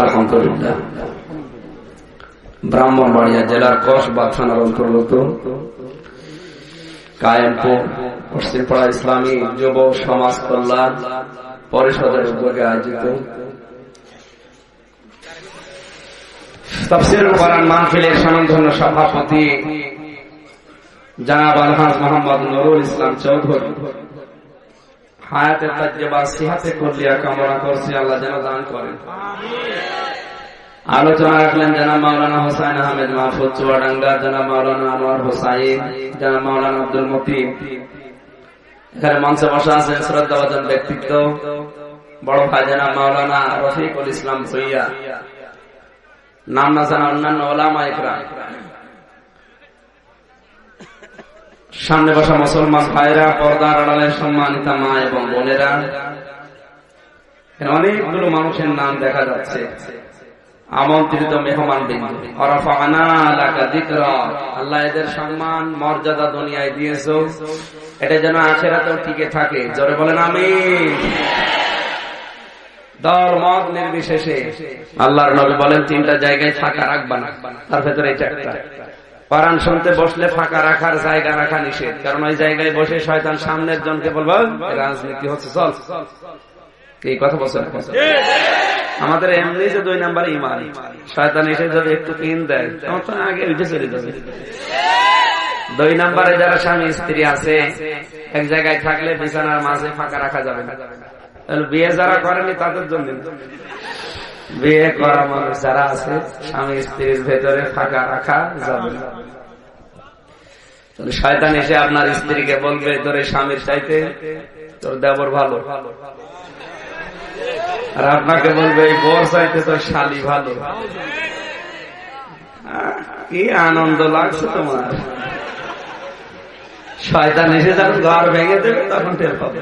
আলহামদুলিল্লাহ। ব্রাহ্মণবাড়িয়া জেলার কসবা থানার অন্তর্গত কায়েমপুর পশ্চিমপাড়া ইসলামী যুব সমাজ কল্যাণ পরিষদের উদ্যোগে আয়োজিত তাফসীরুল কোরআন মাহফিলের স্বনামধন্য সভাপতি জনাব আলহাজ মোহাম্মদ নুরুল ইসলাম চৌধুরী হায়াতে তাজ্জুবা সিহাতে কুল্লিয়া কামনা করছি আল্লাহ যেন দান করেন। আলোচনা রাখলেন জনাব মাওলানা হোসাইন আহমেদ মাহফুজ চুয়াডাঙ্গা, জনাব মাওলানা আনোয়ার হোসাইন, জনাব মাওলানা আব্দুল মতিন। এখানে মঞ্চে বসা আছেন শ্রদ্ধাভাজন ব্যক্তিত্ব বড় ভাই জনাব মাওলানা রফিকুল ইসলাম ভুইয়া, নাম না জানা অন্যান্য ওলামা ইকরাম, সামনে বসা মুসলমান ভাইরা, পর্দার আড়ালের সম্মানিতা মা এবং বোনেরা, অনেকগুলো মানুষের নাম দেখা যাচ্ছে। আমন্ত্রিত মেহমান বিন্দু, আল্লাহ এদের সম্মান মর্যাদা দুনিয়ায় দিয়েছো, এটা যেন আখিরাতেও টিকে থাকে। জোরে বলেন আমিন। দল মত নির্বিশেষে আল্লাহর নবী বলেন তিনটা জায়গায় ফাঁকা রাখবা না, তার ভেতরে এটা একটা। কোরআন শুনতে বসলে ফাঁকা রাখার জায়গা রাখা নিষেধ, কারণ ওই জায়গায় বসে শয়তান সামনের জনকে বলবো রাজনীতি হচ্ছে, চল কি কথা বলছেন। আমাদের এমনি যে 2 নাম্বার ইমান, শয়তান এসে যদি একটু পিন দেয় তখন তো আগে উঠে চলে যাবে। 2 নাম্বারে যারা স্বামী স্ত্রী আছে এক জায়গায় থাকলে বিছানার মাঝে ফাঁকা রাখা যাবে না। বিয়ে যারা করেনি তাদের জন্য, বিয়ে করা মানুষ যারা আছে স্বামী স্ত্রীর ভেতরে ফাঁকা রাখা যাবে না। শয়তান এসে আপনার স্ত্রীকে বলবে তোর স্বামীর চাইতে তোর দেবর ভালো, আর আপনাকে বলবে এই বর চাইতে তোর শালী ভালো। কি আনন্দ লাগছে তোমার। শয়তান এসে যখন ঘর ভেঙে দেবে তখন টের পাবে।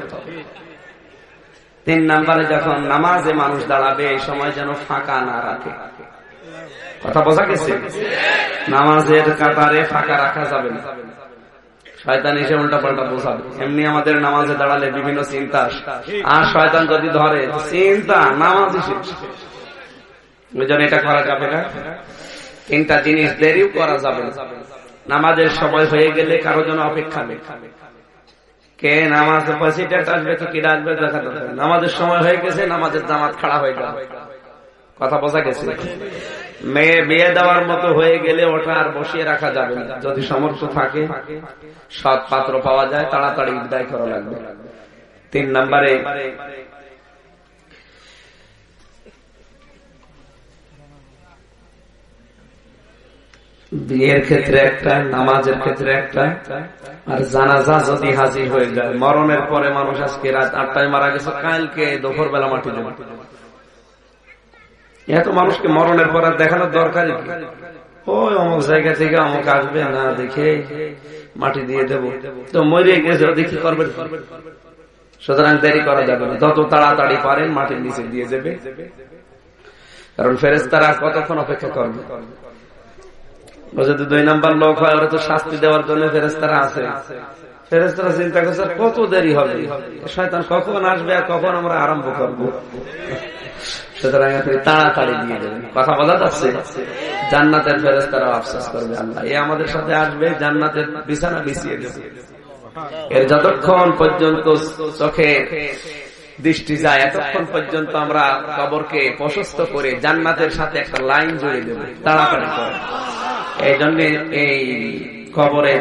3 নাম্বারে যখন নামাজে মানুষ দাঁড়াবে এই সময় যেন ফাঁকা না রাখে। কথা বোঝা গেছে? নামাজের কাতারে ফাঁকা রাখা যাবে না, শয়তান এসে উল্টা পাল্টা বোঝাবে। এমনি আমাদের নামাজে দাঁড়ালে বিভিন্ন চিন্তা, আর শয়তান যদি ধরে চিন্তা নামাজই শেষ। ওই জন্য এটা করা যাবে না। 3টা জিনিস দেরিও করা যাবে না। নামাজের সময় হয়ে গেলে কারো জন্য অপেক্ষা নেই। কে নামাজ প্রেসিডেন্ট আসবে তো কি আসবে দেখা যাবে, নামাজের সময় হয়ে গেছে, নামাজের জামাত খাড়া হয়ে গেল। কথা বোঝা গেছে? মেয়ে বিয়ে দেওয়ার মতো হয়ে গেলে ওটা আর বসিয়ে রাখা যাবে না। যদি সামর্থ্য থাকে, সৎ পাত্র পাওয়া যায়, তাড়াতাড়ি বিদায় করা লাগবে। 3 নাম্বারে বিয়ের ক্ষেত্রে একটা, নামাজের ক্ষেত্রে একটা, আর জানাজা যদি হাজির হয়ে যায়। মরণের পরে মানুষ আজকে রাত 8টায় মারা গেছে, কালকে দুপুর বেলা মাটি দেবে। এত মানুষকে মরণের পর দেখানোর দরকার কি? ওই অমুক জায়গা থেকে অমুক আসবে না দেখে মাটি দিয়ে দেব, তো মরে গেছে দেখি করবে। সুতরাং দেরি করা যাবে না, যত তাড়াতাড়ি পারেন মাটির নিচে দিয়ে দেবে। কারণ ফেরেশতারা কতক্ষণ অপেক্ষা করবে? যদি 2 নাম্বার লোক হয় ওরা তো শাস্তি দেওয়ার জন্য ফেরেশতারা আছে। ফেরেশতারা চিন্তা করছে কত দেরি হবে, শয়তান কখন আসবে আর কখন আমরা আরম্ভ করবো। সুতরাং আপনি তাড়াতাড়ি দিয়ে দেবেন। কথা বলা যাচ্ছে? জান্নাতের ফেরেশতারা আফসোস করবে, আল্লাহ এ আমাদের সাথে আসবে, জান্নাতের বিছানা বিছিয়ে দেবে। এর যতক্ষণ পর্যন্ত চোখে দৃষ্টি যায় এতক্ষণ পর্যন্ত আমরা কবরকে প্রশস্ত করে জান্নাতের সাথে একটা লাইন জুড়ে দেব। তাড়াতাড়ি করে এই জন্য এই কবরে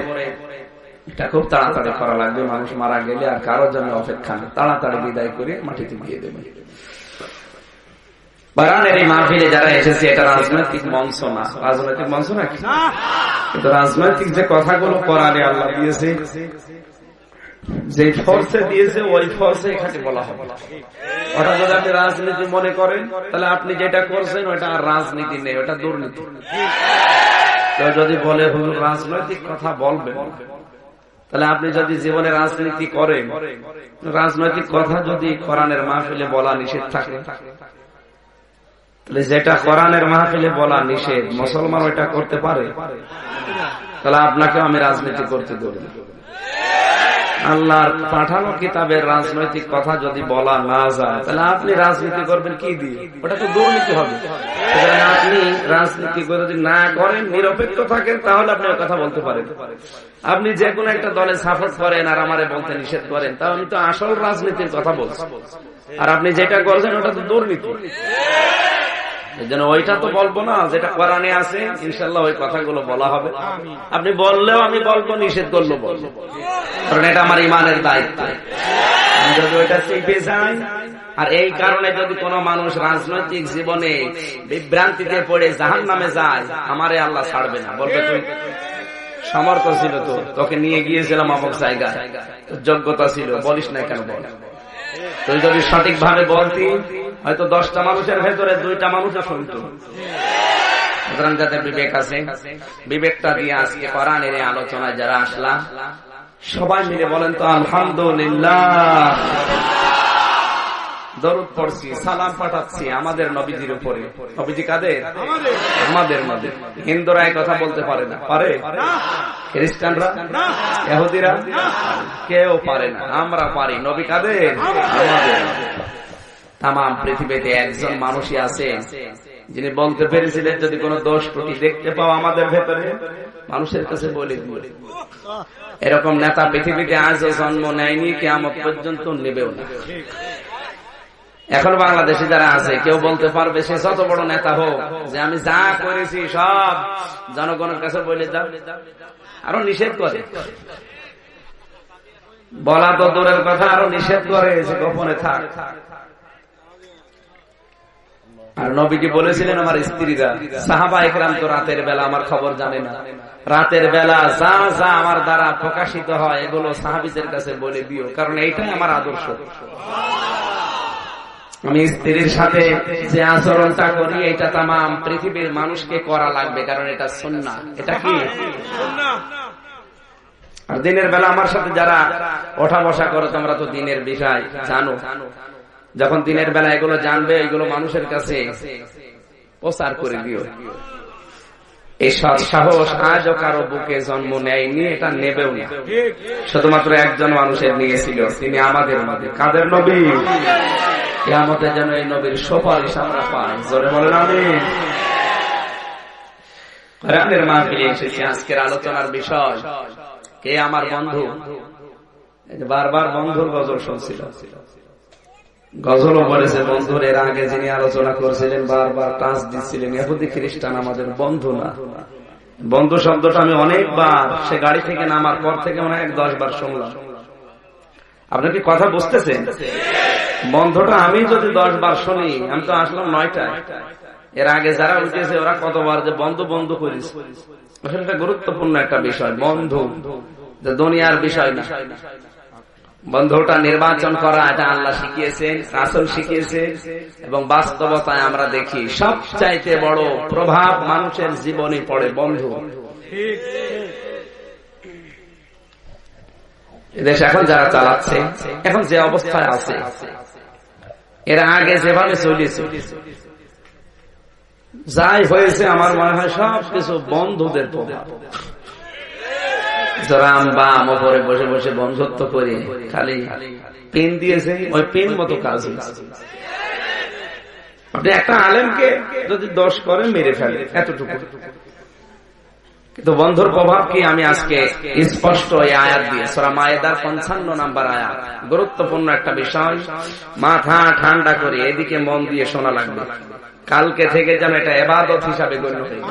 এটা খুব তাড়াতাড়ি করা লাগবে। মানুষ মারা গেলে আর কারোর জন্য অপেক্ষা নেই, তাড়াতাড়ি বিদায় করে মাটিতে দিয়ে দেবে। বারানের এই মাহফিলে যারা এসেছে এটা রাজনৈতিক মঞ্চ না, রাজনৈতিক মঞ্চ না কিন্তু রাজনৈতিক যে কথাগুলো কোরআনে আল্লাহ দিয়েছে, যে ফোর্সে দিয়েছে ওই ফোর্সে এখানে বলা হবে। ওটা যদি আপনি রাজনীতি মনে করেন তাহলে আপনি যেটা করছেন ওটা আর রাজনীতি নেই, ওটা দুর্নীতি। কেউ যদি বলে হুজুর রাজনৈতিক কথা বলবেন, তাহলে আপনি যদি জীবনে রাজনীতি করেন, রাজনৈতিক কথা যদি কোরআনের মাহফিলে বলা নিষেধ থাকে, তাহলে যেটা কোরআনের মাহফিলে বলা নিষেধ মুসলমান ওইটা করতে পারে, তাহলে আপনাকে আমি রাজনীতি করতে দেব না। আল্লাহর পাঠানো কিতাবের রাজনৈতিক কথা যদি বলা না যায়, তাহলে আপনি রাজনীতি করবেন কি দিয়ে? ওটা তো দুর্নীতি হবে। আপনি রাজনীতি করে যদি না করেন, নিরপেক্ষ থাকেন, তাহলে আপনি ওই কথা বলতে পারেন। আপনি যে কোনো একটা দলে সাপোর্ট করেন আর আমারে বলতে নিষেধ করেন, তাহলে আমি তো আসল রাজনীতির কথা বলছি। আর আপনি যেটা করছেন ওটা তো দুর্নীতি। এই জন্য ওইটা তো বলবো না, যেটা কোরআনে আছে ইনশাল্লাহ ওই কথাগুলো বলা হবে। আপনি বললেও আমি বলবো, নিষেধ করলেও বলবো, কারণ এটা আমার ইমানের দায়িত্ব। আমি যদি ওইটা চেপে যাই, আর এই কারণে যদি কোনো মানুষ রাজনৈতিক জীবনে বিভ্রান্তিতে পড়ে জাহান্নামে যায়, আমারে আল্লাহ ছাড়বে না। বলবে তুই সামর্থ্য ছিল, তো তোকে নিয়ে গিয়েছিলাম অমুক জায়গায়, যোগ্যতা ছিল, বলিস না কেন? বল। তুই যদি সঠিক ভাবে বলতি, হয়তো 10টা মানুষের ভেতরে 2টা মানুষও শুনতো। সুতরাং যাদের বিবেক আছে, বিবেকটা দিয়ে আজকে কোরআনের এই আলোচনায় যারা আসলাম, সবাই মিলে বলেন তো আলহামদুলিল্লাহ। দরুদ পড়ছি, সালাম পাঠাচ্ছি আমাদের নবীজির উপরে। নবীজি কাদের? আমাদের নবী। হিন্দুরা এই কথা বলতে পারে না, পারে? খ্রিস্টানরা, ইহুদিরা কেউ পারে না, আমরা পারি। নবী কাদের? আমাদের। তাম পৃথিবীতে একজন মানুষই আছে যিনি বলতে পেরেছিলেন, যদি কোনো দোষ ত্রুটি দেখতে পাও আমাদের ভেতরে, মানুষের কাছে বলে দিও। এরকম নেতা পৃথিবীতে আজও জন্ম নেয়নি, কিয়ামত পর্যন্ত নেবেও না। এখন বাংলাদেশে যারা আছে, কেউ বলতে পারবে, সে যত বড় নেতা হোক, যে আমি যা করেছি সব জনগণের কাছে বলে দাও? আরো নিষেধ করে। বলা তো দূরের কথা, আরো নিষেধ করে যে গোপনে থাক। আর নবীকে বলেছিলেন, আমার স্ত্রীরা, সাহাবা একরাম তো রাতের বেলা আমার খবর জানে না, রাতের বেলা যা যা আমার দ্বারা প্রকাশিত হয় এগুলো সাহাবীদের কাছে বলে দিও, কারণ এইটাই আমার আদর্শ। আমি স্ত্রীর সাথে যে আচরণটা করি, এটা তাম পৃথিবীর মানুষকে করা লাগবে, কারণ এটা সুন্নাহ। এটা কি? আর দিনের বেলা আমার সাথে যারা ওঠা বসা করো, তোমরা তো দিনের বিষয় জানো। যখন দিনের বেলা এগুলো জানবে, এগুলো মানুষের কাছে প্রচার করে দিও। এই সৎ সাহস আজও কারো বুকে জন্ম নেয়নি, এটা নেবেও না। শুধুমাত্র একজন মানুষের নিয়েছিল, তিনি আমাদের নবী। কাদের নবী? কিয়ামতে যেন এই নবীর সুপারিশ আমরা পাই। জোরে বলেন আমিন। কোরআনের মাহফিলে এসেছি। আজকের আলোচনার বিষয়, কে আমার বন্ধু? বারবার বন্ধুর গজল শুনছিল, গজলও বলেছে বন্ধুর। এর আগে যিনি আলোচনা করছিলেন বারবার টাচ দিচ্ছিলেন, ইহুদি খ্রিস্টান আমাদের বন্ধু না। বন্ধু শব্দটা আমি অনেকবার, সে গাড়ি থেকে নামার পর থেকে মনে হয় 10 বার শুনলাম। আপনার কি কথা বুঝতেছেন? বন্ধুটা আমি যদি 10 বার শুনি, আমি তো আসলাম 9টায়। এর আগে যারা উঠেছে ওরা কতবার যে বন্ধু বন্ধু করিস। এটা গুরুত্বপূর্ণ একটা বিষয়, বন্ধু যে দুনিয়ার বিষয় না। বন্ধুটা নির্বাচন করা, এটা আল্লাহ শিখিয়েছেন, রাসূল শিখিয়েছে, এবং বাস্তবতায় আমরা দেখি সবচাইতে বড় প্রভাব মানুষের জীবনে পড়ে বন্ধু। দেশ এখন যারা চালাচ্ছে, এখন যে অবস্থায় আছে, এর আগে যেভাবে চলেছে, যাই হয়েছে, আমার মনে হয় সবকিছু বন্ধুদের প্রভাব। রাম বাম ওপরে বসে বসে বন্ধুত্ব করে খালি পেন দিয়েছে, ওই পেন মতো কাজ হয়েছে। আপনি একটা আলেমকে যদি দোষ করে মেরে ফেলে, এতটুকু। কিন্তু বন্ধুর প্রভাব কি আমি আজকে স্পষ্ট এই আয়াত দিয়ে, সূরা মায়েদার 55 নম্বর আয়াত, গুরুত্বপূর্ণ একটা বিষয়। মাথা ঠান্ডা করে এদিকে মন দিয়ে শোনা লাগবে, কালকে থেকে যেন এটা ইবাদত হিসাবে গণ্য হয়।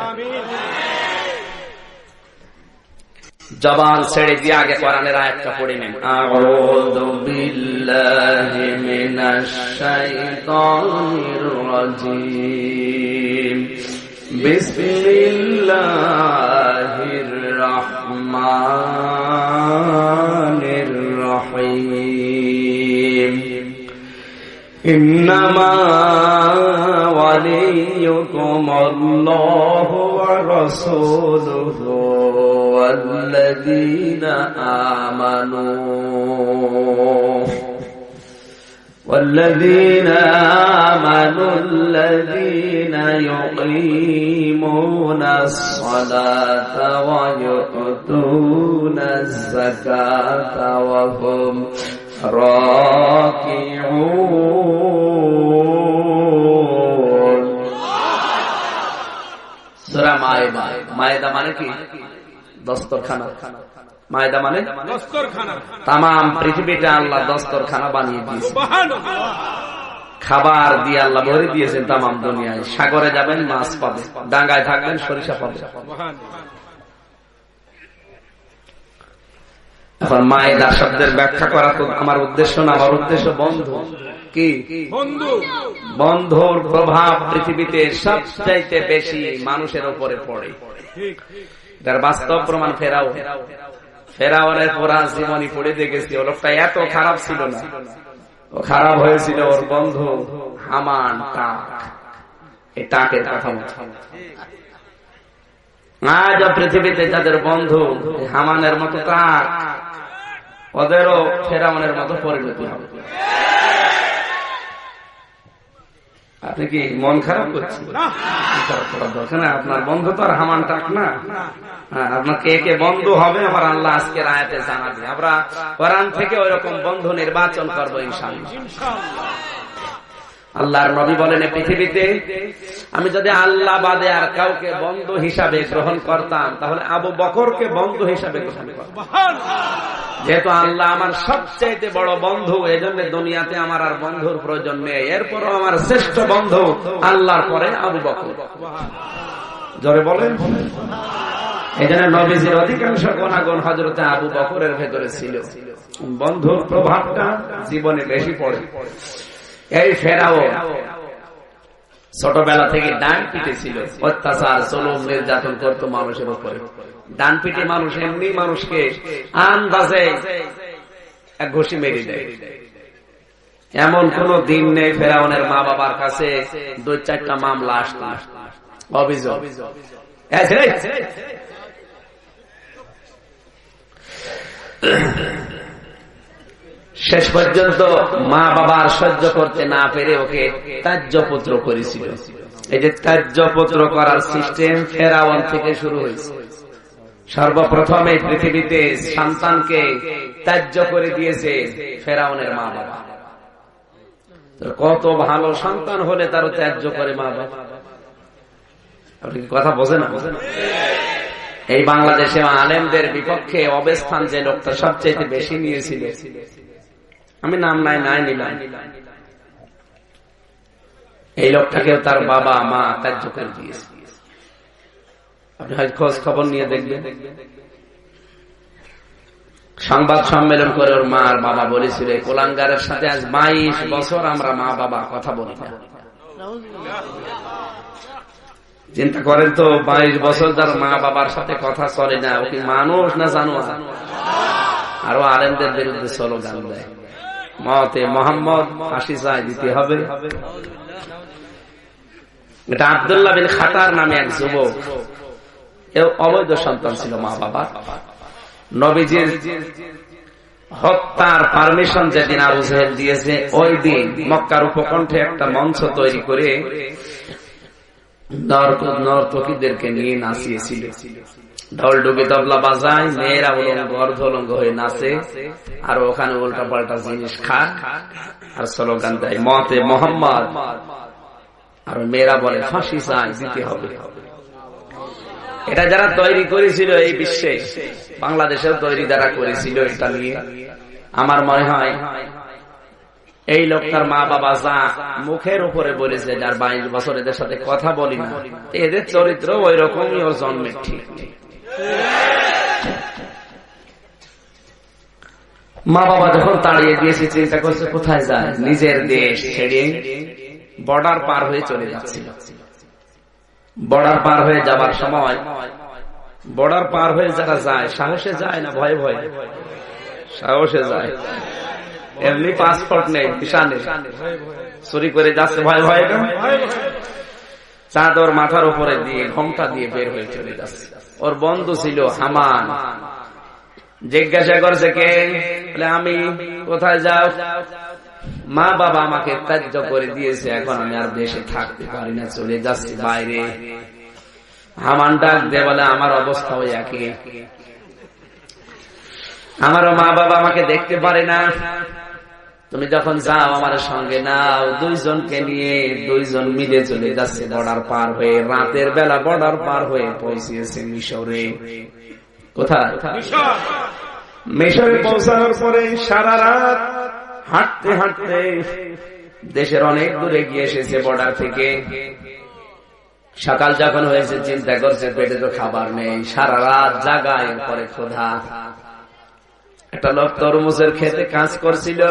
জবান ছেড়ে দিয়ে আগে কোরআনের আয়াতটা পড়ে নেন। আউযু বিল্লাহি মিনাশ শাইতানির রাজীম। বিসমিল্লাহির রহমানির রহিম। ইন্নামা ওয়ালিয়্যুকুমুল্লাহু ওয়া রাসূলুহু والذين آمنوا الذين يقيمون الصلاة ويؤتون যাকাতা ওয়া হুম রাকিউন। সূরা মায়েদা। মায়েদা মানে কি? দস্তরখানা। মায়েদা মানে দস্তরখানা। তামাম পৃথিবীটা আল্লাহ দস্তরখানা বানিয়ে দিয়েছে। সুবহানাল্লাহ। খাবার দিয়ে আল্লাহ ভরে দিয়েছেন তামাম দুনিয়ায়। সাগরে যাবেন মাছ পাবে, ডাঙ্গায় থাকবেন সরিষা পাবে। এখন মায়েদা শব্দের ব্যাখ্যা করা তো আমার উদ্দেশ্য না, আমার উদ্দেশ্য বন্ধু। কি বন্ধু? বন্ধুর প্রভাব পৃথিবীতে সবচাইতে বেশি মানুষের উপরে পড়ে। এটার বাস্তব প্রমাণ ফেরাউনের পুরা জীবনী পড়ে দেখেছি। ও লোকটা এত খারাপ ছিল না, ও খারাপ হয়েছিল ওর বন্ধু হামান টাক। এই টাকের কথা বলছি। আজ পৃথিবীতে যাদের বন্ধু হামানের মতো টাক, ওদেরও ফেরাউনের মতো পরিণতি হবে। আপনি কি মন খারাপ করছেন? আপনার বন্ধু তো আর হামান টাক না। আপনার কে কে বন্ধু হবে আমার আল্লাহ আজকের আয়াতে জানাবে। আমরা কোরআন থেকে ওইরকম বন্ধু নির্বাচন করবো ইনশাআল্লাহ। আল্লাহর নবী বলেন, পৃথিবীতে আমি যদি আল্লাহ বাদে আর কাউকে বন্ধু হিসাবে গ্রহণ করতাম তাহলে আবু বকরকে বন্ধু হিসাবে গ্রহণ করতাম। যেহেতু আল্লাহ আমার সবচেয়ে বড় বন্ধু, এই জন্য দুনিয়াতে আমার আর বন্ধুর প্রয়োজন নেই। এরপরও আমার শ্রেষ্ঠ বন্ধু আল্লাহর পরে আবু বকর। জোরে বলেন। এই জন্য নবীজির অধিকাংশ গুণাগুণ হযরতে আবু বকরের ভেতরে ছিল। বন্ধুর প্রভাবটা জীবনে বেশি পড়ে। এই ফেরাউন ছোটবেলা থেকে ডান পিটে ছিল, অত্যাচার জুলুম নির্যাতন করতো মানুষের উপরে। ডান পিটে মানুষ এমনি মানুষকে আন্দাজে এক ঘুষি মেরে দেয়। এমন কোন দিন নেই ফেরাউনের মা বাবার কাছে 2-4টা মামলা আসতো, অভিযোগ। শেষ পর্যন্ত মা বাবার সহ্য করতে না পেরে ওকে ত্যায্যপুত্র করেছিল। এই যে ত্যায্যপুত্র করার সিস্টেম ফেরাউন থেকে শুরু হয়েছে। সর্বপ্রথম এই পৃথিবীতে সন্তানকে ত্যায্য করে দিয়েছে ফেরাউনের মা বাবা। কত ভালো সন্তান হলে তারও ত্যায্য করে মা বাবা। আপনি কি কথা বোঝেন না? এই বাংলাদেশে আলেমদের বিপক্ষে অবস্থান যে লোকটা সবচেয়ে বেশি নিয়েছিল, আমি নাম নাই নিলাম, এই লোকটাকেও তার বাবা মা ত্যায্য করে দিয়েছে। আপনি হয়তো খোঁজ খবর নিয়ে দেখবেন। সংবাদ সম্মেলন করে ওর মা আর বাবা বলেছিল, কোলাঙ্গারের সাথে আজ 22 বছর আমরা মা বাবা কথা বলি না। চিন্তা করেন তো, 22 বছর তার মা বাবার সাথে কথা চলে না, ও কি মানুষ না জানোয়ার? আরো আলেমদের বিরুদ্ধে স্লোগান দেয়, মতে মোহাম্মদ, ফাঁসি চাই, দিতে হবে। এটা আব্দুল্লাহ বিন খাতার নামে এক যুবক, অবৈধ সন্তান ছিল মা বাবা। নবীজির হত্যার পারমিশন যেদিন আবু জাহেল দিয়েছে, ওই দিন মক্কার উপকণ্ঠে একটা মঞ্চ তৈরি করে নর্তকীদেরকে নিয়ে নাচিয়েছিল। ঢোল ডুবি তবলা বাজায়, মেয়েরা উলঙ্গ অর্ধলঙ্গ হয়ে নাচে, আর ওখানে উল্টা পাল্টা জিনিস খায় আর স্লোগান দেয়, মতে মোহাম্মদ। আর মেয়েরা বলে ফাঁসি চাই, দিতে হবে। এটা যারা তৈরি করেছিল এই বিশ্বে, বাংলাদেশেও তৈরি যারা করেছিল এটা নিয়ে, আমার মনে হয় এই লোকটার মা বাবা যা মুখের উপরে বলেছে, যার 22 বছর এদের সাথে কথা বলি না, এদের চরিত্র ওই রকমই ওর জন্মের ঠিক। মা বাবা যখন তাড়িয়ে দিয়েছে, চিন্তা করছে কোথায় যায়, নিজের দেশ ছেড়ে বর্ডার পার হয়ে চলে যাচ্ছিল। বর্ডার পার হয়ে যাবার সময়, বর্ডার পার হয়ে যারা যায় সাহসে যায় না ভয়ে ভয়ে? সাহসে যায়। এমনি পাসপোর্ট নেই, ভিসা নেই, চুরি করে যাচ্ছে ভয়ে ভয়ে। চাদর মাথার উপরে দিয়ে ঘোমটা দিয়ে বের হয়ে চলে যাচ্ছে। ওর বন্ধু ছিল হামান, জিজ্ঞাসা করছে কে? বলে আমি। কোথায় যাও? মা বাবা আমাকে ত্যায্য করে দিয়েছে, এখন আমি আর দেশে থাকতে পারি না, চলে যাচ্ছি বাইরে। হামান ডাক দিয়ে বলে আমার অবস্থা ওই একই। আমারও মা বাবা আমাকে দেখতে পারে না, তুমি যখন যাও আমার সঙ্গে নাও। দুইজনকে নিয়ে দুইজন মিলে চলে যাচ্ছে বর্ডার পার হয়ে। রাতের বেলা বর্ডার পার হয়ে পৌঁছিয়েছে মিশরে। কোথায়? মিশরে পৌঁছানোর পরে সারা রাত হাঁটতে হাঁটতে দেশের অনেক দূরে গিয়ে এসেছে বর্ডার থেকে। সকাল যখন হয়েছে চিন্তা করছে পেটে তো খাবার নেই, সারা রাত জাগা, এরপরে ক্ষুধা। একটা লোক তরমুজের খেতে কাজ করছিল,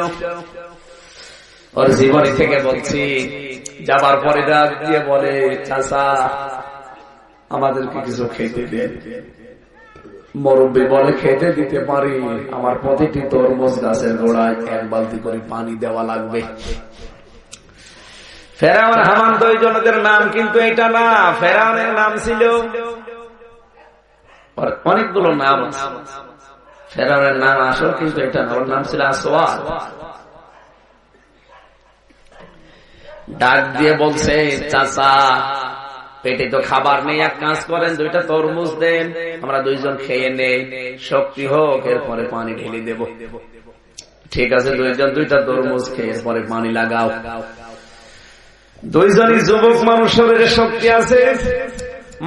ওর জীবনী থেকে বলছি। যাবার পরে ডাক দিয়ে বলে, চাচা আমাদেরকে কিছু খেতে দেন। মুরব্বি বলে, খেতে দিতে পারি, আমার প্রতিটি তরমুজ গাছের গোড়ায় 1 বালতি করে পানি দেওয়া লাগবে। ফেরাউন হামান দুইজনের নাম কিন্তু এটা না। ফেরাউনের নাম ছিল, অনেকগুলো নাম আছে, ফেরাউনের নাম আসল কিন্তু এটা না। ওর নাম ছিল আসওয়াদ। ডাক দিয়ে বলছে, চাচা পেটে তো খাবার নেই, এক কাজ করেন 2টা তরমুজ দেন, আমরা দুইজন খেয়ে নেই, শক্তি হোক, এরপরে পানি ঢেলে দেব। ঠিক আছে, দুইজন 2টা তরমুজ খেয়ে পরে পানি লাগাও। দুইজনই যুবক মানুষ, শরীরে শক্তি আছে।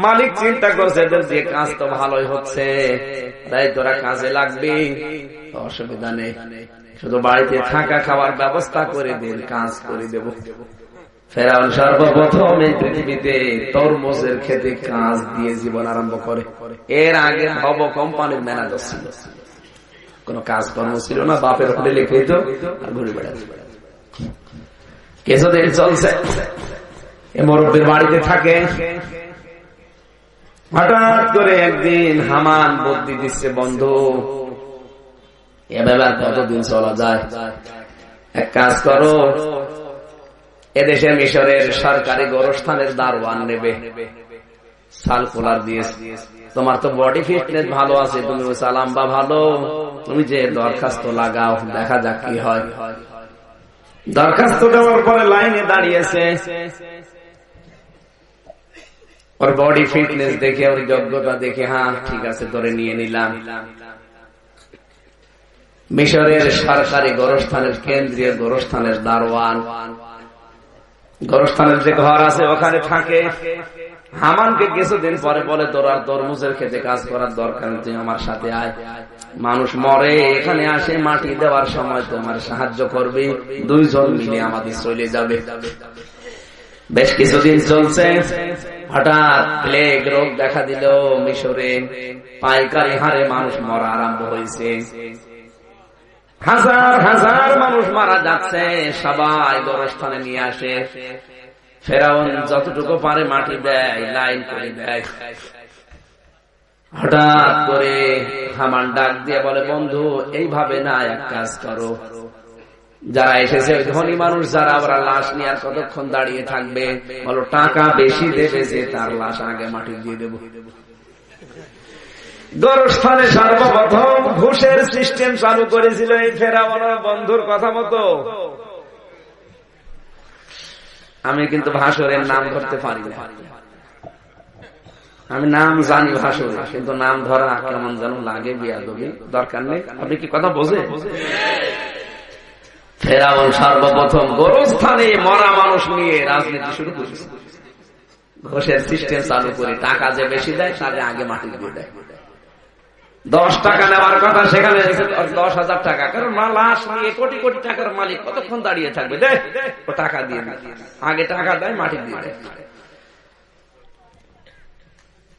মালিক চিন্তা করছে এদের দিয়ে কাজ তো ভালোই হচ্ছে, তাই তোরা কাজে লাগবে, অসুবিধা নেই, শুধু বাড়িতে থাকা খাওয়ার ব্যবস্থা করে দিন, কাজ করে দেব। ফেরাউন সর্বপ্রথম এই পৃথিবীতে তরমুজের খেতে কাজ দিয়ে জীবন আরম্ভ করে। এর আগে ভব কোম্পানির ম্যানেজার ছিল, কোন কাজকর্ম ছিল না, বাপের হোটেলে খেত আর ঘুরে বেড়াতো। কিছুদিন চলছে, এ মুরব্বির বাড়িতে থাকে। হঠাৎ করে একদিন হামান বুদ্ধি দিচ্ছে, বন্ধু এভাবে আর কতদিন চলা যায়, এক কাজ করো, এদেশে মিশরের সরকারি গোরস্থানের দারোয়ান নেবে, সার্কুলার দিয়েছে, তোমার তো বডি ফিটনেস ভালো আছে, তুমি সালাম্বা ভালো, তুমি যে দরখাস্ত লাগাও, দেখা যাক কি হয়। দরখাস্ত দেওয়ার পরে লাইনে দাঁড়িয়েছে, ওর বডি ফিটনেস দেখে, ওর যোগ্যতা দেখে, হ্যাঁ ঠিক আছে তোরে নিয়ে নিলাম। মিশরের সরকারি গোরস্থানের, কেন্দ্রীয় গোরস্থানের দারোয়ান, গোরস্থানের যে ঘর আছে ওখানে থাকে। হামানকে কিছুদিন পরে বলে, তোর আর তরমুজের খেতে কাজ করার দরকার, তুই আমার সাথে আয়, মানুষ মরে, এখানে আসে মাটি দেওয়ার সময় তোমার সাহায্য করবে, দুইজন মিলে আমাদের চলে যাবে। বেশ কিছুদিন চলছে, হঠাৎ প্লেগ রোগ দেখা দিল মিশরে, পাইকারি হারে মানুষ মরা আরম্ভ হয়েছে, হাজার হাজার মানুষ মারা যাচ্ছে, সবাই গোরস্থানে নিয়ে আসে। ফেরাউন যতটুকু পারে মাটি দেয়, লাইন করে দেয়। হঠাৎ করে হামান ডাক দিয়ে বলে, বন্ধু এইভাবে না, এক কাজ করো, যারা এসেছে ধনী মানুষ যারা, ওরা লাশ নিয়ে আর কতক্ষণ দাঁড়িয়ে থাকবে, বলো টাকা বেশি দেবে যে তার লাশ আগে মাটি দিয়ে দেব। গোরস্থানে সর্বপ্রথম ঘুষের সিস্টেম চালু করেছিল এই ফেরাউনের বন্ধুর কথা মতো। আমি কিন্তু ভাসুরের নাম ধরতে পারি না, আমি নাম জানি ভাসুর, কিন্তু নাম ধরা কেমন যেন লাগে, বিয়াদবি, দরকার নেই। আপনি কি কথা বোঝেন? ফেরাউন সর্বপ্রথম গোরস্থানে মরা মানুষ নিয়ে রাজনীতি শুরু করেছে, ঘুষের সিস্টেম চালু করে, টাকা যে বেশি দেয় তাকে আগে মাটি দিয়ে দেয়। 10 টাকা নেওয়ার কথা সেখানে 10,000 টাকা, কারণ লাশ নিয়ে কোটি কোটি টাকার মালিক কতক্ষণ দাঁড়িয়ে থাকবে, দেখ ও টাকা দিয়ে আগে টাকা দেয়, মাটি দিয়ে দেয়।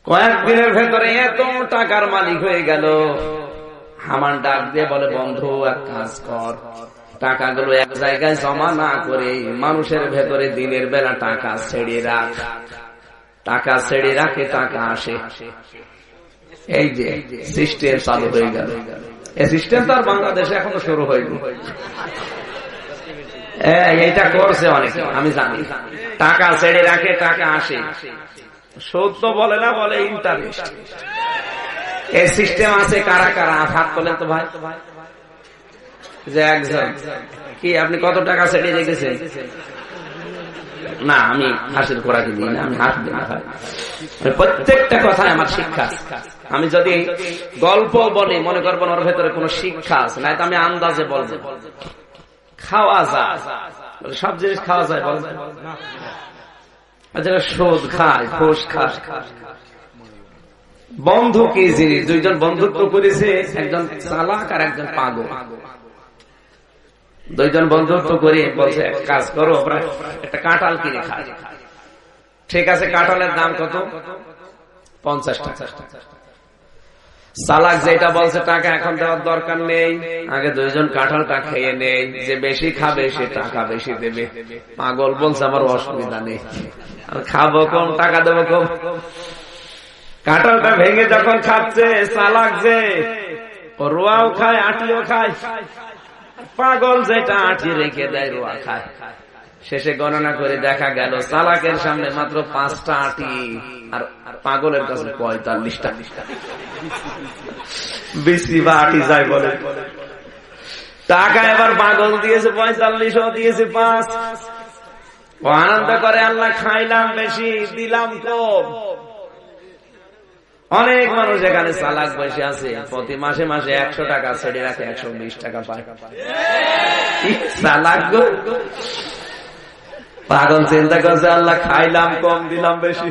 কয়েকদিনের ভেতরে এত টাকার মালিক হয়ে গেল। হামান ডাক দিয়ে বলে, বন্ধু এক কাজ কর, টাকাগুলো এক জায়গায় জমা না করে মানুষের ভেতরে দিনের বেলা টাকা ছেড়ে রাখ, টাকা ছেড়ে রাখে টাকা আসে। এই যে সিস্টেম চালু হয়ে গেল, এই সিস্টেম তো আর বাংলাদেশে এখনো শুরু হয়নি, এইটা করছে অনেকে, আমি জানি। টাকা ছেড়ে রাখে টাকা আসে, সত্য বলে না, বলে ইন্টারেস্ট। এই সিস্টেম আছে কারা কারা, হাত তোলেন তো ভাই। যে একজন কি, আপনি কত টাকা ছেড়ে রেখেছেন? না, আমি হাসির খোরাকি দিই না, আমি হাসবো না ভাই। প্রত্যেকটা কথায় আমার শিক্ষা। আমি যদি গল্প বলি মনে করবেন ওর ভেতরে কোনো শিক্ষা আছে, না আমি আন্দাজে বলবো। খাওয়া যায়, সব জিনিস খাওয়া যায় বলবে, সুদ খায়, ঘুষ খায়। বন্ধু কি জিনিস? দুইজন বন্ধুত্ব করেছে, একজন চালাক আর একজন পাগল। দুইজন বন্ধুত্ব করে বলছে এক কাজ করো, একটা কাঁঠাল কিনে খায়। ঠিক আছে, কাঁঠালের দাম কত? 50 টাকা। চালাক যেটা বলছে টাকা এখন দেওয়ার দরকার নেই, আগে দুইজন কাঁঠালটা খেয়ে নেই, যে বেশি খাবে সে টাকা বেশি দেবে। পাগল বলছে আমার অসুবিধা নেই, খাবো কম, টাকা দেবো কম। কাঁঠালটা ভেঙে যখন খাচ্ছে, চালাক যে রোয়াও খায় আটিও খায়, পাগল যেটা আটি রেখে দেয় রোয়া খায়। শেষে গণনা করে দেখা গেল চালাকের সামনে মাত্র 5টা আটি আর পাগলের কাছে 45টা। বেশি বা আটি যায় বলে। টাকা এবার পাগল দিয়েছে 45, ও দিয়েছে 5। ও আনন্দ করে, আল্লাহ খাইলাম বেশি দিলাম কম। অনেক মানুষ এখানে চালাক বসে আছে, প্রতি মাসে মাসে 100 টাকা ছেড়ে রাখে, 120 টাকা পায়। চালাক গো। পাগল চিন্তা করছে আল্লাহ খাইলাম কম দিলাম বেশি,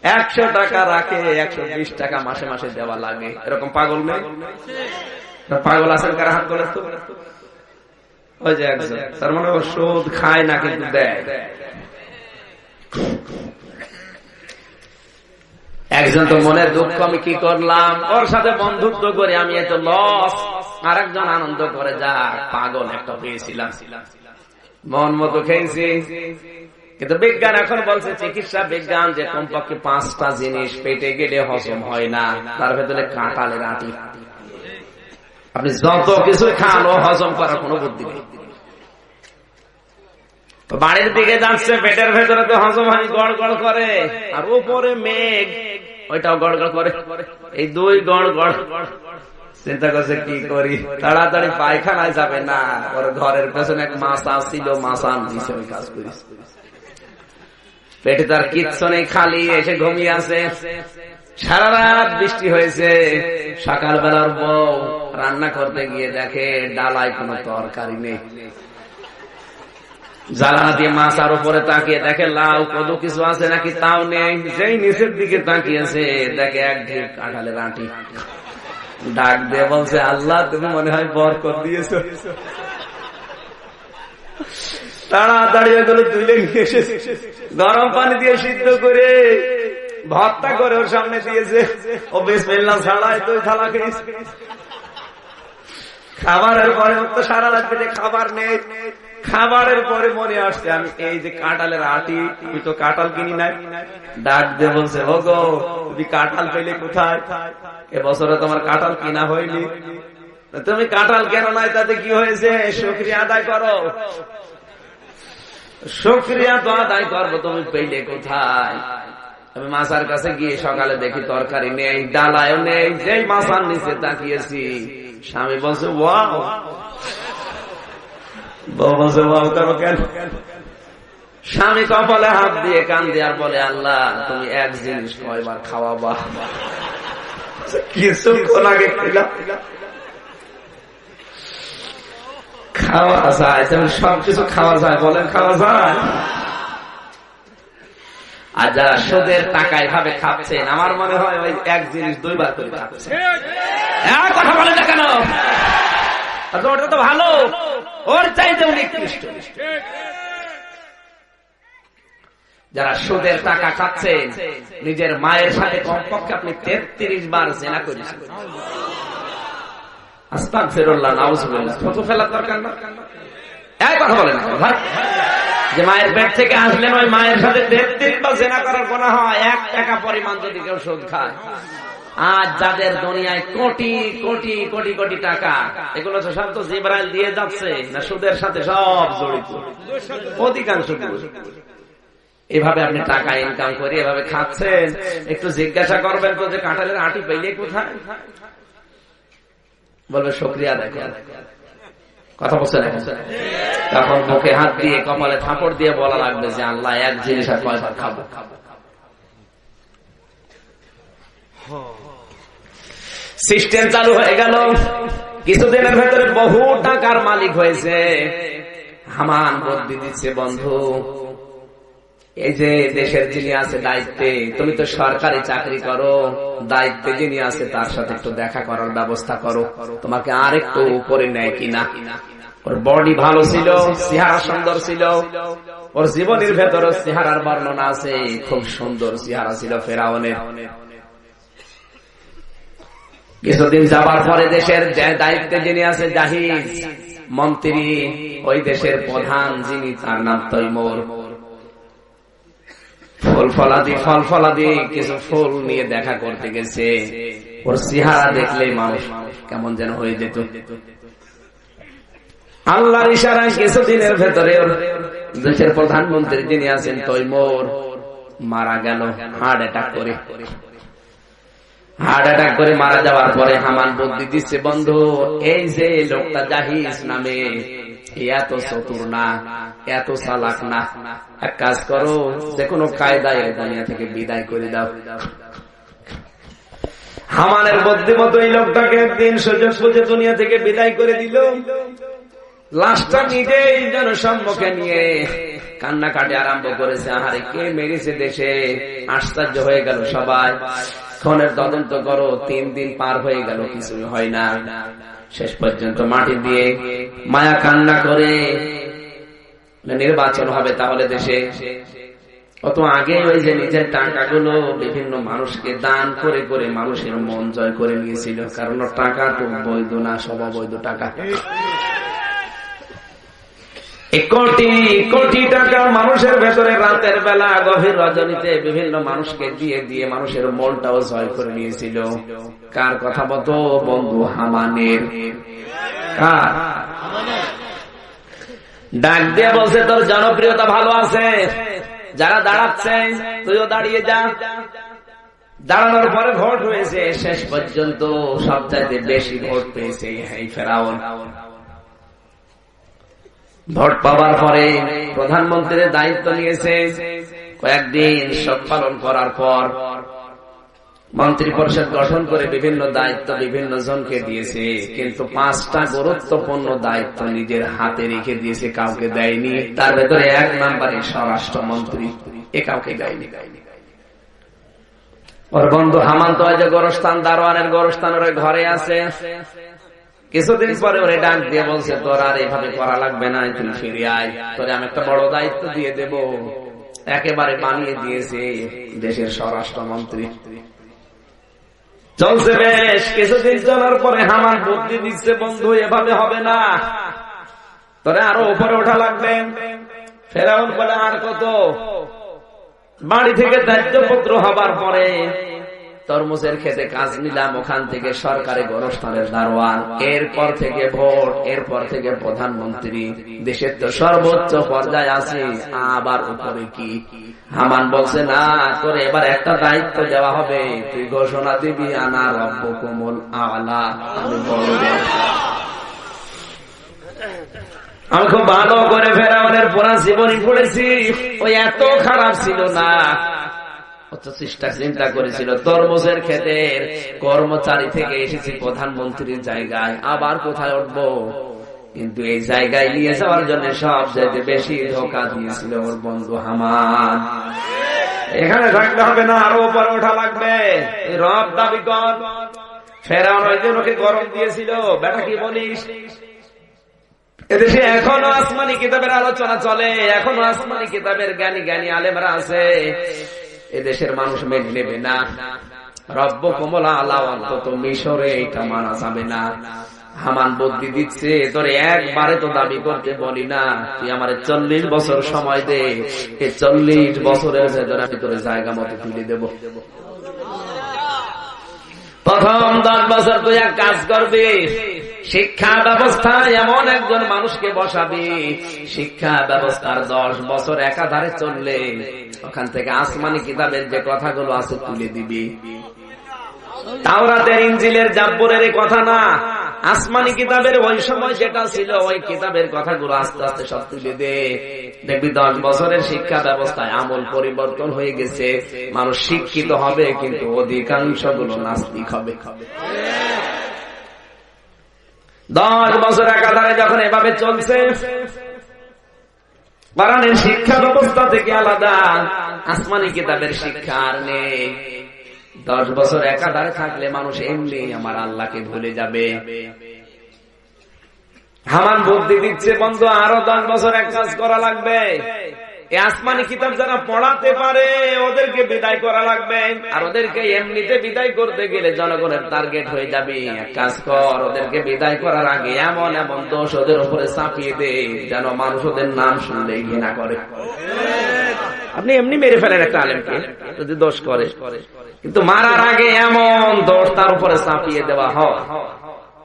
100 টাকা রাখে, 120 টাকা মাসে মাসে দেওয়া লাগে। এরকম পাগল নেই? পাগল আছেন কারা? হাত তোলেন তো। ওই যে একজন, তার মানে সুদ খায় না কিন্তু দেয়। একজন তো মনে দুঃখ, আমি কি করলাম, ওর সাথে বন্ধুত্ব করে আমি এত লস। আর একজন আনন্দ করে, যা পাগল একটা পেয়েছিলাম, মন মতো খেয়েছি। কিন্তু বিজ্ঞান এখন বলছে, চিকিৎসা বিজ্ঞান, যে কমপক্ষে 5টা জিনিস পেটে গেলে হজম হয় না, তার ভেতরে কাঁঠালের আটি। আপনি যত কিছু খান, ও হজম করার কোনো বুদ্ধি নেই। বাড়ির দিকে যাচ্ছে, পেটের ভেতরে তো হজম হয়, গড় গড় করে, আর উপরে মেঘ, ওইটাও গড় গড় করে। এই দুই গড় গড়। চিন্তা করছে কি করি, তাড়াতাড়ি পায়খানায় যাবে না, ওর ঘরের পেছনে এক মাছা ছিল, মাছা দিছে, ওই কাজ করিস। পেটে তার কিচ্ছু নেই, খালি, এসে ঘুমিয়ে আছে। সারা রাত বৃষ্টি হয়েছে। সকালবেলার বউ রান্না করতে গিয়ে দেখে ডালায় কোনো তরকারি নেই। জ্বালানা দিয়ে মাছার উপরে তাকিয়ে দেখে লাউ কদু কিছু আছে নাকি, তাও নেই। যেই নিচের দিকে তাকিয়েছে, দেখে এক ঢিপ কাঁঠালের আটি। ডাক দিয়ে বলছে, আল্লাহ তুমি মনে হয় বরকত দিয়েছো। তাড়াতাড়ি এগুলো তুলে নিয়ে এসেছে, গরম পানি দিয়ে সিদ্ধ করে ভর্তা করে ওর সামনে দিয়েছে। ও বিসমিল্লাহ ছাড়াই তুই থালা খেয়েছে। খাবারের পরে তো সারা রাত পেটে খাবার নেই। খাবারের পরে মনে আসছে, আমি এই যে কাঁঠালের আটি, আমি তো কাঁঠাল কিনি নাই। ডাক দিয়ে বলছে, ও গো তুমি কাঁঠাল পেলে কোথায়? এবছরে তোমার কাঁঠাল কিনা হয়নি। তুমি কাঁঠাল কেন নাই, তাতে কি হয়েছে? শুকরিয়া আদায় করো। শুকরিয়া তো আদায় করবো, তুমি পেলে কোথায়? আমি মাছার কাছে গিয়ে সকালে দেখি তরকারি নেই, ডালায়ও নেই। যেই মাছার নিচে তাকিয়েছি, স্বামী বলছে ওয়াও। বলছে ওয়াও করো কেন? স্বামী কপালে হাত দিয়ে কান্দে আর বলে, আল্লাহ তুমি এক জিনিস কয়বার খাওয়াবা? কিছুক্ষণ আগে খেলাম। খাওয়া যায়, সবকিছু খাওয়া যায়, বলেন খাওয়া যায়? আর যারা সুদের টাকা এভাবে খাচ্ছেন, আমার মনে হয় ওই এক জিনিস 2 বার করে খাচ্ছে। কথা বলে না কেন? ওটা তো ভালো, ওর চাইতে নিকৃষ্ট। যারা সুদের টাকা খাচ্ছেন, নিজের মায়ের সাথে কমপক্ষে আপনি 33 বার জেনা করেছেন। আস্তাগফিরুল্লাহ, নাউযুবিল্লাহ। কত ফেলার দরকার না? এই কথা বলেন না ভাই, যে মায়ের পেট থেকে আসলেন, ওই মায়ের সাথে 33 বার জেনা করার গুনাহ হয় 1 টাকা পরিমাণ যদি কেউ সুদ খায়। আজ যাদের দুনিয়ায় কোটি কোটি কোটি কোটি টাকা, এগুলো তো সব তো জিবরাইল দিয়ে যাচ্ছে না, সুদের সাথে সব জড়িত অধিকাংশ। এভাবে আপনি টাকা ইনকাম করে এভাবে খাচ্ছেন, একটু জিজ্ঞাসা করবেন তো যে কাঁঠালের আটি পেলে কোথায়? বলবে শুকরিয়া আদায় করেন। কথা বলছেন? তখন বুকে হাত দিয়ে কপালে থাপড় দিয়ে বলা লাগবে যে আল্লাহ এক জিনিস আর কয়বার খাবো। সিস্টেম চালু হয়ে গেল। কিছুদিনের ভেতরে বহু টাকার মালিক হয়েছে। হামান বুদ্ধি দিচ্ছে, বন্ধু এই যে দেশের যিনি আছে দায়িত্বে, তুমি তো সরকারি চাকরি করো, দায়িত্বে যিনি আছে তার সাথে একটু দেখা করার ব্যবস্থা করো, তোমাকে আর একটু উপরে নেয় কিনা। ওর বডি ভালো ছিল, চেহারা সুন্দর ছিল, ওর জীবনের ভেতরে চেহারার বর্ণনা আছে, খুব সুন্দর চেহারা ছিল ফেরাউনের। কিছুদিন যাবার পরে দেশের দায়িত্বে যিনি আছে জাহিজ মন্ত্রী, ওই দেশের প্রধান যিনি, তার নাম তৈমুর, ফল ফলাদি কিছু ফুল নিয়ে দেখা করতে গেছে। ওর চেহারা দেখলে মানুষ কেমন যেন হয়ে যেত। আল্লাহর ইশারায় কিছুদিনের ভেতরে দেশের প্রধানমন্ত্রী যিনি আছেন তৈমুর মারা গেল হার্ট অ্যাটাক করে। হার্ট অ্যাটাক করে মারা যাওয়ার পরে হামান বুদ্ধি দিচ্ছে, বন্ধু এই যে লোকটা জাহিজ নামে এত চতুর না, এত চালাক না, এক কাজ করো, যে কোনো কায়দায় দুনিয়া থেকে বিদায় করে দাও। হামানের বুদ্ধি মতো এই লোকটাকে একদিন সুযোগ বুঝে দুনিয়া থেকে বিদায় করে দিল। লাশটা নিজেই জনসম্মুখে নিয়ে কান্নাকাটি আরম্ভ করেছে। আহারে কে মেরেছে দেশে, আশ্চর্য হয়ে গেল সবাই। খুনের তদন্ত করো, 3 দিন পার হয়ে গেল, কিছুই হয় না। শেষ পর্যন্ত মাটি দিয়ে মায়া কান্না করে নির্বাচন হবে তাহলে দেশে। অত আগে ওই যে নিজের টাকাগুলো বিভিন্ন মানুষকে দান করে করে মানুষের মন জয় করে নিয়েছিল, কারণ টাকা তো বৈধ না, সব অবৈধ টাকা। কোটি কোটি টাকা মানুষের ভেতরে রাতের বেলা গভীর রজনীতে বিভিন্ন মানুষকে দিয়ে দিয়ে মানুষের মনটাও জয় করে নিয়েছিল। কার কথা বলতো? বন্ধু হামানের। কার? ডাক দিয়ে বলছে, তোর জনপ্রিয়তা ভালো আছে, যারা দাঁড়াচ্ছে তুইও দাঁড়িয়ে যা। দাঁড়ানোর পরে ভোট হয়েছে, শেষ পর্যন্ত সবচাইতে বেশি ভোট পেয়েছে এই ফেরাউন। ভোট পাওয়ার পরে প্রধানমন্ত্রীর দায়িত্ব নিয়েছে। কয়েকদিন শোক পালন করার পর মন্ত্রী পরিষদ গঠন করে বিভিন্ন দায়িত্ব বিভিন্ন জনকে দিয়েছে, কিন্তু 5টা গুরুত্বপূর্ণ দায়িত্ব নিজের হাতে রেখে দিয়েছে, কাউকে দেয়নি। তার ভেতরে 1 নম্বরে স্বরাষ্ট্রমন্ত্রী, এ কাউকে দেয়নি। ওর বন্ধু হামান তো যে গোরস্থান, দারোয়ানের গোরস্থানের ঘরে আছে। কিছুদিন পরে ওরে ডাক দিয়ে বলছে, তোর আর এইভাবে করা লাগবে না, তুমি ফিরে আয়, তোরে আমি একটা বড় দায়িত্ব দিয়ে দেব। একেবারে বানিয়ে দিয়েছে দেশের স্বরাষ্ট্রমন্ত্রী। চলছে বেশ কিছুদিন, চলার পরে হামান বুদ্ধি দিচ্ছে, বন্ধু এভাবে হবে না, তোরে আরো উপরে ওঠা লাগবে। ফেরাউন বলে, আর কত? বাড়ি থেকে দায়িত্বপত্র হবার পরে তরমুজের খেতে কাজ নিলাম, ওখান থেকে সরকারি গোরস্থানের দারোয়ান, এরপর থেকে ভোট, এরপর থেকে প্রধানমন্ত্রী, দেশের তো সর্বোচ্চ পর্যায়ে আছে, আবার উপরে কি? হামান বলছে, না, তোর এবার একটা দায়িত্ব দেওয়া হবে, তুই ঘোষণা দিবি, আনা রব্বুকুমুল আ'লা, আমি বড়। আমি খুব ভালো করে ফেরাউনের পুরা জীবনী পড়েছি, ওই এত খারাপ ছিল না। চিন্তা করেছিল তরমুজের ক্ষেতের কর্মচারী থেকে এসেছি প্রধানমন্ত্রীর জায়গায়, আবার কোথায় উঠবো? কিন্তু এই জায়গায় নিয়ে যাওয়ার জন্য সব চাইতে বেশি ধোঁকা দিয়েছিল ওর বন্ধু হামান। এখানে থাকলে হবে না, আরো উপরে ওঠা লাগবে, রব দাবি কর। ফেরাউন ওই দিন ওকে গরম দিয়েছিল, বেটা কি বলিস? এদেশে এখনো আসমানি কিতাবের আলোচনা চলে, এখনো আসমানি কিতাবের জ্ঞানী জ্ঞানী আলেমরা আছে, এদেশের মানুষ মেনে নেবে না। রব্বুকুমুল আ'লা, অন্তত মিশরে এটা মানা যাবে না। হামান বুদ্ধি দিচ্ছে, তোরে একবারে তো দাবি করতে বলি না, তুই আমার 40 বছর সময় দে, এই 40 বছরের ভেতরে আমি তোর জায়গা মতো তুলে দেব। প্রথম 10 বছর তুই এক কাজ করবি, শিক্ষা ব্যবস্থায় এমন একজন মানুষকে বসাবি, শিক্ষা ব্যবস্থার 10 বছর একাধারে চললে ওখান থেকে আসমানি কিতাবের যে কথাগুলো আছে তুলে দিবি। তাওরাতের, ইনজিলের, জাব্বুরের এই কথা না, আসমানি কিতাবের ওই সময় যেটা ছিল ওই কিতাবের কথাগুলো আস্তে আস্তে সব তুলে দে, দেখবি 10 বছরের শিক্ষা ব্যবস্থায় আমল পরিবর্তন হয়ে গেছে। মানুষ শিক্ষিত হবে কিন্তু অধিকাংশ গুলো নাস্তিক হবে। 10 বছর একাধারে যখন এভাবে চলছে, কোরআনের শিক্ষা ব্যবস্থা থেকে আলাদা, আসমানি কিতাবের শিক্ষা আর নেই। 10 বছর একাধারে থাকলে মানুষ এমনি আমার আল্লাহকে ভুলে যাবে। হামান বুদ্ধি দিচ্ছে, বন্ধু আরো 10 বছর এক কাজ করা লাগবে। এই আসমানি কিতাব যারা পড়াতে পারে ওদেরকে বিদায় করা লাগবে, আর ওদেরকে এমনিতে বিদায় করতে গেলে জনগণের টার্গেট হয়ে যাবে। এক কাজ কর, ওদেরকে বিদায় করার আগে এমন এমন দোষ ওদের উপরে চাপিয়ে দে যেন মানুষ ওদের নাম শুনলেই ঘৃণা করে। আপনি এমনি মেরে ফেলেন একটা আলেমকে যদি দোষ করে, কিন্তু মারার আগে এমন দোষ তার উপরে চাপিয়ে দেওয়া হয়,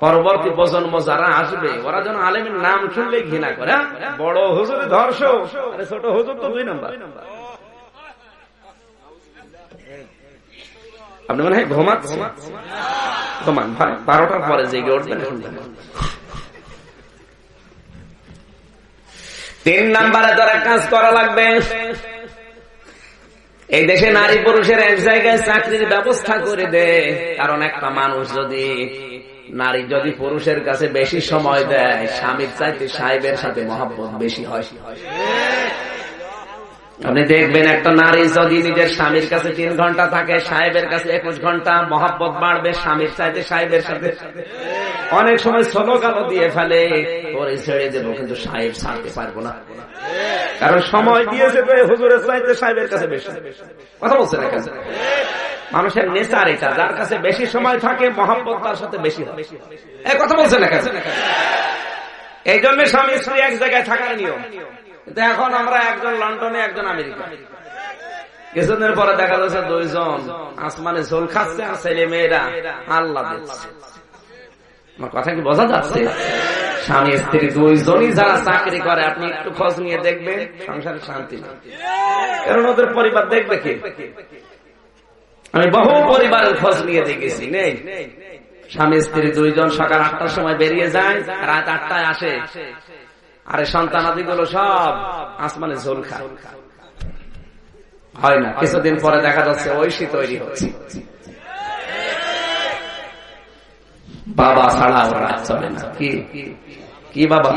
পরবর্তী প্রজন্ম যারা আসবে ওরা যেন আলেমের নাম শুনলে ঘৃণা করে। বড় হুজুর ধর্ষক, আরে ছোট হুজুর তো 2 নম্বর। আপনি মনে হয় ঘুমাচ্ছেন, ঘুমান ভাই, 12টার পরে জেগে উঠবেন। 3 নম্বরে যারা কাজ করা লাগবে, এই দেশে নারী পুরুষের এক জায়গায় চাকরির ব্যবস্থা করে দে। কারণ একটা মানুষ যদি, নারী যদি পুরুষের কাছে বেশি সময় দেয়, স্বামীর চাইতে সাহেবের সাথে মহব্বত বেশি হয়। আপনি দেখবেন একটা নারী যদি নিজের স্বামীর কাছে 3 ঘন্টা থাকে, সাহেবের কাছে 21 ঘন্টা, মহব্বত বাড়বে স্বামীর চাইতে সাহেবের সাথে। অনেক সময় স্লোগানও দিয়ে ফেলে, ওরে ছেড়ে দেবো কিন্তু সাহেব ছাড়তে পারবো না, কারণ সময় দিয়েছে হুজুরের চাইতে সাহেবের কাছে বেশি। কথা বলছে না? মানুষের নেচার এটা, যার কাছে বেশি সময় থাকে মহব্বত তার সাথে বেশি হয়। কথা বলছে না? এই জন্য স্বামী স্ত্রী এক জায়গায় থাকার নিয়ম। কিন্তু এখন আমরা একজন লন্ডনে, একজন আমেরিকা, কিছুদিনের পরে দেখা যাচ্ছে 2 জন আসমানে ঝোল খাচ্ছে আর ছেলে মেয়েরা আল্লাহ দিচ্ছে। আমার কথা কি বোঝা যাচ্ছে? স্বামী স্ত্রী 2 জনই যারা চাকরি করে, আপনি একটু খোঁজ নিয়ে দেখবেন সংসারে শান্তি নেই। কারণ ওদের পরিবার দেখবে কে? আমি বহু পরিবারের খোঁজ নিয়ে দেখেছি, নেই। স্বামী স্ত্রী 2 জন সকাল 8টার সময় বেরিয়ে যায়, রাত 8টায় আসে, আরে সন্তানাদি গুলো সব আসমানে ঝোল খায়। হয় না, কিছুদিন পরে দেখা যাচ্ছে ঐশী তৈরি হচ্ছে। বাবা ছাড়া ওরা চলে না। কি বাবা?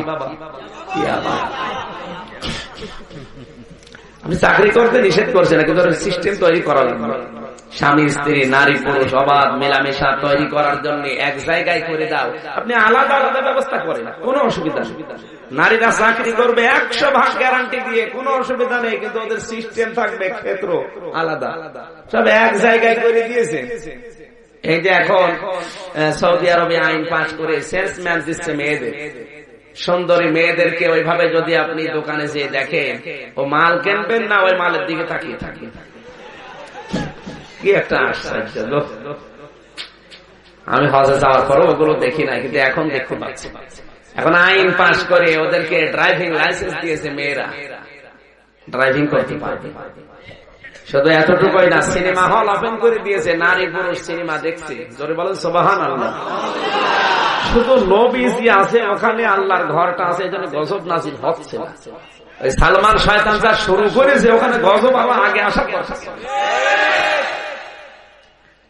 আপনি চাকরি করতে নিষেধ করছেন না, কিন্তু সিস্টেম তৈরি করা লাগবে। স্বামী স্ত্রী নারী পুরুষ অবাধ মেলামেশা তৈরি করার জন্য এক জায়গায় করে দাও। আপনি আলাদা আলাদা ব্যবস্থা করেন, কোনো অসুবিধা নেই। নারীরা চাকরি করবে 100% গ্যারান্টি দিয়ে, কোনো অসুবিধা নেই, কিন্তু ওদের সিস্টেম থাকবে ক্ষেত্র আলাদা, সব এক জায়গায় করে দিয়েছে। এই যে এখন সৌদি আরবে আইন পাশ করে সেলসম্যান দিচ্ছে মেয়েদের, সুন্দরী মেয়েদেরকে ওইভাবে যদি আপনি দোকানে যেয়ে দেখেন, ও মাল কিনবেন না, ওই মালের দিকে তাকিয়ে থাকি। কি একটা আশ্চর্য! আমি হজে যাওয়ার পরও ওগুলো দেখি না, কিন্তু এখন দেখতে পাচ্ছি। এখন আইন পাশ করে ওদেরকে ড্রাইভিং লাইসেন্স দিয়েছে, মেয়েরা ড্রাইভিং করতে পারবে। শুধু এতটুকুই না, সিনেমা হল ওপেন করে দিয়েছে, নারী পুরুষ সিনেমা দেখছে। জোরে বলেন সুবহানাল্লাহ। শুধু নবীজি আছে ওখানে, আল্লাহর ঘরটা আছে, এই জন্য গজব নাজিল হচ্ছে না। ওই সালমান শয়তান যা শুরু করেছে ওখানে গজব আবার আগে আসার কথা।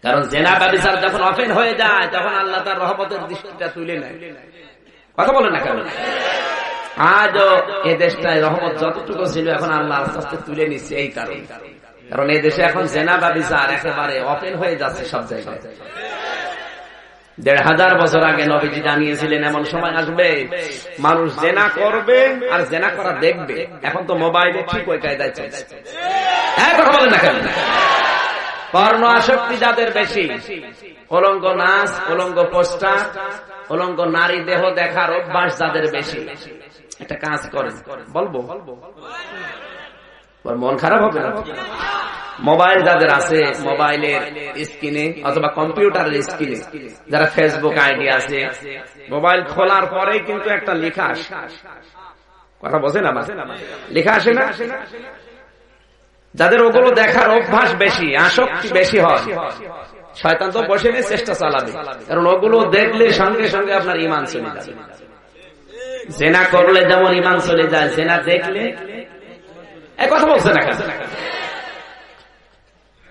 কারণ জেনা ব্যভিচার যখন ওপেন হয়ে যায়, তখন আল্লাহ তার রহমতের দৃষ্টিটা তুলে নেয়। কথা বলে না কেন? আজও এ দেশটায় রহমত যতটুকু ছিল এখন আল্লাহ আস্তে আস্তে তুলে নিচ্ছে। এই কারণে, কারণ এই দেশে এখন জেনা ব্যভিচার একেবারে ওপেন হয়ে যাচ্ছে সব জায়গায়। 1500 বছর আগে নবীজি জানিয়েছিলেন এমন সময় আসবে মানুষ জেনা করবে আর জেনা করা দেখবে। এখন তো মোবাইলে ঠিক ওই কায়দায় চলছে। হ্যাঁ, কথা বলেন না কেন? পর্ণ আসক্তি যাদের বেশি, উলঙ্গ নাচ, উলঙ্গ পোস্টার, উলঙ্গ নারী দেহ দেখার অভ্যাস যাদের বেশি, একটা কাজ করেন, বলবো মন খারাপ হবে না? মোবাইল যাদের আছে, মোবাইলের স্ক্রিনে অথবা কম্পিউটারের স্ক্রিনে যারা ফেসবুক আইডি আছে, মোবাইল খোলার পরেই কিন্তু একটা লেখা আসে। কথা বোঝেন? লেখা আসে না? যাদের ওগুলো দেখার অভ্যাস বেশি, আসক্তি বেশি হয়, শয়তান তো বসে নিয়ে চেষ্টা চালাবে, কারণ ওগুলো দেখলে সঙ্গে সঙ্গে আপনার ঈমান চলে যাবে। জেনা করলে যেমন ঈমান চলে যায়, জেনা দেখলে এক কথা বলছে না।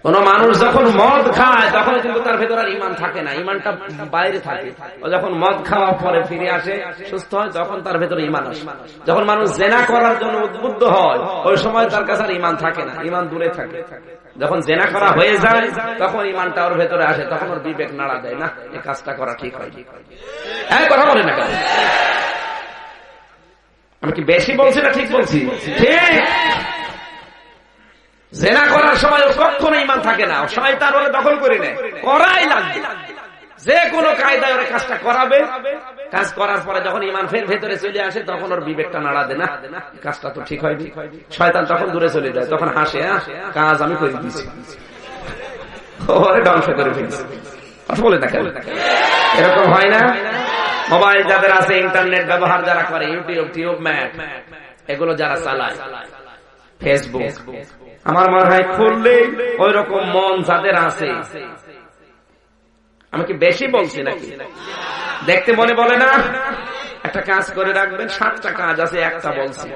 কোন মানুষ যখন মদ খায় তখন কিন্তু তার ভেতর আর ঈমান থাকে না, ঈমানটা বাইরে থাকে। ও যখন মদ খাওয়ার পরে ফিরে আসে সুস্থ হয়, তখন তার ভেতরে ঈমান আসে। যখন মানুষ জেনা করার জন্য উদ্বুদ্ধ হয়, ওই সময় তার কাছে আর ঈমান থাকে না, ঈমান দূরে থাকে। যখন জেনা করা হয়ে যায় তখন ঈমানটা ওর ভেতরে আসে, তখন ওর বিবেক নাড়া দেয়, না এই কাজটা করা ঠিক হয়। হ্যাঁ, কথা বলে না কেন? আমি কি বেশি বলছি না ঠিক বলছি? ঠিক। জেনা করার সময় কখনো ঈমান থাকে না, শয়তান ওরে দখল করে নেয়, করাই লাগবে, যে কোনো কায়দায় ওরে কাজটা করাবে। কাজ করার পরে যখন ঈমান ফের ভেতরে চলে আসে তখন ওর বিবেকটা নাড়া দেয়, না কাজটা তো ঠিক হয়নি। শয়তান তখন দূরে চলে যায়, তখন হাসে, কাজ আমি করে দিয়েছি, ওরে ধ্বংস করে ফেলছি। কথা বলে না কেন? এরকম হয় না? মোবাইল যাদের আছে, ইন্টারনেট ব্যবহার যারা করে, ইউটিউব, টিউবম্যাট এগুলো যারা চালায়, ফেসবুক, আমার মনে হয় খুললে ওই রকম মন যাদের আছে। আমি কি বেশি বলছি নাকি? দেখতে মনে বলে না? একটা কাজ করে রাখবেন, 7টা কাজ আছে, একটা বলছি।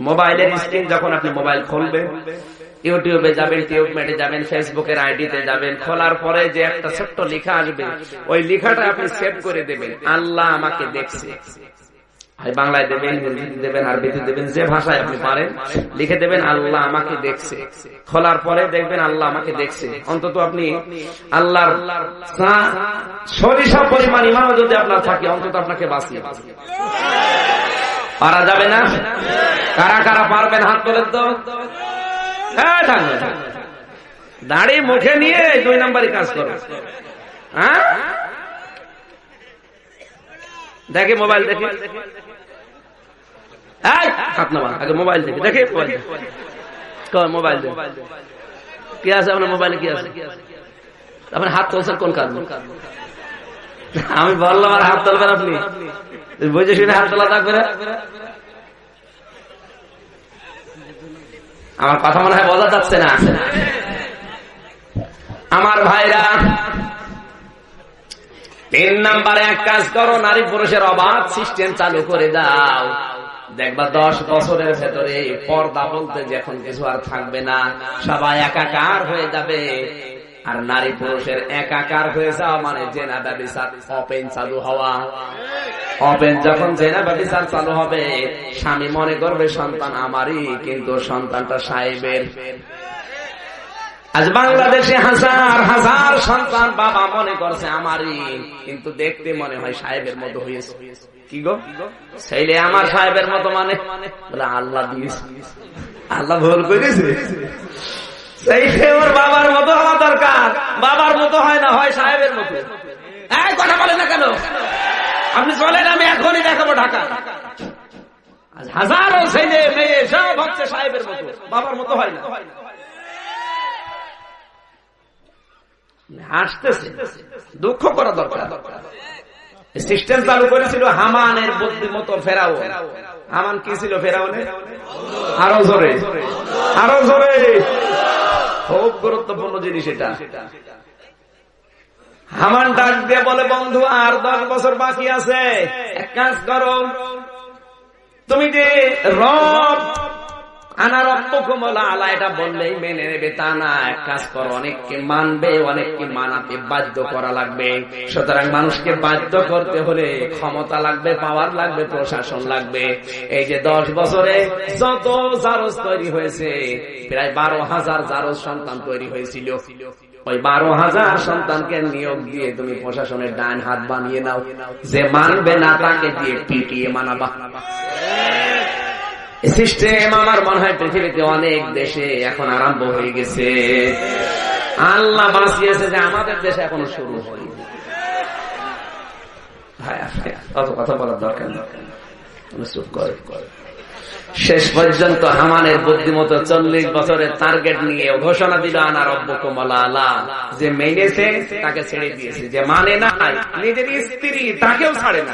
মোবাইলের স্ক্রিন যখন আপনি মোবাইল খুলবেন, ইউটিউবে যাবেন, টিউবম্যাটে যাবেন, ফেসবুকের আইডিতে যাবেন, খোলার পরে যে একটা ছোট্ট লেখা আসবে, ওই লেখাটা আপনি সেভ করে দেবেন, আল্লাহ আমাকে দেখছে। বাংলায় দেবেন, হিন্দিতে দেবেন, আরবিতে দেবেন, যে ভাষায় আপনি পারেন লিখে দেবেন, আল্লাহ আমাকে দেখছে। খোলার পরে দেখবেন আল্লাহ আমাকে দেখছে। অন্তত আপনি আল্লাহর সরিষা পরিমাণ ঈমান যদি আপনার থাকে, অন্তত আপনাকে বাঁচিয়ে পারা যাবে না? কারা কারা পারবেন হাত তোলেন তো? দাড়ি মুখে নিয়ে 2 নম্বরই কাজ করো। হ্যাঁ, দেখে মোবাইল দেখে, হাত নামা, আগে মোবাইল দেখে, দেখে মোবাইল দেখে কি আছে আপনার মোবাইলে, কি আছে? আপনি হাত তুলছেন কোন কাজ? আমি বললাম আর হাত তুলবেন আপনি, বুঝে শুনে হাত তোলা থাকবে না। আমার কথা মনে হয় বোঝা যাচ্ছে না। আমার ভাইরা, 3 নম্বরে এক কাজ করো, নারী পুরুষের অবাধ সিস্টেম চালু করে দাও। দেখবা 10 বছরের ভেতরে পর্দা বলতে যখন কিছু আর থাকবে না, সবাই একাকার হয়ে যাবে। আর নারী পুরুষের একাকার হয়ে যাওয়া মানে জেনা ব্যভিচার ওপেন চালু হওয়া। ওপেন যখন জেনা ব্যভিচার চালু হবে, স্বামী মনে করবে সন্তান আমারই, কিন্তু সন্তানটা সাহেবের। আজ বাংলাদেশে হাজার হাজার সন্তান বাবা মনে করছে আমারই, কিন্তু দেখতে মনে হয় সাহেবের মতো হয়েছে। কি গো, ছেলে আমার সাহেবের মতো মানে? বলে আল্লাহ দিয়েছে, আল্লাহ ভুল করেছে। সেইটা ওর বাবার মতো হওয়া দরকার, বাবার মতো হয় না, হয় সাহেবের মতো। এই কথা বলে না কেন? আপনি চলেন, আমি এখনই দেখাবো ঢাকা। আজ হাজারো ছেলে মেয়ে সব হচ্ছে সাহেবের মতো, বাবার মতো হয় না। হাসতেছে, দুঃখ করা দরকার। সিস্টেম চালু করেছিল হামানের বুদ্ধিমতো ফেরাউন। হামান কি ছিল ফেরাউনের? আরো জোরে, আরো জোরে, খুব গুরুত্বপূর্ণ জিনিস এটা। হামান ডাক দিয়ে বলে, বন্ধু আর 10 বছর বাকি আছে, এক কাজ করো, তুমি যে রব এটা বললেই মেনে নেবে তা না, এক কাজ করো, অনেককে মানবে, অনেককে মানাতে বাধ্য করা লাগবে। সুতরাং মানুষকে বাধ্য করতে হলে ক্ষমতা লাগবে, পাওয়ার লাগবে, প্রশাসন লাগবে। এই যে 10 বছরে যত জারজ তৈরি হয়েছে, প্রায় 12,000 জারজ সন্তান তৈরি হয়েছিল। ওই 12,000 সন্তানকে নিয়োগ দিয়ে তুমি প্রশাসনের ডান হাত বানিয়ে নাও। যে মানবে না তাকে দিয়ে পিটিয়ে মানাবা। সিস্টেম আমার মনে হয় পৃথিবীতে অনেক দেশে এখন আরম্ভ হয়ে গেছে। আল্লাহ বাঁচিয়েছে যে আমাদের দেশে এখনো শুরু হয়নি। অত কথা বলার দরকার নেই, চুপ করে। শেষ পর্যন্ত হামানের বুদ্ধিমতো 40 বছরের টার্গেট নিয়ে ঘোষণা দিল, আনা রব্বুকুম আলা। যে মেনেছে তাকে ছেড়ে দিয়েছে, যে মানে না নিজের স্ত্রী তাকেও ছাড়ে না।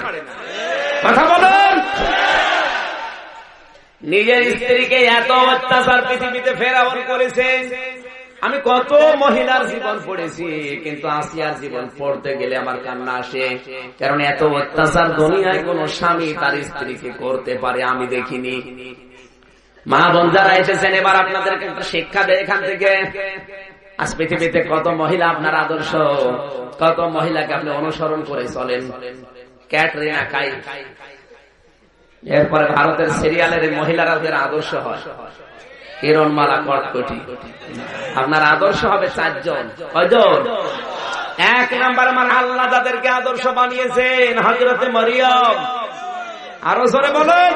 কথা বলেন। নিজের স্ত্রীকে এত অত্যাচার পৃথিবীতে ফেরাউন করেছে। আমি কত মহিলার জীবন পড়েছি, কিন্তু আসিয়ার জীবন পড়তে গেলে আমার কান্না আসে, কারণ এত অত্যাচার দুনিয়ায় কোন স্বামী তার স্ত্রীকে করতে পারে আমি দেখিনি। মা বোন যারা এসেছেন, এবার আপনাদেরকে একটা শিক্ষা দেয় এখান থেকে। আজ পৃথিবীতে কত মহিলা আপনার আদর্শ, কত মহিলাকে আপনি অনুসরণ করে চলেন। ক্যাটরিনা কাইফ, এরপরে ভারতের সিরিয়ালের মহিলারা যারা আদর্শ হয়, কিরণমালা কটকটি। আপনার আদর্শ হবে 4 জন। কয়জন? 1 নাম্বার আমার আল্লাহ যাদেরকে আদর্শ বানিয়েছেন, হযরতে মরিয়ম। আরো জোরে বলেন,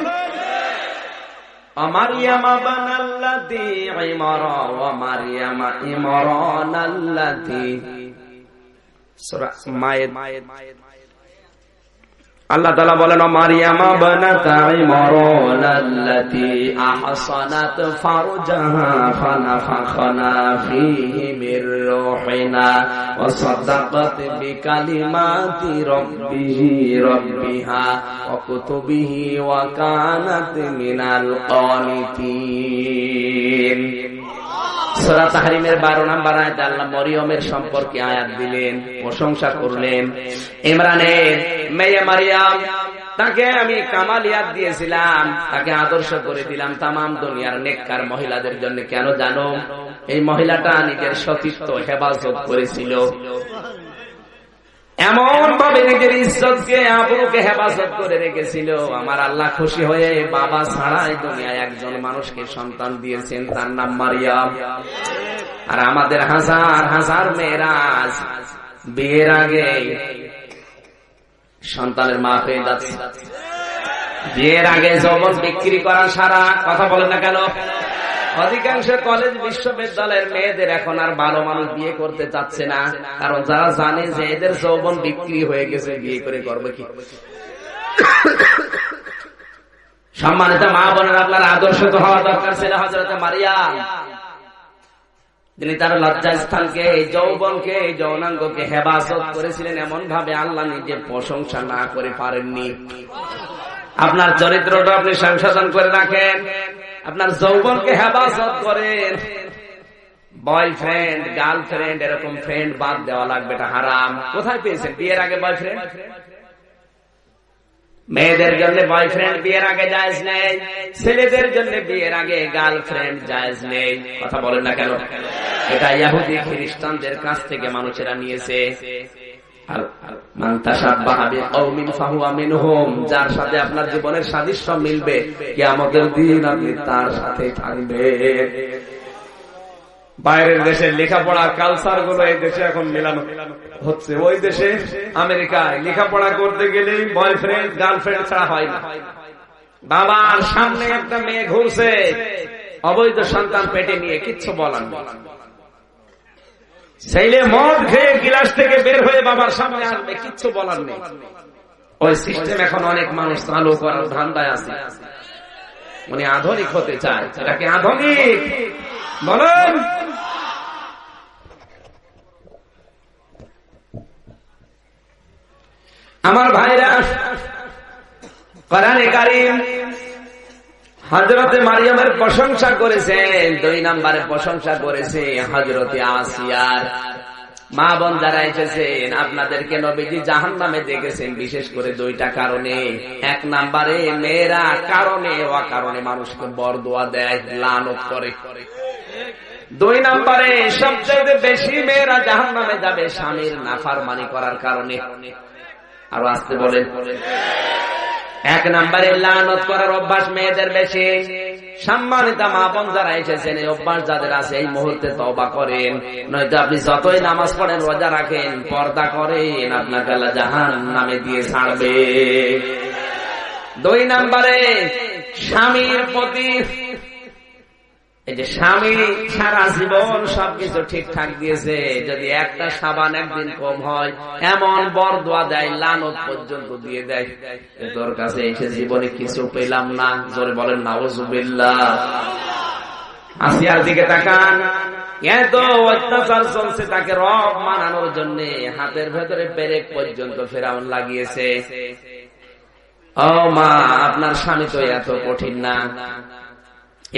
মারিয়াম বানাল্লাতি ইমরা ওয়া মারিয়াম ইমরানাল্লাতি। সূরা মায়েদ। আল্লাহ তাআলা বলেন, মারিয়াম বানাতা ইমরানাল্লাতি আহসানাত ফারজাহা ফানাফাখনা ফীহি মির রূহিনা ওয়া সাদাকাত বিকালিমাতি রাব্বিহা ওয়া কুতুবিহি ওয়া কানাত মিনাল কানিতিন। সূরা তাহরিমের 12 নম্বর আয়াতে আল্লাহ মরিয়মের সম্পর্কে আয়াত দিলেন, প্রশংসা করলেন। ইমরানের মেয়ে মারিয়াম, তাকে আমি কামালিয়াত দিয়েছিলাম, তাকে আদর্শ করে দিলাম তামাম দুনিয়ার নেককার মহিলাদের জন্য। কেন জানো? এই মহিলাটা নিজের সতীত্ব হেফাজত করেছিল, এমন ভাবে নিজের ইজ্জতকে আবরুকে হেফাজত করে রেখেছিল। আমার আল্লাহ খুশি হয়ে বাবা ছাড়াই দুনিয়ায় একজন মানুষকে সন্তান দিয়েছেন, তার নাম মারিয়াম। আর আমাদের হাজার হাজার মেয়েরা বিয়ের আগে সন্তানের মা হয়ে যাচ্ছে। বিয়ের আগে যৌবন বিক্রি করা সারা, কথা বলেন না কেন? অধিকাংশ কলেজ বিশ্ববিদ্যালয়ের মেয়েদের এখন আর ভালো মানুষ বিয়ে করতে চাচ্ছে না, কারণ যারা জানে যে এদের যৌবন বিক্রি হয়ে গেছে, বিয়ে করে করবে কি? সম্মানিত মা বোনেরা, আপনার আদর্শ তো হওয়া দরকার ছিল হযরত মারিয়াম। তিনি তার লজ্জাস্থানকে, যৌবনকে, যৌনাঙ্গকে হেফাজত করেছিলেন এমন ভাবে আল্লাহ নিজে প্রশংসা না করে পারেননি। আপনার চরিত্রটা আপনি সংশোধন করে রাখেন, আপনার যৌবনকে হেফাজত করেন। বয়ফ্রেন্ড, গার্লফ্রেন্ড, এরকম ফ্রেন্ড বাদ দেওয়া লাগবে, এটা হারাম। কোথায় পেয়েছেন? বিয়ের আগে বয়ফ্রেন্ড। মেয়েদের জন্য বয়ফ্রেন্ড বিয়ের আগে জায়েজ নেই, ছেলেদের জন্য বিয়ের আগে গার্লফ্রেন্ড জায়েজ নেই। কথা বলেন না কেন? এটা ইহুদি খ্রিস্টানদের কাছ থেকে মানুষেরা নিয়েছে। যার সাথে আপনার জীবনের সাদৃশ্য মিলবে, কিয়ামতের দিন আপনি তার সাথে থাকবেন। বাইরের দেশের লেখাপড়ার কালচার গুলো এই দেশে এখন মেলানো হচ্ছে। ওই দেশে আমেরিকায় লেখাপড়া করতে গেলে বয়ফ্রেন্ড গার্লফ্রেন্ড ছাড়া হয় না। বাবার সামনে একটা মেয়ে ঘুরছে, অবৈধ সন্তান পেটে নিয়ে, কিচ্ছু বলার না। ছেলে মদ খেয়ে গিলাস থেকে বের হয়ে বাবার সামনে আসবে, কিচ্ছু বলার নেই। ওই সিস্টেম এখন অনেক মানুষ চালু করার ধান্দায় আছে। উনি আধুনিক হতে চায়। এটা কি আধুনিক? বলেন। আমার ভাইরা, কোরআনে কারীম হযরতে মারিয়ামের প্রশংসা করেছেন। 2 নম্বরে প্রশংসা করেছে হযরতে আসিয়ার। মা বোন যারা এসেছেন, আপনাদেরকে নবীজি জাহান্নামে দেখেছেন বিশেষ করে 2টা কারণে। 1 নম্বরে মেয়েরা কারণে অকারণে মানুষকে বরদোয়া দেয়, লানত করে। 2 নম্বরে সবচেয়ে বেশি মেয়েরা জাহান্নামে যাবে স্বামীর নাফরমানি করার কারণে। আর আসতে বলেন। 1 নম্বরে লানত করার অভ্যাস মেয়েদের বেশি। সম্মানিত মা বোন যারা এসেছেন, এই অভ্যাস যাদের আছে এই মুহূর্তে তওবা করেন, নয়তো আপনি যতই নামাজ পড়েন, রোজা রাখেন, পর্দা করেন, আপনাকে আল্লাহ জাহান্নামে দিয়ে ছাড়বে। 2 নম্বরে স্বামীর প্রতি, এই যে স্বামী সারা জীবন সবকিছু ঠিকঠাক দিয়েছে, যদি একটা সাবান একদিন কম হয় এমন বরদোয়া দেয়, লানত পর্যন্ত দিয়ে দেয়। তোর কাছে এসে জীবনে কিছু পেলাম না, জোরে বলেন নাউজুবিল্লাহ। আসিয়ার দিকে তাকান, এত অত্যাচার চলছে, তাকে রব মানানোর জন্য হাতের ভেতরে পেরেক পর্যন্ত ফেরাউন লাগিয়েছে। ও মা, আপনার স্বামী তো এত কঠিন না।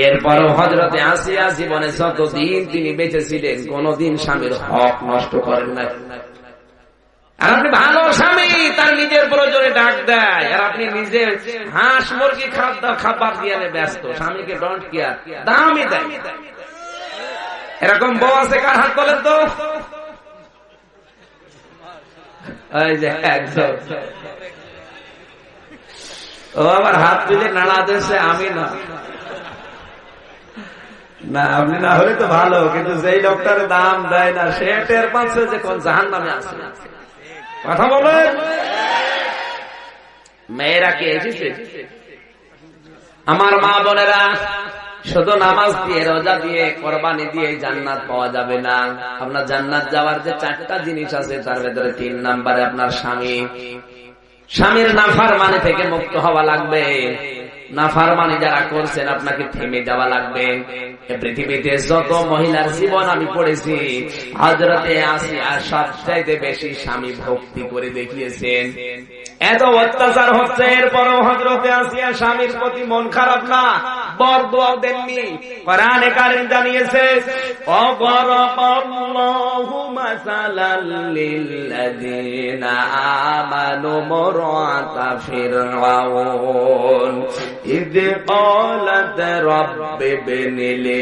এরপরও হযরতে আসিয়া জীবনে যতদিন তিনি বেঁচে ছিলেন কোনদিন স্বামীর হক নষ্ট করেন নাই। আর আপনি ভালো স্বামী, তার নিজের প্রয়োজনে ডাক দেয়, আর আপনি নিজে হাঁস মুরগি খাবার দিয়ে ব্যস্ত, স্বামীকে ডোন্ট কেয়ার, দামই দেয়। এরকম বউ আছে কার হাত বলেন তো? ওই যে একদম, ও আবার হাত তুলে নাড়া দিচ্ছে, আমি না। না, আপনি না হলে তো ভালো, কিন্তু যেই লোকটার দাম দেয় না সে টের পাচ্ছে যে কোন জাহান্নামে আছে। কথা বলেন। মেয়েরা কি এসেছে? আমার মা বোনেরা, শুধু নামাজ দিয়ে রোজা দিয়ে কোরবানি দিয়ে জান্নাত পাওয়া যাবে না। আপনার জান্নাত যাওয়ার যে 4টা জিনিস আছে তার ভেতরে 3 নম্বরে আপনার স্বামী। স্বামীর নাফরমানি থেকে মুক্ত হওয়া লাগবে। নাফরমানি যারা করছেন আপনাকে থেমে যাওয়া লাগবে। পৃথিবীতে যত মহিলার জীবন আমি পড়েছি, হযরতে আসিয়া সবচাইতে বেশি স্বামী ভক্তি করে দেখিয়েছেন। এত অত্যাচার হচ্ছে, এরপরও হযরতে আসিয়া স্বামীর প্রতি মন খারাপ না, বরদোয়া দেননি। কোরআনে কারীম জানিয়েছে, অবরাবাল্লাহু মাসালাল লিল্লাযিনা আমানু মুরআতা ফিরআউন ইয ক্বালাত রাব্বি ইবনি লি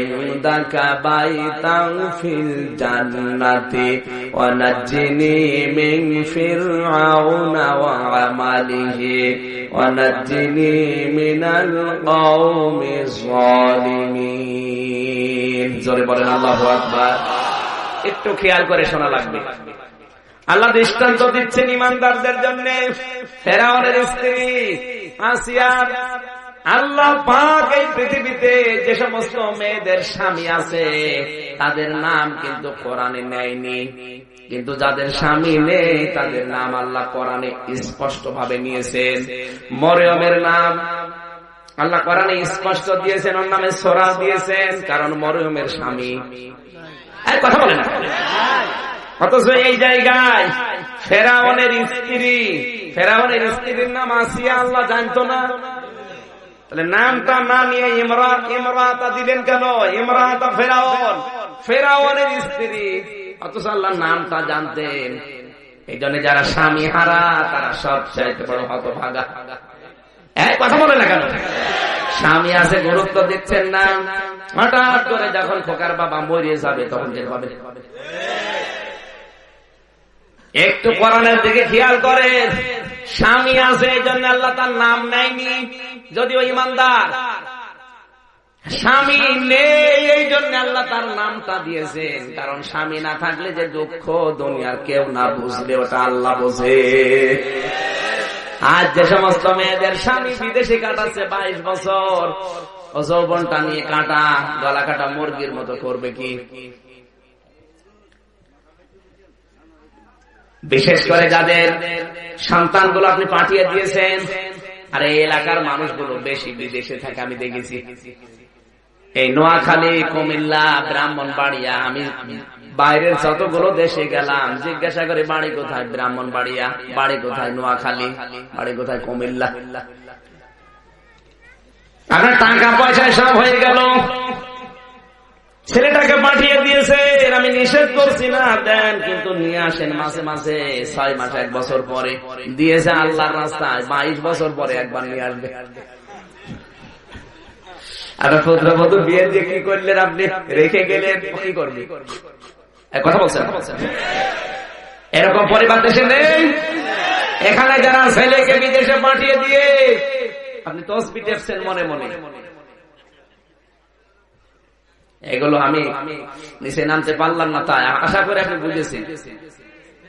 ইনদাকা বাইতান ফিল জান্নাতি ওয়া নাজ্জিনি মিন ফিরআউনা ওয়া আমালিহি ওয়া নাজ্জিনি মিনাল কওমিজ যালিমিন। জোরে বলেন আল্লাহু আকবার। একটু খেয়াল করে শোনা লাগবে। আল্লাহ দৃষ্টান্ত দিচ্ছেন ঈমানদারদের জন্য। ফেরাউনের স্ত্রী আসিয়া, আল্লাহ পাক এই পৃথিবীতে যে সমস্ত মেয়েদের স্বামী আছে তাদের নাম কিন্তু কোরআনে নেয়নি, কিন্তু যাদের স্বামী নেই তাদের নাম আল্লাহ কোরআনে স্পষ্ট ভাবে নিয়েছেন। মরিয়মের নাম আল্লাহ কোরআনে স্পষ্ট দিয়েছেন, ওর নামে সূরা দিয়েছেন, কারণ মরিয়মের স্বামী। কথা বলে না। অথচ এই জায়গায় ফেরাউনের ফেরাউনের স্ত্রীর নাম আসিয়া আল্লাহ জানতো না। তাহলে নামটা না নিয়ে ইমরাতা দিলেন কেন? ইমরাতা ফেরাউন, ফেরাউনের স্ত্রী, অথচ আল্লাহ নামটা জানতেন। এই জন্য যারা স্বামী হারা তারা সবচাইতে বড় হতভাগা। কথা বলে না কেন? স্বামী আছে গুরুত্ব দিচ্ছেন না, হঠাৎ করে যখন খোকার বাবা মরিয়ে যাবে তখন যে হবে। একটু কোরআনের দিকে খেয়াল করেন। স্বামী আছে এই জন্য আল্লাহ তার নাম নেয়নি, যদিও ইমানদার। স্বামী নেই এই জন্য আল্লাহ তার নামটা দিয়েছেন, কারণ স্বামী না থাকলে যে দুঃখ দুনিয়ার কেউ না বুঝলে ওটা আল্লাহ বোঝে। আজ যে সমস্ত মেয়েদের স্বামী বিদেশে কাটাচ্ছে 22 বছর, ও যৌবনটা নিয়ে কাটা, গলা কাটা মুরগির মতো করবে কি? বিশেষ করে যাদের সন্তানগুলো আপনি পাঠিয়ে দিয়েছেন, আর এই এলাকার মানুষগুলো বেশি বিদেশে থাকে আমি দেখেছি। এই নোয়াখালী, কুমিল্লা, ব্রাহ্মণবাড়িয়া, আমি বাইরের যতগুলো দেশে গেলাম জিজ্ঞাসা করে বাড়ি কোথায়? ব্রাহ্মণবাড়িয়া। বাড়ি কোথায়? নোয়াখালী। বাড়ি কোথায়? কুমিল্লা। আপনার টাকা পয়সায় সব হয়ে গেল, ছেলেটাকে পাঠিয়ে দিয়েছেন, আমি নিষেধ করছি না, দেন, কিন্তু নিয়ে আসেন মাসে মাসে, 6 মাস 1 বছর পরে দিয়েছে আল্লাহর রাস্তায়, 22 বছর পরে একবার নিয়ে আসবে। আর পুত্রবধূ বিয়ে দিয়ে কি করলেন আপনি? রেখে গেলেন, কি করবে? কথা বলছেন। এরকম পরিবার দেশে নেই। এখানে যারা ছেলেকে বিদেশে পাঠিয়ে দিয়ে আপনি তসবিহ টেপছেন মনে মনে, এগুলো আমি নিচে নামতে পারলাম না, তাই আশা করে আপনি বুঝেছেন।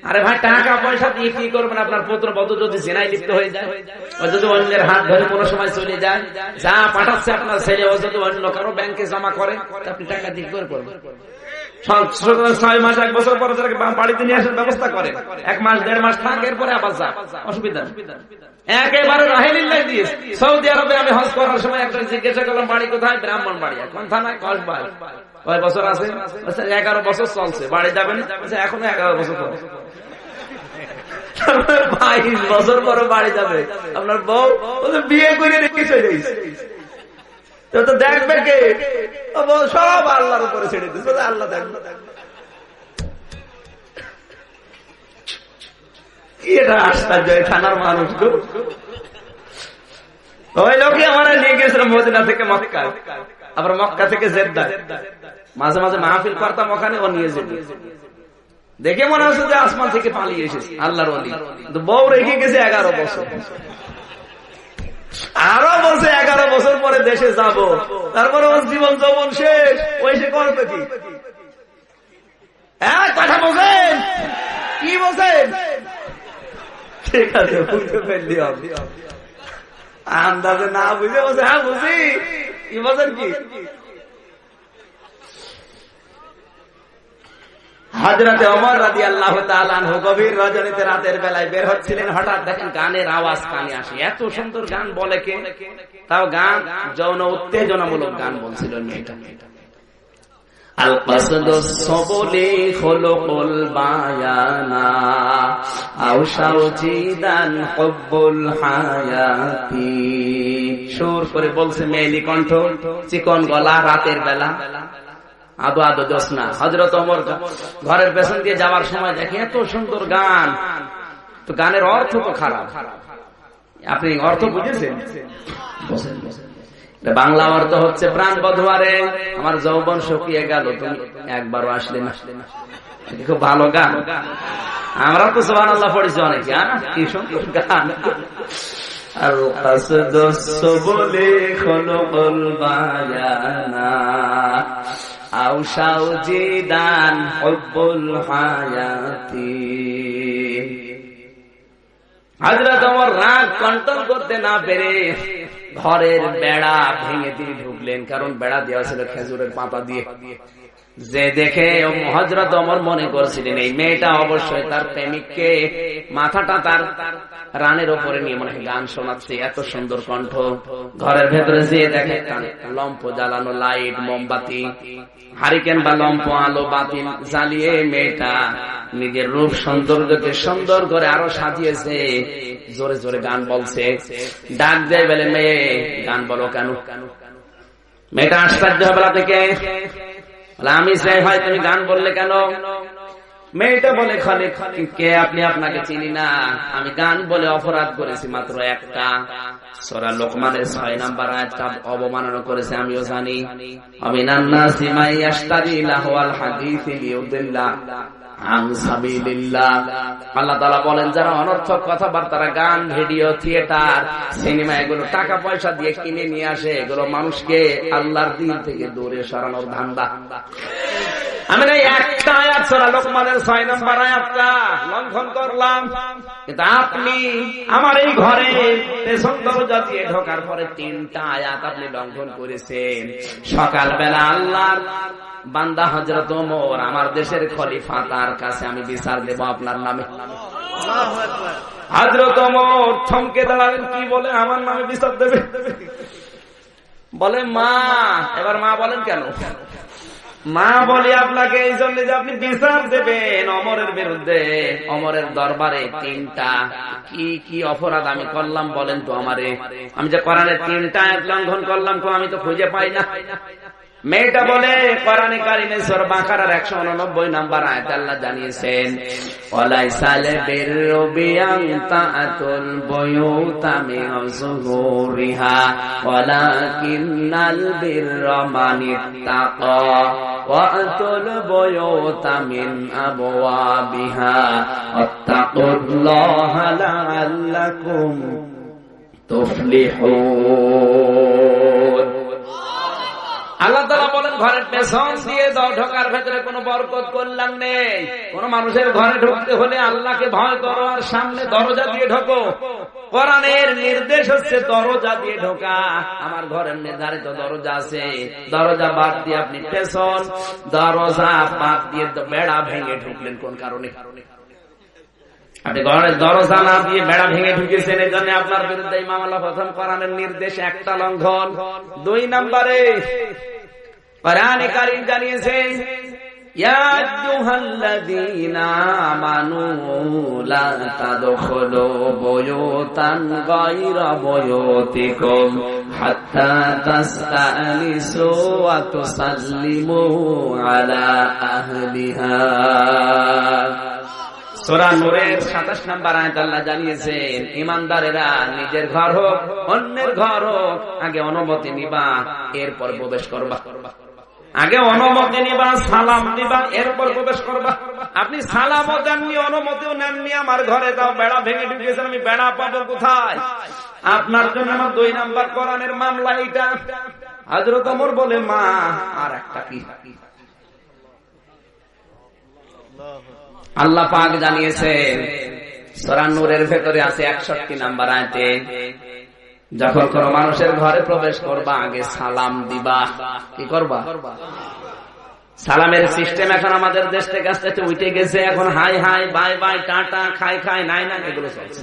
আরে ভাই, টাকা পয়সা দিয়ে কি করবেন? আপনার পুত্রবধূ যদি জেনায় লিপ্ত হয়ে যায়, ও যদি অন্যের হাত ধরে কোনো সময় চলে যায়, যা পাঠাচ্ছে আপনার ছেলে ও যদি অন্য কারো ব্যাংকে জমা করে, আপনি টাকা দিয়ে করে করবেন। 6 মাস 1 বছর পরে বাড়িতে নিয়ে আসার ব্যবস্থা করে, 1 মাস 1.5 মাস থাক, এরপরে আবার যা, অসুবিধা একেবারে রাহেলিল্লাহ দিয়ে। সৌদি আরবে আমি হজ করার সময় একজন জিজ্ঞাসা করলাম বাড়ি কোথায়? ব্রাহ্মণবাড়িয়া। কোন থানায়? কসবায়। কয় বছর আছে? 11 বছর চলছে। বাড়ি যাবেন? এখনো 11 বছর চলছে। 22 বছর পরে বাড়ি যাবে আপনার বউ, বিয়ে করে রেখে চলে গেছে, তো দেখবে কে? সব আল্লাহর উপরে ছেড়ে দিচ্ছে, আল্লাহ দেখবে। কি এটা আশ্চর্য থানার মানুষ। ওই লোকে আমার নিয়ে গেছিল মদিনা থেকে মক্কা, আবার মক্কা থেকে জেদ্দা, মাঝে মাঝে মাহফিল করতাম ওখানে, ও নিয়ে যেত। দেখে মনে হচ্ছে যে আসমান থেকে পালিয়ে এসেছে আল্লাহর ওলি। বউ রেখে গেছে 11 বছর, আরো বলছে 11 বছর পরে দেশে যাব, তারপরে ওর জীবন যৌবন শেষ, ওই সে করবে কি? হ্যাঁ কথা বলছেন, কি বলছেন? ঠিক আছে, বুঝতে পারলি হবে, আন্দাজে না বুঝে বলছে হ্যাঁ বুঝি, কি বলছেন কি? হযরতে ওমর রাদিয়াল্লাহু তাআলা আনহু গভীর রজনীতে রাতের বেলায় বের হচ্ছিলেন, হঠাৎ দেখেন গানের আওয়াজ কানে আসে। এত সুন্দর গান বলে কে? তাও গান যৌন উত্তেজনামূলক গান বলছিল মেয়েটা। আল কসদুস সবলি খুলুকুল বায়ানা আওশাউ জিদান হুব্বুল হায়াতি। সুর করে বলছে মেয়েলি কণ্ঠ, চিকন গলা, রাতের বেলা, আদো আদো জোসনা। হযরত ওমর ঘরের পেছন দিয়ে যাওয়ার সময় দেখে এত সুন্দর গান, তো গানের অর্থ তো খারাপ। আপনি অর্থ বুঝেছেন? বাংলা অর্থ হচ্ছে প্রাণ বধুয়ারে আমার যৌবন শুকিয়ে গেল, তুমি একবারও আসলে না। খুব ভালো গান, আমরা তো সুবহানাল্লাহ পড়েছি অনেকে, কি সুন্দর গান। আল কসদুস সবলি খুলুকুল বায়ানা আওশাউ জিদান হুব্বুল হায়াতি। হযরত ওমর রাগ কন্ট্রোল করতে না পেরে ঘরের বেড়া ভেঙে দিয়ে ঢুকলেন, কারণ বেড়া দেওয়া ছিল খেজুরের পাতা দিয়ে। যে দেখে হযরত ওমর মনে করছিলেন এই মেয়েটা অবশ্যই তার প্রেমিককে মাথাটা তার রানের উপরে নিয়ে মনে গান শোনাচ্ছে, এত সুন্দর কণ্ঠ। ঘরের ভেতরে যেয়ে দেখে লম্প জ্বালানো, লাইট, মোমবাতি, হারিকেন বা লম্প আলো বাতি জ্বালিয়ে মেয়েটা নিজের রূপ সৌন্দর্যকে সুন্দর করে আরো সাজিয়েছে, জোরে জোরে গান বলছে। ডাক দেয় বলে, মেয়ে গান বলো কেন? মেয়েটা আশ্চর্য হবে, আপনাকে আমি চাই হয় তুমি গান বললে কেন? মেয়েটা বলে, খালিক কে আপনি? আপনাকে চিনি না, আমি গান বলে অপরাধ করেছি মাত্র একটা। সূরা লোকমানের 6 নম্বর আয়াতটা অবমাননা করেছে, আমিও জানি। আমিনান নাসি মাই ইয়াশতারি লাহওয়াল হাদিসি লিউদিল্লা আন সাবিলিল্লাহ। আল্লাহ তাআলা বলেন যারা অনর্থক কথাবার্তা, গান, ভিডিও, থিয়েটার, সিনেমা এগুলো টাকা পয়সা দিয়ে কিনে নিয়ে আসে, এগুলো মানুষকে আল্লাহর দ্বীন থেকে দূরে সরানোর ধান্দা। আমি না একটা আয়াত সূরা লোকমানের 6 নম্বর আয়াতটা লঙ্ঘন করলাম, কিন্তু আপনি আমার এই ঘরে পেছন দরজা দিয়ে ঢোকার পরে 3টা আয়াত আপনি লঙ্ঘন করেছেন। সকালবেলা আল্লাহর বান্দা হযরত ওমর আমার দেশের খলিফা, তার কাছে আমি বিচার দেব আপনার নামে। আল্লাহু আকবার। হযরত ওমর থমকে দাঁড়ালেন, কি বলে আমার নামে বিচার দেবে? বলে মা। এবার মা বলেন কেন? মা বলি আপনাকে এই জন্য যে আপনি বিচার দেবেন ওমরের বিরুদ্ধে, ওমরের দরবারে 3টা কি কি অপরাধ আমি করলাম বলেন তো আমারে। আমি যে কোরআনের 3টা আয়াত লঙ্ঘন করলাম, আমি তো খুঁজে পাই না। মেয়েটা বলে, কোরআনে কারিমে সূরা বাকারার 189 নম্বর আয়াত আল্লাহ জানিয়েছেন, ওয়ালাইসাল বিররু বিআন তাআতুল বুয়ুতা মিন যুহুরিহা ওয়ালাকিন্নাল বিররা মানিত্তাকা ওয়াতুল বুয়ুতা মিন আবওয়াবিহা ওয়াত্তাকুল্লাহা লাআল্লাকুম তুফলিহুন। আল্লাহ তাআলা বলেন ঘরের পেছন দিয়ে ঢোকার ভেতরে কোনো বরকত কল্যাণ নেই। কোন মানুষের ঘরে ঢুকতে হলে আল্লাহকে ভয় করো আর সামনে দরজা দিয়ে ঢোকো। কোরআনের নির্দেশ হচ্ছে দরজা দিয়ে ঢোকা। আমার ঘরের নির্ধারিত দরজা আছে, দরজা বাদ দিয়ে আপনি পেছন দরজা বাদ দিয়ে বেড়া ভেঙে ঢুকলেন কোন কারণে? আপনি ঘরের দরজা না দিয়ে বেড়া ভেঙে ঢুকেছেন, এই জন্য আপনার বিরুদ্ধে মামলা। প্রথম কোরআনের নির্দেশ একটা লঙ্ঘন। 2 নম্বরে কোরআনে কারীম জানিয়েছে ইয়া আইয়ুহাল্লাযীনা আমানু লা তাদখুলু বুয়ুতান গায়রা বুয়ুতিকুম হাত্তা তাস্তানিসু ওয়া তুসাল্লিমু আলা আহলিহা। সূরা নূরের 27 নম্বর আয়াত আল্লাহ জানিয়েছেন, ঈমানদারেরা নিজের ঘর হোক অন্যের ঘর হোক আগে অনুমতি নিবা, এরপর প্রবেশ করবা। আগে অনুমতি নিবা, সালাম দিবা, এরপর প্রবেশ করবা। আপনি সালামও দেননি, অনুমতিও নেননি, আমার ঘরে যাও, বেড়া ভেঙে ঢুকেছেন, আমি বেড়া পাবো কোথায়? আপনার জন্য আমার 2 নাম্বার কোরআনের মামলা এইটা। হযরত ওমর বলে, মা আর একটা কি? আল্লাহ পাক জানিয়েছেন সূরা নূরের ভেতরে আছে 61 নাম্বার আয়াতে, যখন কোন মানুষের ঘরে প্রবেশ করবা আগে সালাম দিবা। কি করবা? সালামের সিস্টেম এখন আমাদের দেশ থেকে আস্তে আস্তে উঠে গেছে। এখন high high, bye bye, tata, খাই খাই, নাই না, এগুলো চলছে।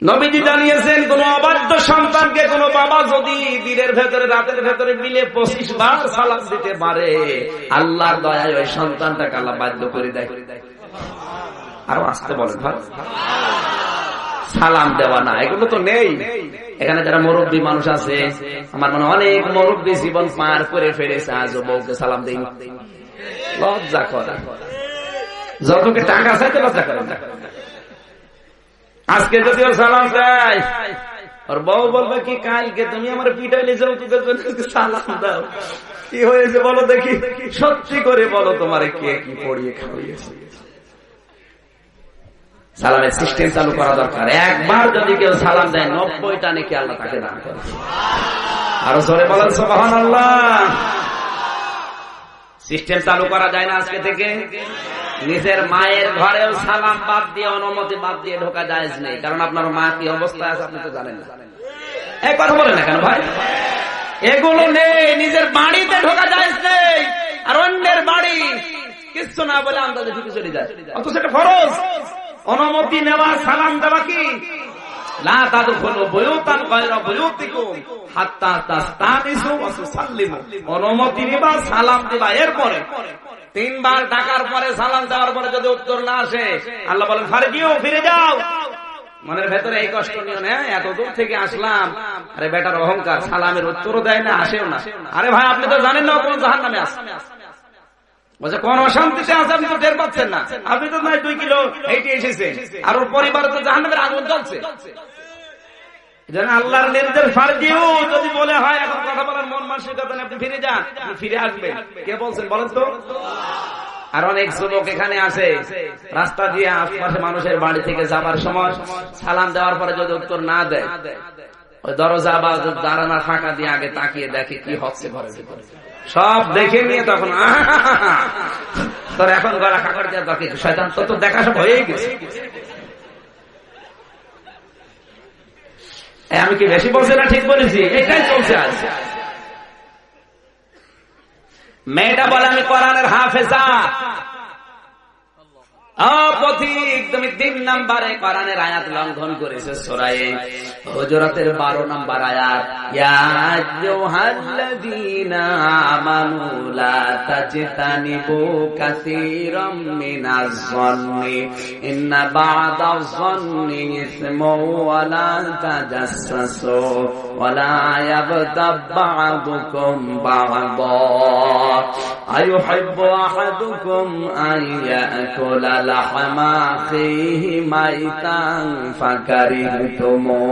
নবীজি জানিয়েছেন, কোন অবাধ্য সন্তানকে কোন বাবা যদি দিনের ভেতরে রাতের ভেতরে মিলে 25 বার সালাম দিতে পারে, আল্লাহর দয়ায় ওই সন্তানটাকে আল্লাহ বাধ্য করে দেয়। আরো আসতে বলেন ভাই, সালাম দেওয়া না, এগুলো তো নেই। এখানে যারা মুরব্বী মানুষ আছে, আমার মনে অনেক মুরব্বী জীবন পার করে ফেলেছে, আজও বউকে সালাম দেই। লজ্জা করে, যতকে টাকা চাইতে লজ্জা করে না। আজকে যদিও সালাম দেয়, আর বউ বলবে কি, কালকে তুমি আমার পিটাইলে যাও, তোদের জন্য সালাম দাও। কি হয়েছে বলো দেখি, সত্যি করে বলো, তোমার কে কি পড়িয়ে খাওয়িয়েছে? সালামের সিস্টেম চালু করা দরকার। একবার যদি কেউ সালাম দেয়, 90টা নাকি আল্লাহ তাকে দান করে। আরো জোরে বলেন সুবহানাল্লাহ। সিস্টেম চালু করা যায় না আজকে থেকে? নিজের মায়ের ঘরেও সালাম বাদ দিয়ে, অনুমতি বাদ দিয়ে ঢোকা জায়েজ নেই, কারণ আপনার মা কি অবস্থায় আছে আপনি তো জানেন না। এই কথা বলেন না কেন ভাই? এগুলো নেই, নিজের বাড়িতে ঢোকা জায়েজ নেই, আর অন্যের বাড়ি কিছু না বলে আন্দাজে ঢুকে চলে যায়, অথচ এটা ফরজ। অনুমতি নেওয়া, সালাম দেওয়া কি? লা তাদখুলু বুয়ুতান গায়রা বুয়ুতিকুম হাত্তা তাস্তানিসু ওয়া তুসাল্লিমু। অনুমতি নিবা, সালাম দিবা, এরপরে 3 বার ডাকার পরে, সালাম দেওয়ার পরে যদি উত্তর না আসে, আল্লাহ বলেন ফারজিউ, ফিরে যাও। মনের ভেতরে এই কষ্ট নিও না, এত দূর থেকে আসলাম, আরে বেটার অহংকার, সালামের উত্তরও দেয় না, আসেও না। আরে ভাই, আপনি তো জানেন না কোন জাহান্নামে আছে, বলছে কোন অশান্তিতে আছে, আপনি তো টের পাচ্ছেন না। আপনি তো নয় 2 কিলো হেঁটে এসেছেন, আর ওর পরিবারে তো জাহান্নামের আগুন জ্বলছে। আল্লাহর নির্দেশ ফারজিউ, যদি বলে হয় এখন কথা বলার মন মানসিকতা নেই, আপনি ফিরে যান, ফিরে আসবেন। কে বলছেন বলেন তো? আর অনেক যুবক এখানে আছে, রাস্তা দিয়ে আশপাশে মানুষের বাড়ি থেকে যাবার সময় সালাম দেওয়ার পরে যদি উত্তর না দেয়, ওই দরজা বা দাঁড়ানোর ফাঁকা দিয়ে আগে তাকিয়ে দেখে কি হচ্ছে ঘরে ভিতরে, সব দেখে নিয়ে তখন তোর এখন গলা কাকড় দেওয়া দরকার, শয়তান তো দেখা সব হয়ে গেছে। আমি কি বেশি বলছি না ঠিক বলেছি? এটাই চলছে আজ। মেয়েটা বলে আমি কোরআনের হাফেজা। পথিক, তুমি 3 নম্বরে কোরআনের আয়াত লঙ্ঘন করেছে। সূরা হুজুরাতের 12 নম্বর আয়াত, ইয়া আইয়ুহাল্লাযীনা আমানু লা তাজতানিবু কাসীরাম মিনাজ যান্নি ইন্না বা'দাজ যান্নি ইসমুন ওয়া লা তাজাসসু ওয়া লা ইয়াগতাব বা'দুকুম বা'দা আইয়ুহিব্বু আহাদুকুম আন ইয়াকুলা লাহমা আখিহি মাইতান ফাকারিহতুমু।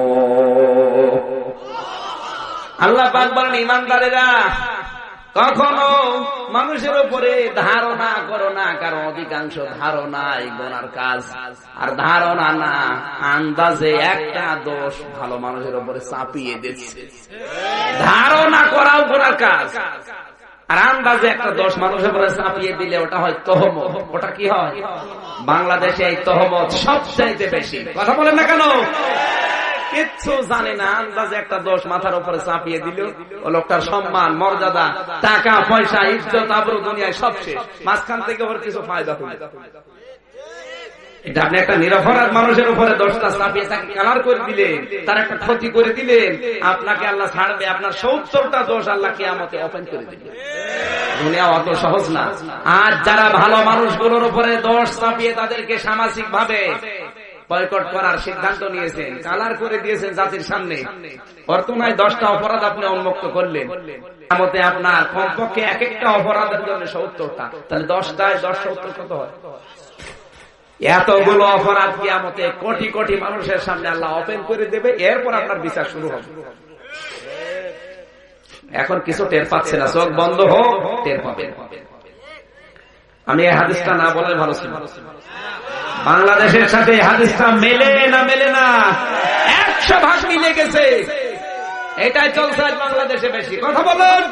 আল্লাহ পাক বলেন, ঈমানদারেরা কখনো মানুষের উপরে ধারণা করো না, কারণ অধিকাংশ ধারণাই গুনার কাজ। আর ধারণা না, আন্দাজে একটা দোষ ভালো মানুষের উপরে চাপিয়ে দিচ্ছে। ধারণা করাও গুনার কাজ, আর আন্দাজে একটা 10 মানুষের উপরে চাপিয়ে দিলে ওটা হয় তহমত। ওটা কি হয়? বাংলাদেশে এই তহমত সবচাইতে বেশি। কথা বলেন না কেন? কিচ্ছু জানে না, আন্দাজে একটা 10 মাথার উপরে চাপিয়ে দিল, ও লোকটার সম্মান, মর্যাদা, টাকা পয়সা, ইজ্জত, আবরু দুনিয়ায় সব শেষ। মাঝখান থেকে ওর কিছু ফায়দা হলো। এটা আপনি একটা নিরপরাধ মানুষের উপরে 10টা চাপিয়ে তাকে কালার করে দিলেন, তার একটা ক্ষতি করে দিলেন, আপনাকে আল্লাহ ছাড়বে, আপনার 70টা দোষ আল্লাহ কিয়ামতে ওপেন করে দিবেন। দুনিয়া অত সহজ না। আর যারা ভালো মানুষগুলোর উপরে দোষ চাপিয়ে তাদেরকে সামাজিক ভাবে বয়কট করার সিদ্ধান্ত নিয়েছেন, কালার করে দিয়েছেন জাতির সামনে, বর্তমানে 10টা অপরাধ আপনি উন্মুক্ত করলেন, মতে আপনার কমপক্ষে এক একটা অপরাধের জন্য 70টা, তাহলে 10টায় 10 70 কত হয়? এতগুলো অপরাধ কিয়ামতে কোটি কোটি মানুষের সামনে আল্লাহ ওপেন করে দেবে, এরপর আপনার বিচার শুরু হবে। এখন কিছু টের পাচ্ছে না, চোখ বন্ধ হোক, টের পাবেন। আমি এই হাদিসটা না বলে ভালো ছিল। বাংলাদেশের সাথে হাদিসটা মেলে না, মেলে না, 100 ভাগ মিলে গেছে। এটাই চলছে আজ বাংলাদেশে বেশি। কথা বলেন,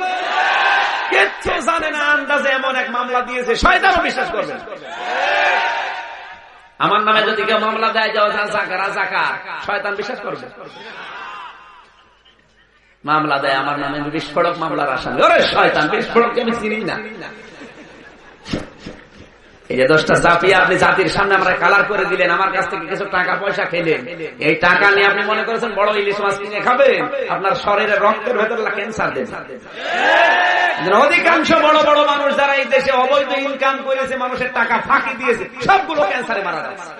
কিচ্ছু জানে না, আন্দাজে এমন এক মামলা দিয়েছে, শয়তানও বিশ্বাস করবে। আমার নামে যদি কেউ মামলা দেয় যাও রাজাকার, শয়তান বিশ্বাস করবে। মামলা দেয় আমার নামে বিস্ফোরক মামলার আসামি, ওরে শয়তান, বিস্ফোরককে আমি চিনি না। এই যে 10টা চাপিয়ে আপনি জাতির সামনে আমরা কালার করে দিলেন, আমার কাছ থেকে কিছু টাকা পয়সা খেলেন, এই টাকা নিয়ে আপনি মনে করেছেন বড় ইলিশ মাছ কিনে খাবেন, আপনার শরীরের রক্তের ভেতর ক্যান্সার দেবে। অধিকাংশ বড় বড় মানুষ যারা এই দেশে অবৈধ ইনকাম করেছে, মানুষের টাকা ফাঁকি দিয়েছে, সবগুলো ক্যান্সারে মারা যাচ্ছে।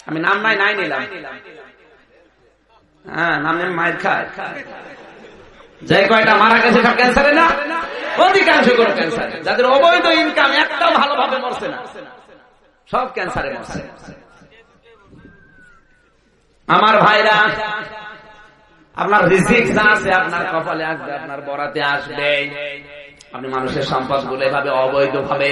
আমি নাম নাই নিলাম, হ্যাঁ নাম নেই, মায়ের খায়, যে কয়টা মারা গেছে সব ক্যান্সারে না, অধিকাংশ কোনো ক্যান্সারে। যাদের অবৈধ ইনকাম একটাও ভালোভাবে মরছে না, সব ক্যান্সারে মরছে। আমার ভাইরা, আপনার রিজিক যা আছে আপনার কপালে আসবে, আপনার বরাতে আসবে। আপনি মানুষের সম্পদ গুলো এভাবে অবৈধ ভাবে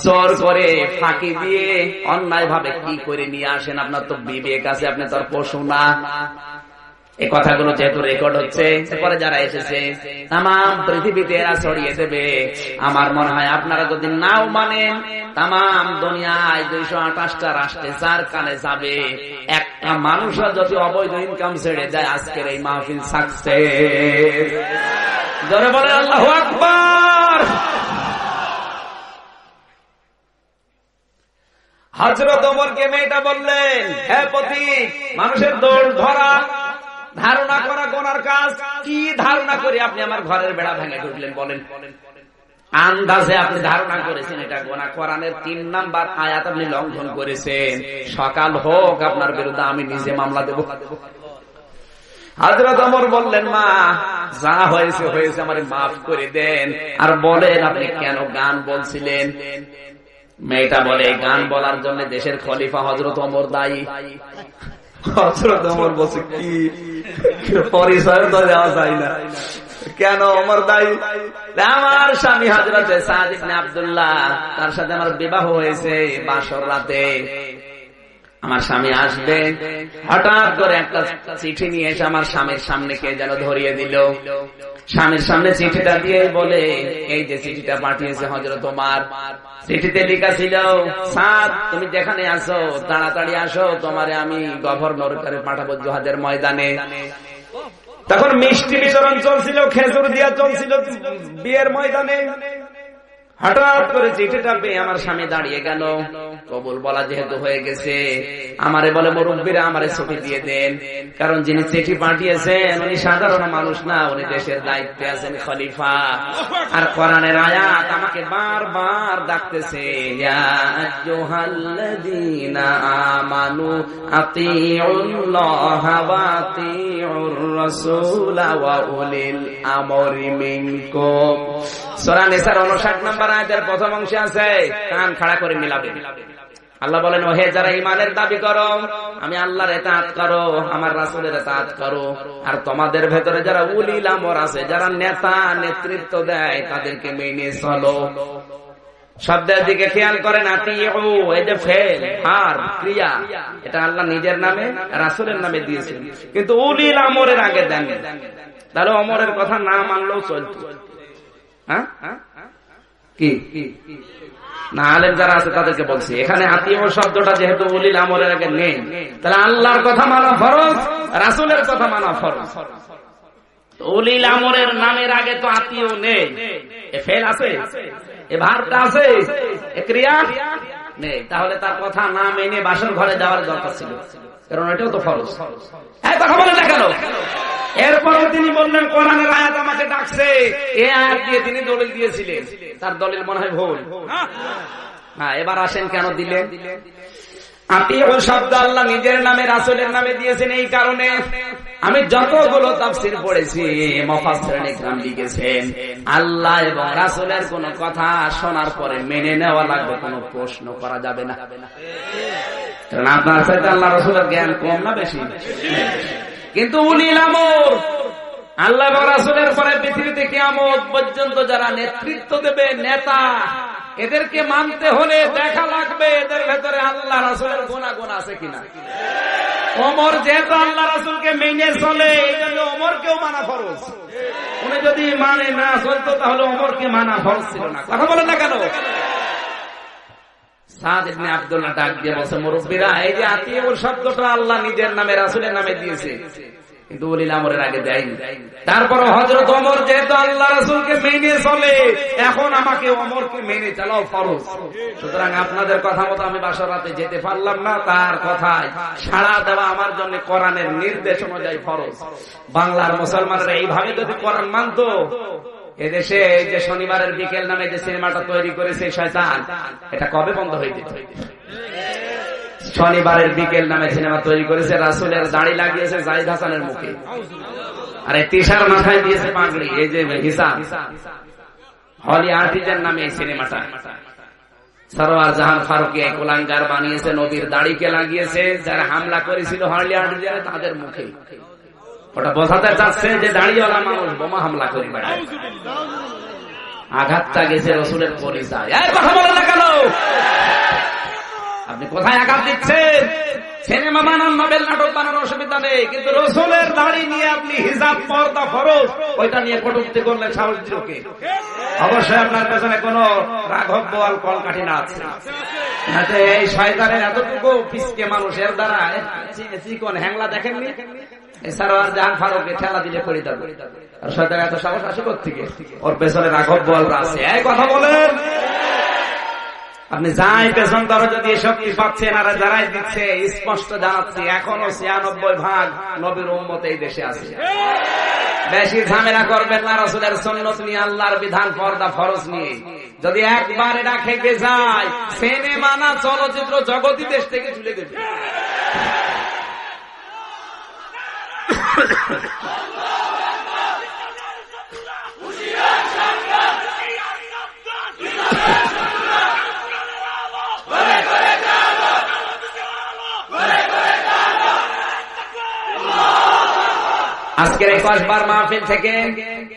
চোর করে ফাঁকি দিয়ে অন্যায় ভাবে কি করে নিয়ে আসেন, আপনার তো বিবেক আছে, আপনি তো আর পশু না। এই কথাগুলো যেহেতু রেকর্ড হচ্ছে, পরে যারা এসেছে তাম পৃথিবীতে এরা ছড়িয়ে দেবে। আমার মনে হয় আপনারা যদি নাও মানেন, তাম দুনিয়ায় 228টা রাষ্ট্রে 4 কানে যাবে, একটা মানুষও যদি অবৈধ ইনকাম ছেড়ে দেয়, আজকের এই মাহফিল সাকসেস। জোরে বলে আল্লাহু আকবার। হযরত ওমরকে মেয়েটা বললেন, হে পথিক, মানুষের দৌড় ধরা, ধারণা করা গোনার কাজ। কি ধারণা করে আপনি আমার ঘরের বেড়া ভেঙে ঢুকলেন? বলেন, আন্দাজে আপনি ধারণা করেছেন এটা গোনা। কোরআনের 3 নাম্বার আয়াত আপনি লঙ্ঘন করেছেন। সকাল হোক, আপনার বিরুদ্ধে আমি নিজে মামলা দেব। হযরত ওমর বললেন, মা যা হয়েছে হয়েছে, আমারে মাফ করে দেন। আর বলেন আপনি কেন গান বলছিলেন? মেয়েটা বলে, গান বলার জন্য দেশের খলিফা হযরত ওমর দায়ী। হযরত ওমর বলছে, কি পরিচয় তো দেওয়া যায় না, কেন ওমর দায়ী? আমার স্বামী হযরত সাদ ইবনে আব্দুল্লাহ, তার সাথে আমার বিবাহ হয়েছে বাসর রাতে। আমার স্বামী আসবে, হঠাৎ করে একটা চিঠি নিয়ে এসে আমার স্বামীর সামনে কে যেন ধরিয়ে দিল। স্বামীর সামনে চিঠিটা দিয়ে বলে, এই যে চিঠিটা পাঠিয়েছে হযরত ওমর। চিঠিতে লেখা ছিল, সাদ তুমি যেখানে আসো তাড়াতাড়ি আসো, তোমারে আমি গভর্নর করে পাঠাবো জিহাদের ময়দানে। তখন মিষ্টি বিতরণ চলছিল, খেজুর দিয়া চলছিল বিয়ের ময়দানে। হঠাৎ করে চিঠিটা পেয়ে আমার স্বামী দাঁড়িয়ে গেল। কবুল বলা যেহেতু হয়ে গেছে, আমারে বলে, মুরব্বীরা আমারে ছুটি দিয়ে দেন, কারণ যিনি চিঠি পাঠিয়েছেন উনি সাধারণ মানুষ না, উনি দেশের দায়িত্বে আছেন, খলিফা। আর কোরআনের আয়াত আমাকে বারবার ডাকতেছে, ইয়া আইয়ুহাল্লাযীনা আমানু আতিউল্লাহা ওয়া আতিউর রাসূলা ওয়া উলিল আমরি মিনকুম। সূরা নিসার 59 নম্বর আয়াতের প্রথম অংশে আছে, কান খাড়া করে মিলাবে। আল্লাহ বলেন, ওহে যারা ঈমানের দাবি করো, আমি আল্লাহর ইতাআত করো, আমার রাসূলের ইতাআত করো। আর তোমাদের ভেতরে যারা উলিল আমর আছে, যারা নেতা নেতৃত্ব দেয়, তাদেরকে মেনে চলো। শব্দের দিকে খেয়াল করেন, আতিউ, এই যে ফেল, ভার, ক্রিয়া, এটা আল্লাহ নিজের নামে রাসূলের নামে দিয়েছেন, কিন্তু উলিল আমরের আগে দেন। তাহলে ওমরের কথা না মানলেও চলতো। হ্যাঁ কি না, আলেম যারা আছে তাদেরকে বলছি, এখানে আতিউ শব্দটা যেহেতু উলিল আমরের আগে নেই, তাহলে আল্লাহর কথা মানা ফরজ, রাসূলের কথা মানা ফরজ। উলিল আমরের নামের আগে তো আতিউ নেই, এ ফেল আছে, এ ভারটা আছে, এ ক্রিয়া নেই। তাহলে তার কথা না মেনে বাসর ঘরে যাওয়ার দরকার ছিল, কারণ এটাও তো ফরজ। কথা বলে না কেন? এরপরে তিনি বললেন কোরআনের আয়াত আমাকে ডাকছে, এই আয়াত দিয়ে তিনি দলিল দিয়েছিলেন, তার দলিল মনে হয় ভুল। হ্যাঁ, এবার আসেন কেন দিলেন। আতিউ শব্দ আল্লাহ নিজের নামে রাসূলের নামে দিয়েছেন। এই কারণে আমি যতগুলো তাফসীর পড়েছি মুফাসসিরিন ইকরাম লিখেছেন আল্লাহ এবং রাসূলের কোন কথা শোনার পরে মেনে নেওয়া লাগবে, কোনো প্রশ্ন করা যাবে না। কারণ আপনার সাথে আল্লাহ রাসূলের জ্ঞান কম না বেশি? কিন্তু উলিল আমর আল্লাহ এবং রাসূলের পরে পৃথিবীতে কিয়ামত পর্যন্ত যারা নেতৃত্ব দেবে, নেতা, এদেরকে মানতে হলে দেখা লাগবে এদের ভেতরে আল্লাহ রাসূলের গুনাহ আছে কিনা। ওমর যেহেতু আল্লাহ রাসূলকে মেনে চলে, এই জন্য ওমরকেও মানা ফরজ। উনি যদি মানে না চলতো তাহলে ওমরকে মানা ফরজ ছিল না। কথা বলেন না কেন? সাদ ইবনে আব্দুল্লাহ ডাক দিয়ে বলছে, মুরব্বিরা, এই যে আতিউ শব্দটা আল্লাহ নিজের নামে রাসূলের নামে দিয়েছে, কিন্তু উলিল আমরের আগে দেয়নি। তারপর হযরত ওমর যেহেতু আল্লাহ রাসূলকে মেনে চলে, এখন আমাকে ওমরকে মেনে চলাও ফরজ। সুতরাং আপনাদের কথা মতো আমি বাসর রাতে যেতে পারলাম না, তার কথায় সাড়া দেওয়া আমার জন্য কোরআনের নির্দেশ অনুযায়ী ফরজ। বাংলার মুসলমানরা এইভাবে যদি কোরআন মানতো, এদেশে যে শনিবারের বিকেল নামে যে সিনেমাটা তৈরি করেছে শয়তান, এটা কবে বন্ধ হয়ে যেত? শনিবারের বিকেল নামে সিনেমা তৈরি করেছে, রাসূলের দাড়ি লাগিয়েছে জাহিদ হাসানের মুখে, আর এই টিশার মাথায় দিয়েছে পাগড়ি, এই যে হিসাব হলি আর্টিজান নামে এই সিনেমাটা সরওয়ার জাহান ফারুকী কুলাঙ্গার বানিয়েছে, নবীর দাড়িকে লাগিয়েছে, যারা হামলা করেছিল হলি আর্টিজানে তাদের মুখে। ওটা বোঝাতে চাচ্ছে যে দাড়িওয়ালা মানুষ বোমা হামলা করে বেড়ায়। আঘাতটা গেছে রসুলের পরিচয়। কথা বলেন না কেন? আপনি কোথায় আঘাত দিচ্ছেন? সিনেমা বানান, নোবেল নাটক বানানোর অসুবিধা নেই, কিন্তু রসুলের দাড়ি নিয়ে আপনি হিজাব পর্দা ফরজ ওইটা নিয়ে কটূক্তি করলে সাহস দিলকে? অবশ্যই আপনার পেছনে কোন রাঘব বোয়াল কলকাঠি না আছে। এই শয়তানের এতটুকু পিছকে মানুষের দ্বারা চিকন হ্যাংলা দেখেননি? সরওয়ার জাহান ফারুককে ঠেলা দিলে পড়ে যাবে। আর শয়তান এত সাহস আসে কোত্থেকে? ওর পেছনে রাঘব বোয়ালরা আছে। এই কথা বলেন। আপনি যাই পেছন ধরো যদি এসব কি পাচ্ছেন, আর যারাই দিচ্ছে স্পষ্ট জানাচ্ছি এখনো ৯৬% নবীর উম্মত এই দেশে আছে। বেশি ঝামেলা করবেন না রাসূলের সুন্নাত নিয়ে, আল্লাহর বিধান পর্দা ফরজ নিয়ে। যদি একবার এটা খেপে যায়, সিনেমা না চলচ্চিত্র জগৎই দেশ থেকে চলে যাবে। আজকের এই কসবার মাহফিল থেকে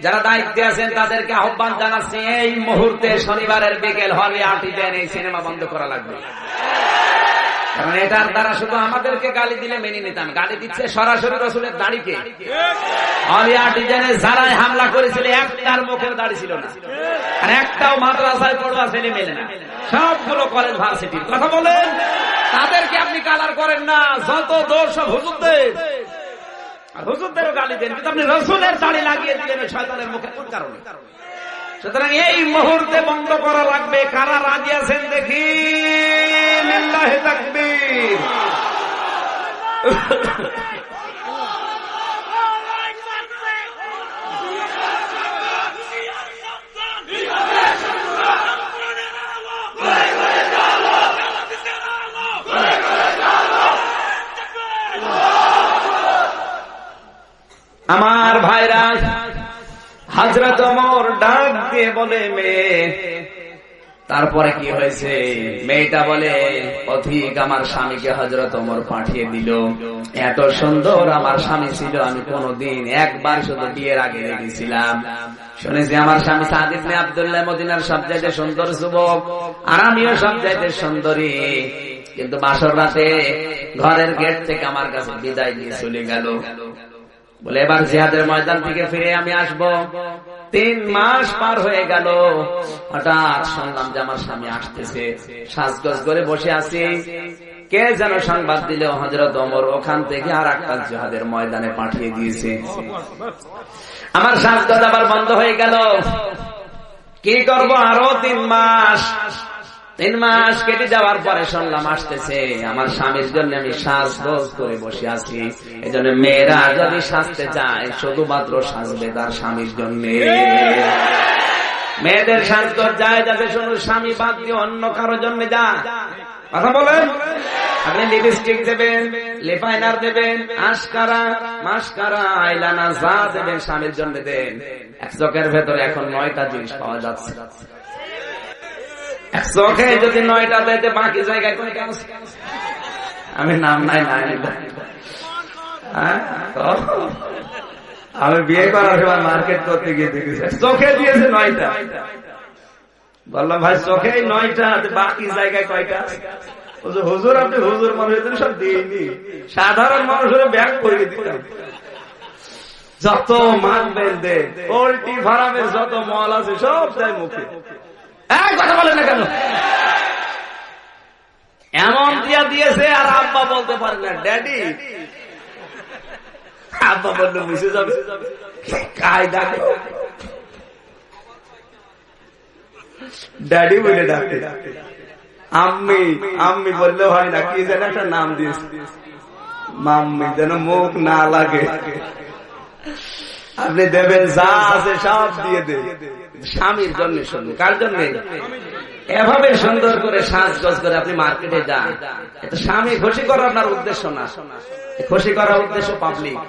যারা দায়িত্বে আছেন তাদেরকে আহ্বান জানাচ্ছি, এই মুহূর্তে শনিবারের বিকেল হলে আর্টিজান এই সিনেমা বন্ধ করা লাগবে। কারণ এটার দ্বারা শুধু আমাদেরকে গালি দিলে মেনে নিতাম, গালি দিচ্ছে সরাসরি রসুলের দাড়িকে। হলি আর্টিজানে যারাই হামলা করেছিল একটার মুখের দাড়ি ছিল না, আর একটাও মাদ্রাসায় পড়ুয়া ছেলে মেলে না, সবগুলো কলেজ ভার্সিটির। কথা বলেন, তাদেরকে আপনি কালার করেন না, যত দোষ সব হুজুরদের। হুজুরদেরও গালি দেন, কিন্তু আপনি রসুলের দাড়ি লাগিয়ে দিলেন শয়তানের মুখে কোন কারণে? সুতরাং এই মুহূর্তে বন্ধ করা লাগবে। কারা রাজি আছেন দেখি? লিল্লাহি তাকবীর। আমার ভাইরা, হযরত ওমর ডাক দিয়ে বলে মেয়ে। তারপরে কি হয়েছে? মেয়েটা বলে, অধিক আমার স্বামীকে হযরত ওমর পাঠিয়ে দিল। এত সুন্দর আমার স্বামী ছিল, আমি কোনদিন একবার শুধু বিয়ের আগে দেখেছিলাম। শুনেছি আমার স্বামী সাদ ইবনে আব্দুল্লাহ মদিনার সবচাইতে সুন্দর যুবক, আর আমিও সবচাইতে সুন্দরী। কিন্তু বাসর রাতে ঘরের গেট থেকে আমার কাছে বিদায় নিয়ে চলে গেল। বলে এবার জিহাদের ময়দান থেকে ফিরে আমি আসব। ৩ মাস পার হয়ে গেল। হঠাৎ শুনলাম যে আমার স্বামী আসতেছে, সাজগোজ করে বসে আছি। কে যেন সংবাদ দিল হযরত ওমর ওখান থেকে আর একটা জিহাদের ময়দানে পাঠিয়ে দিয়েছে। আমার সাজগোজ আবার বন্ধ হয়ে গেল। কি করব? আরো ৩ মাস 3 মাস কেটে যাওয়ার পরে শুনলাম আসতেছে, আমার স্বামীর জন্য আমি সাজগোজ করে বসে আছি। এই জন্য মেয়েরা যদি সাজতে চায় শুধুমাত্র সাজবে তার স্বামীর জন্য। মেয়েদের সাজগোজ যায় যাতে শুধু স্বামী বাদ দিয়ে অন্য কারোর জন্য যা। কথা বলেন, আপনি লিপস্টিক দেবেন, লিপাইনার দেবেন, আশকারা মাস্কারা আইলানা যা দেবেন স্বামীর জন্য দেন। এক চোখের ভেতরে এখন 9টা জিনিস পাওয়া যাচ্ছে। এক চোখে যদি 9টা দেয় বাকি জায়গায় কোনটা আছে? আমি নাম নাই আমি বিয়ে করার সময় মার্কেট করতে গিয়ে দেখেছি চোখে দিয়েছে 9টা। বললাম ভাই চোখে 9টা, বাকি জায়গায় কয়টা? হুজুর আপনি হুজুর মানুষের সব দিইনি, সাধারণ মানুষের ব্যাগ করে দিতাম। যত মানবেন দেন, পোল্ট্রি ফার্মের যত মল আছে সব তাই মুখে। কথা বলেন না কেন? এমন দিয়া দিয়েছে আর আব্বা বলতে পারে না ড্যাডি। আব্বা বললে বুঝে যাবে কায়দা, ড্যাডি বলে ডাকে। আম্মি আম্মি বললে হয় না, কি যেন একটা নাম দিয়েছে মাম্মি, যেন মুখ না লাগে। আপনি দেবেন যা আছে সব দিয়ে দেন স্বামীর জন্য। শুধু কার জন্য? এভাবে সুন্দর করে সাজগোজ করে আপনি মার্কেটে যান। এটা স্বামী খুশি করা আপনার উদ্দেশ্য না, খুশি করার উদ্দেশ্য পাবলিক।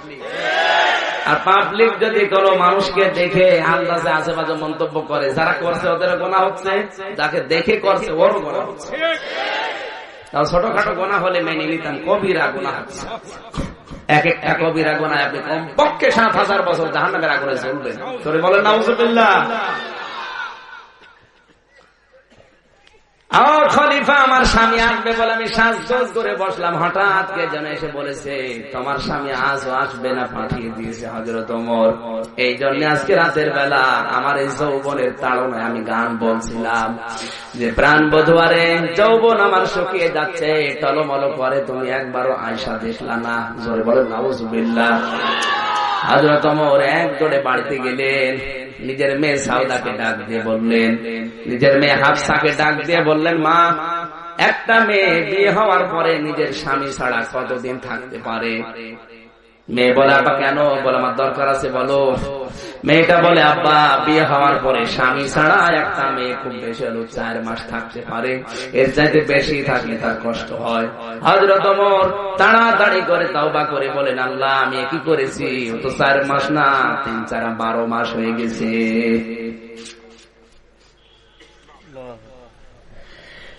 আর পাবলিক যদি কোন মানুষকে দেখে আন্দাজে আশেপাশে মন্তব্য করে, যারা করছে ওদেরও গোনা হচ্ছে, যাকে দেখে করছে ওরও গোনা হচ্ছে। তাও ছোটখাটো গোনা হলে মেনে নিতাম, কবিরা গোনা হচ্ছে। এক একটা কবিরা গোনায় আপনি কমপক্ষে 7,000 বছর জাহান্নামের আগুনে জ্বলবেন। তোরে বলেন নাউজুবিল্লাহ। আমার খলিফা আমার স্বামী আসবে বলে আমি সাজগোজ করে বসলাম। হঠাৎ কে যেন এসে বলেছে তোমার স্বামী আজও আসবে না, পাঠিয়ে দিয়েছে হযরত ওমর। এই জন্য আজকে রাতের বেলা আমার এই যৌবনের তাড়নায় আমি গান বলছিলাম যে প্রাণ বধুয়ারে যৌবন আমার শুকিয়ে যাচ্ছে, টলমল করে তুমি একবারও আয়সা দেখলা না। জোরে বলেন নাউজুবিল্লাহ। হযরত ওমর এক দৌড়ে বাড়িতে গেলেন, নিজের মেয়ে সাউদাকে ডাক দিয়ে বললেন, নিজের মেয়ে হাফসাকে ডাক দিয়ে বললেন, মা একটা মেয়ে বিয়ে হওয়ার পরে নিজের স্বামী ছাড়া কতদিন থাকতে পারে? মেয়ে বলে আব্বা কেন? বলে আমার দরকার আছে বলো। মেয়েটা বলে আব্বা বিয়ে হওয়ার পরে স্বামী ছাড়া একটা মেয়ে খুব বেশি হলো 4 মাস থাকতে পারে, এর চাইতে বেশি থাকলে তার কষ্ট হয়। হযরত ওমর তাড়াতাড়ি করে তওবা করে বলেন আল্লাহ আমি কি করেছি, ও তো 4 মাস না 3, 4, 12 মাস হয়ে গেছে।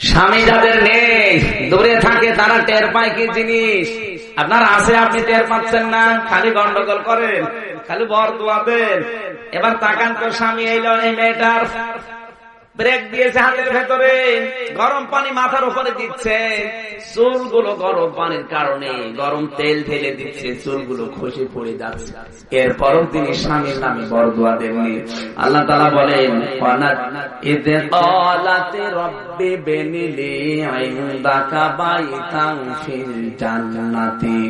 স্বামী যাদের নেই, দূরে থাকে, তারা টের পায় কি জিনিস। আপনার আছে, আপনি টের পাচ্ছেন না, খালি গন্ডগোল করেন, খালি বরদোয়া দেন। এবার তাকান তো স্বামী এলো, এই মেয়েটার ব্রেক দিয়েছে হাতের ভেতরে, গরম পানি মাথার উপরে দিচ্ছে, চুলগুলো গরম পানির কারণে গরম তেল ঢেলে দিচ্ছে, চুলগুলো খসে পড়ে যাচ্ছে। এরপরও তিনি স্বামীর নামে বরদোয়া দেননি। আল্লাহ তাআলা বলেন ইযে ক্বালাতি রাব্বি বিনিলি ইনদাকা বাইতান ফিল জান্নাতি।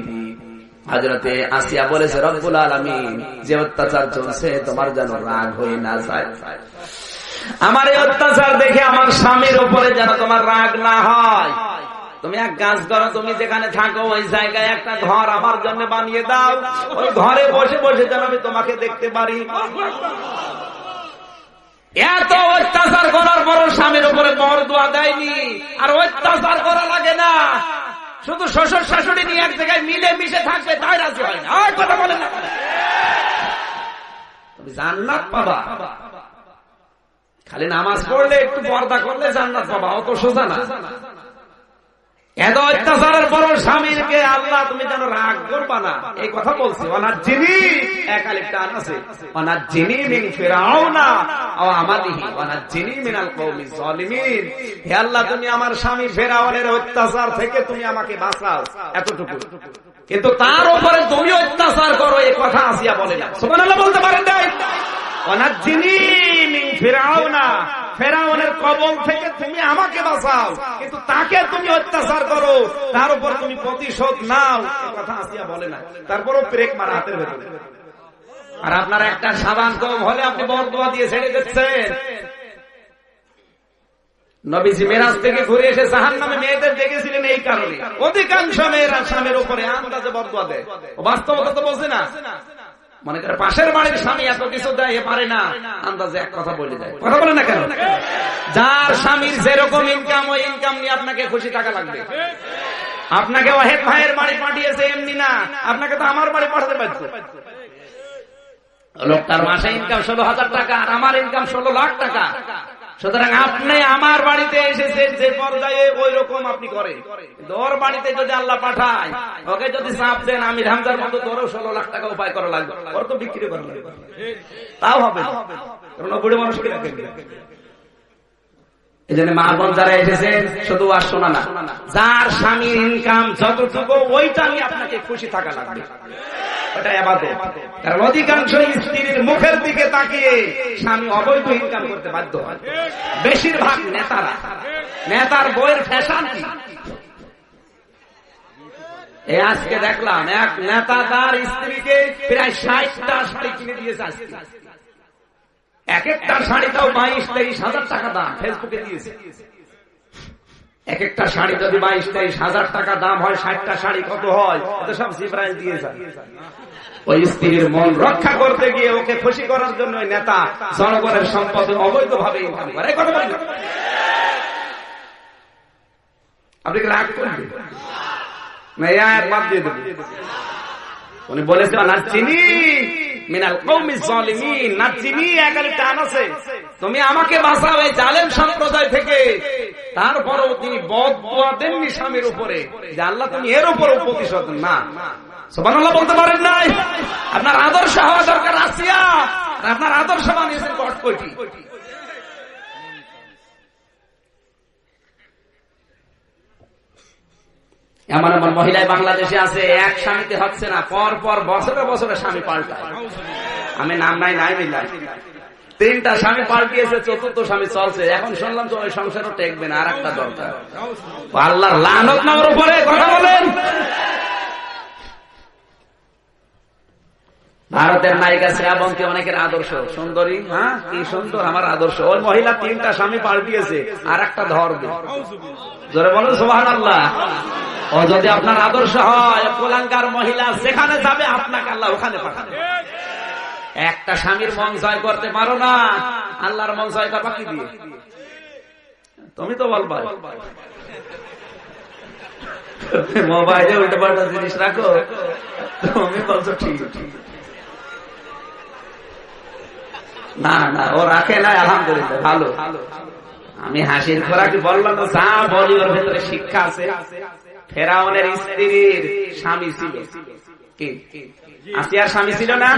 হযরতে আসিয়া বলেছে রব্বুল আলামিন যে অত্যাচার চলছে তোমার যেন রাগ হয়ে না যায়, আমার এই অত্যাচার দেখে আমার স্বামীর উপরে যেন তোমার রাগ না হয়। তুমি এক কাজ করো, তুমি যেখানে থাকো ওই জায়গায় একটা ঘর আমার জন্য বানিয়ে দাও, ওই ঘরে বসে বসে যেন আমি তোমাকে দেখতে পারি। এত অত্যাচার করার পরও স্বামীর উপরে বরদোয়া দেয়নি। আর অত্যাচার করা লাগে না, শুধু শ্বশুর শাশুড়ি নিয়ে এক জায়গায় মিলে মিশে থাকবে, তাই রাজি হয় না। আর কথা বলে না, তুমি জান্নাত পাবা। খালি নামাজ পড়লে একটু পর্দা করলে জান্নাত পাবা, অত সোজা না। এত অত্যাচারের পর স্বামীকে আল্লাহ তুমি যেন রাগ করবা না, এই কথা বলছি। ওয়ানাজ্জিনি একালিফটা আছে, ওয়ানাজ্জিনি মিন ফিরাউনা ওয়া আমালিহি ওয়ানাজ্জিনি মিনাল কওমিজ জালিমিন। হে আল্লাহ তুমি আমার স্বামী ফিরাউনের অত্যাচার থেকে তুমি আমাকে বাঁচাও, এতটুকু। কিন্তু তার উপরে তুমি অত্যাচার করো, এই কথা আসিয়া বলে না। সুবহানাল্লাহ বলতে পারেন নাই? ওয়ানাজ্জিনি মিন ফিরাউনা, ফেরাউনের কবল থেকে তুমি আমাকে বাঁচাও, কিন্তু তাকে তুমি অত্যাচার করো, তার উপর তুমি প্রতিশোধ নাও, এই কথা আসিয়া বলে না। তারপরও ব্রেক মারা হাতের ভেতরে। আর আপনার একটা সাবান কম হলে আপনি বরদোয়া দিয়ে ছেড়ে দিচ্ছেন। নবীজি মেরাজ থেকে ঘুরে এসে জাহান্নামে মেয়েদের দেখেছিলেন এই কারণে। অধিকাংশ মেয়েরা স্বামীর উপরে আন্দাজে বদয়া দেয়, বাস্তবতা তো বোঝে না। মনে করে পাশের বাড়ির স্বামী এত কিছু দেয়, এ পারে না, আন্দাজে এক কথা বলে দেয়। কথা বলে না কেন? যার স্বামীর যেরকম ইনকাম, ওই ইনকাম নিয়ে আপনাকে খুশি থাকা লাগবে। আপনাকে ওয়াহেদ ভাইয়ের বাড়ি পাঠিয়েছে এমনি না, আপনাকে তো আমার বাড়ি পাঠাতে পারতো। লোকটার মাসে ইনকাম 16,000 টাকা, আর আমার ইনকাম 16 লাখ টাকা। সুতরাং আপনি আমার বাড়িতে এসেছেন যে পর্যায়ে, ওই রকম আপনি করেন। ওর বাড়িতে যদি আল্লাহ পাঠায়, ওকে যদি চাপ দেন আমি হামজার মতো, তোরও 16 লাখ টাকা উপায় করা লাগবে, ওর তো বিক্রি করা লাগবে, তাও হবে না। বুড়ো মানুষকে রাখেন। এই জন্য মা বোন যারা এসেছেন, শুধু আর শোনা না, যার স্বামীর ইনকাম যতটুকু, ওইটা নিয়ে আপনাকে খুশি থাকা লাগবে। ওটা ইবাদত। কারণ অধিকাংশ স্ত্রীর মুখের দিকে তাকিয়ে স্বামী অবৈধ ইনকাম করতে বাধ্য হয়। বেশিরভাগ নেতারা, নেতার বইয়ের ফ্যাশন কি? এই আজকে দেখলাম এক নেতা তার স্ত্রীকে প্রায় 60টা শাড়ি কিনে দিয়েছে। এক একটা শাড়ি তাও 22-23 টাকা দাম, ফেসবুকে দিয়েছে। এক একটা শাড়ি যদি 22-23 টাকা দাম হয়, 60টা শাড়ি কত হয়? এটা সব জিব্রাইল দিয়েছে। ওই স্ত্রীর মন রক্ষা করতে গিয়ে, ওকে খুশি করার জন্য নেতা জনগণের সম্পদ অবৈধভাবে ইনকাম করে। এই কথা বলেন, আপনি কি রাগ করবেন? না, বাদ দিয়ে দেবেন। উনি বলেছে নাচিনি মিনাল কওমি যালিমিন, নাচিনি একালে টান আছে, তুমি আমাকে বাঁচাও এই জালেম সম্প্রদায় থেকে। তারপরেও তিনি বদদুয়া দেননি স্বামীর উপরে যে আল্লাহ তুমি এর উপর প্রতিশোধ না। সুবহানাল্লাহ বলতে পারেন নাই? আপনার আদর্শ হওয়া দরকার আসিয়া, আপনার আদর্শ বানিয়েছেন কটকটি। এমন এমন মহিলায় বাংলাদেশে আছে, এক স্বামীতে হচ্ছে না, পর পর বছরে বছরে স্বামী পাল্টায়। আমি নাম নাই মিলাই 3টা স্বামী পাল্টিয়েছে, 4র্থ স্বামী চলছে। এখন শুনলাম তো ওই সংসারও টেকবে না, আর একটা দরকার। আল্লাহর লানত না ওর উপরে। কথা বলেন। ভারতের নায়িকা শ্রাবন্তী অনেকের আদর্শ, সুন্দরী, হ্যাঁ কি সুন্দর আমার আদর্শ। ওই মহিলা 3টা স্বামী পাল্টিয়েছে, আর একটা ধরবে। জোরে বলুন সুবহানাল্লাহ। ও যদি আপনার আদর্শ হয়, কুলাঙ্গার মহিলা যেখানে যাবে আপনাকে আল্লাহ ওখানে পাঠাবে। একটা স্বামীর মন জয় করতে পারো না, আল্লাহর মন জয় করবা কি দিয়ে? তুমি তো বলবা মোবাইলে উল্টো পাল্টা জিনিস রাখো, তুমি বলছো ঠিক। না না, ও রাখে না, আলহামদুলিল্লাহ ভালো। আমি হাসির খোরাকি বললাম, যা বলি ওর ভেতরে শিক্ষা আছে। ফেরাউনের স্ত্রীর স্বামী ছিল কি? আসিয়ার স্বামী ছিল না?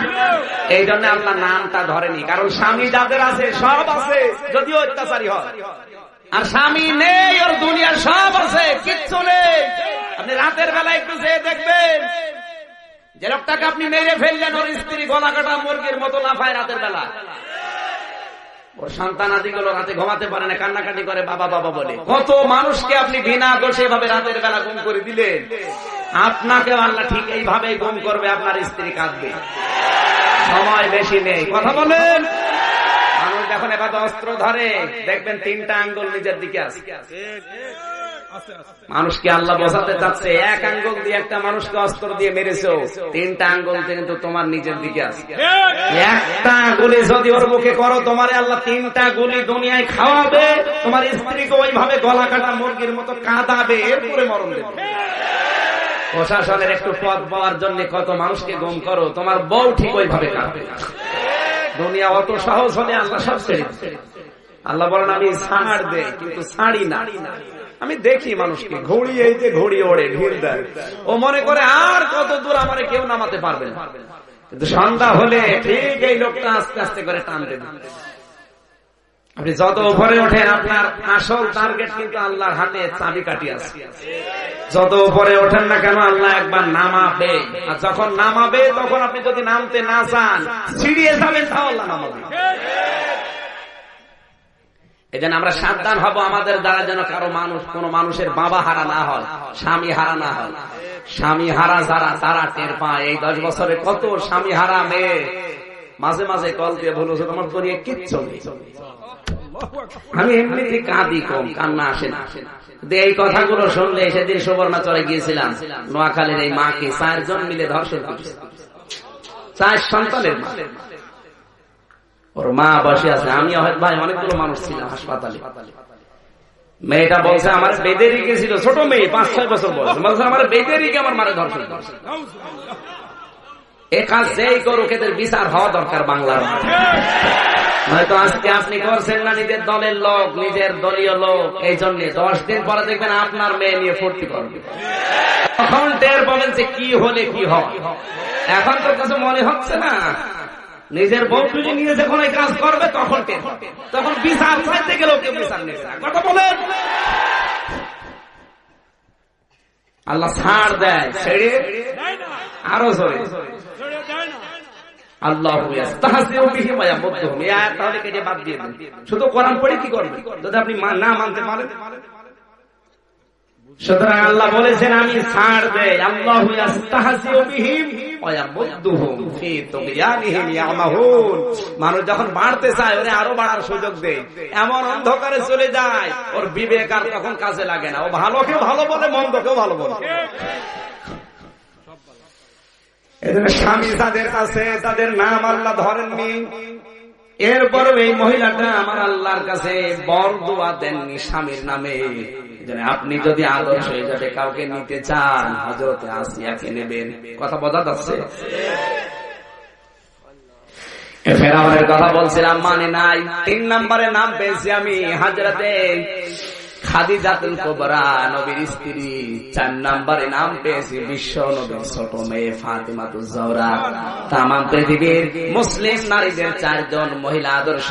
এই জন্য আল্লাহ নামটা ধরেনি, কারণ স্বামী যাদের আছে সব আছে, যদিও অত্যাচারী হয়। আর স্বামী নেই, ওর দুনিয়ার সব আছে, কিচ্ছু নেই। আপনি রাতের বেলা একটু যেয়ে দেখবেন, যে লোকটাকে আপনি মেরে ফেললেন, ওর স্ত্রী গলা কাটা মুরগির মতো লাফায় রাতের বেলা। ওর সন্তান আদিগুলো রাতে ঘুমাতে পারে না, কান্নাকাটি করে বাবা বাবা বলে। কত মানুষকে আপনি বিনা দোষে ভাবে রাতের বেলা গুম করে দিলেন। আপনাকে আল্লাহ ঠিক এইভাবে গুম করবে, আপনার স্ত্রী কাঁদবে। সময় বেশি নেই। কথা বলেন। মানুষ যখন এবার অস্ত্র ধরে, দেখবেন 3টা আঙ্গুল নিজের দিকে আছে। মানুষকে আল্লাহ বোঝাতে চাচ্ছে, এক আঙ্গুল দিয়ে একটা মানুষকে অস্ত্র দিয়ে মেরেছো, 3টা আঙ্গুল কিন্তু তোমার নিজের দিকে আছে। একটা গুলি যদি ওর মুখে করো, তোমার আল্লাহ 3টা গুলি দুনিয়ায় খাওয়াবে, তোমার স্ত্রীকে ওইভাবে গলা কাটা মুরগির মতো কাঁদাবে, এরপরে মরণ দেবে। প্রশাসনের একটু পদ পাওয়ার জন্য কত মানুষকে গুম করো, তোমার বউ ঠিক ওইভাবে কাঁদবে। দুনিয়া অত সহজ হলে আল্লাহ সব ছেড়ে দিচ্ছে। আল্লাহ বলেন আমি ছাড় দেই, কিন্তু ছাড়ি না। আমি দেখি মানুষকে ঘড়ি, এই যে ঘড়ি ওড়ে ঢিল দেয়, ও মনে করে আর কত দূর আমারে কেউ নামাতে পারবে না। কিন্তু সন্ধ্যা হলে ঠিক এই লোকটা আস্তে আস্তে করে টান দেবে। আপনি যত উপরে ওঠেন, আপনার আসল টার্গেট কিন্তু আল্লাহর হাতে চাবিকাঠি আছে। যত উপরে ওঠেন না কেন, আল্লাহ একবার নামাবে। আর যখন নামাবে, তখন আপনি যদি নামতে না চান, ছিড়িয়ে যাবেন, তাও আল্লাহ নামাবে। এজন্য আমরা সাবধান হব, আমাদের দ্বারা যেন কারো কোন মানুষের বাবা হারা না হয়, স্বামী হারা না হয়। স্বামী হারা যারা, তারা টের পায়। এই 10 বছরে কত স্বামী হারা মেয়ে মাঝে মাঝে কল দিয়ে বলেছে, তোমার তো নিয়ে কিচ্ছু নেই। আমি এমনিতে কাঁদি কম, কান্না আসে না। এই কথাগুলো শুনলে সেদিন সুবর্ণচরে গিয়েছিলাম, নোয়াখালীর এই মাকে 4 জন মিলে ধর্ষণ করেছে, 4 সন্তানের মা। ওর মা বসে আছে, আমি ভাই অনেকগুলো মানুষ ছিলাম হাসপাতালে। মেয়েটা বলছে আমার বেদেরি গেছিল, ছোট মেয়ে 5-6 বছর বয়স, বলছে আমার বেদেরি কে আমার মারে ধর্ষণ করছে। এ কাজ যেই করুক এদের বিচার হওয়া দরকার বাংলার মাঠে। হয়তো আজকে আপনি করছেন না, নিজের দলের লোক, নিজের দলীয় লোক, এই জন্য 10 দিন পরে দেখবেন আপনার মেয়ে নিয়ে ফুর্তি করবে। তখন টের পাবেন যে কি হলে কি হয়। এখন তো কিছু মনে হচ্ছে না। নিজের বউকে নিয়ে যখন এই কাজ করবে তখন টের পাবে, তখন বিচার চাইতে গেলেও কেউ বিচার নেবে না। কথা বলেন, আল্লাহ ছাড় দেয়, ছেড়ে আরো জোরে আল্লাহ তাহলে কেটে বাদ দিয়ে দেন। শুধু কোরআন পড়ে কি করবেন যদি আপনি না মানতে পারেন? সুতরাং আল্লাহ বলেছেন আমি ছাড় দেই। আল্লাহু ইস্তাহজিউ বিহিম ওয়া ইয়ামুদ্দুহুম ফি তুগয়ানিহিম ইয়ামাহুন। মানুষ যখন বাড়তে চায় ওরে আরো বাড়ার সুযোগ দেয়, এমন অন্ধকারে চলে যায় ওর বিবেক আর তখন কাজে লাগে না। ও ভালোকে ভালো বলে, মন্দকেও ভালো বলে। এদের স্বামী যাদের কাছে তাদের নাম আল্লাহ ধরেননি, এরপর এই মহিলাটা আমার আল্লাহর কাছে বরদোয়া দেননি স্বামীর নামে। আপনি যদি আদর্শ হিসাবে কাউকে নিতে চান হযরত আসিয়াকে নেবেন। কথা বোঝা যাচ্ছে? ফেরাউনের কথা বলছিলাম, মানে নাই। 3 নম্বরে নাম পেয়েছি আমি হযরতে খাদিজাতুল কুবরা, নবীর স্ত্রী। 4 নম্বরে নাম পেয়েছি বিশ্ব নবীর ছোট মেয়ে ফাতিমাতুজ জোহরা। তামাম পৃথিবীর মুসলিম নারীদের 4 জন মহিলা আদর্শ,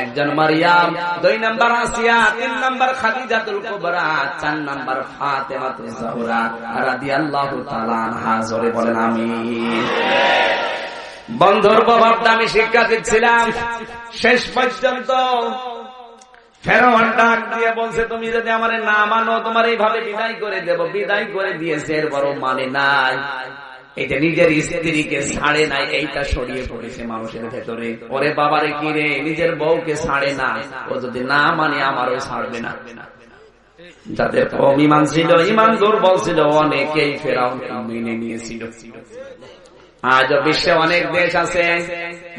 1 জন মারিয়াম, 2 নম্বর আসিয়া, 3 নম্বর খাদিজাতুল কুবরা, 4 নম্বর ফাতিমাতুজ জোহরা রাদিয়াল্লাহু তাআলা আনহা। জোরে বলেন আমিন। বন্ধুর প্রভাবটা আমি শিক্ষা দিচ্ছিলাম শেষ পর্যন্ত। ফেরাউন ডাক দিয়ে বলছে তুমি যদি আমারে না মানো তোমার এইভাবে বিদায় করে দেব। বিদায় করে দিয়েছে, এর বড় মানে নাই। এইটা নিজের স্ত্রীকে ছাড়ে নাই, এইটা ছড়িয়ে পড়েছে মানুষের ভেতরে। ওরে বাবারে কি রে, নিজের বউকে ছাড়ে না, ও যদি না মানে আমারও ছাড়বে না। যাদের কম ঈমান ছিল, ঈমান দুর্বল ছিল, অনেকেই ফেরাউনকে মেনে নিয়েছিল। আজ বিশ্বে অনেক দেশ আছে,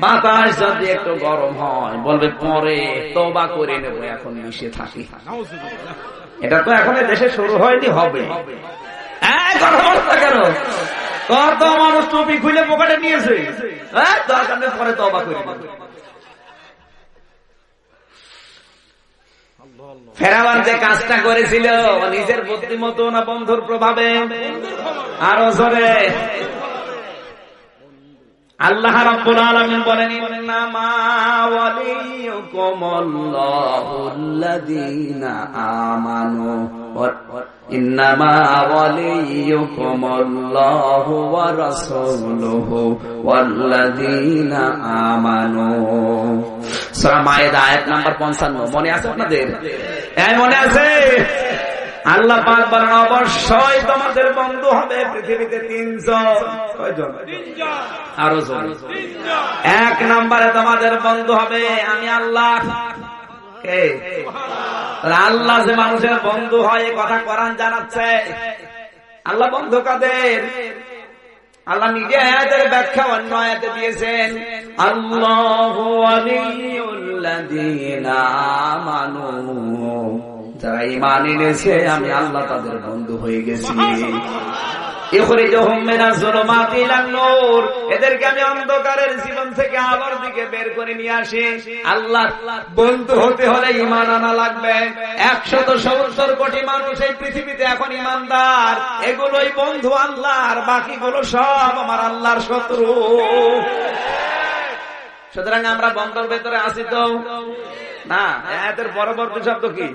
বাতাস যদি একটু গরম হয় বলবে পরে তওবা করে নেব, এখন মিশে থাকি। এটা তো এখন দেশে শুরু হয়নি, হবে। কেন কত মানুষ টুপি খুলে পকেটে নিয়েছে, দরকার নেই পরে তওবা করে নেব। ফেরাউন যে কাজটা করেছিল নিজের বুদ্ধিমতো না বন্ধুর প্রভাবে? আরো জোরে আল্লাহ রাব্বুল আলামিন বলেন ইন্নামা ওয়ালিয়ুকুমুল্লাহুল্লাযীনা আমানু ইন্নামা ওয়ালিয়ুকুমুল্লাহু ওয়া রাসূলুহু ওয়াল্লাযীনা আমানু। সূরা মায়েদা আয়াত নাম্বার 55। মনে আছে আপনাদের? হ্যাঁ মনে আছে। আল্লাহ পাক বলেন অবশ্যই তোমাদের বন্ধু হবে পৃথিবীতে 3 জন। কয়জন? 3 জন। আরো জন। 3 জন। 1 নম্বরে তোমাদের বন্ধু হবে আমি আল্লাহ। কে? আল্লাহ যে মানুষের বন্ধু হয় এই কথা কোরআন জানাচ্ছে। আল্লাহ বন্ধু কাদের? আল্লাহ নিজে আয়াতের ব্যাখ্যা অন্য আয়াতে দিয়েছেন, আল্লাহু ওয়ালিয়ুল্লাযীনা আমানু। যারা ঈমান এনেছে আমি আল্লাহ তাদের বন্ধু হয়ে গেছি। ইখরিজুহুম মিনাজ যুলুমাতি ইলান নূর, এদেরকে আমি অন্ধকারের জীবন থেকে আলোর দিকে বের করে নিয়ে আসি। আল্লাহ বন্ধু হতে হলে ঈমান আনা লাগবে। 170 কোটি মানুষ এই পৃথিবীতে এখন ঈমানদার, এগুলোই বন্ধু আল্লাহর, বাকিগুলো সব আমার আল্লাহর শত্রু। সুতরাং আমরা বন্ধুর ভেতরে আছি তো না? এদের পরবর্তী শব্দ কি?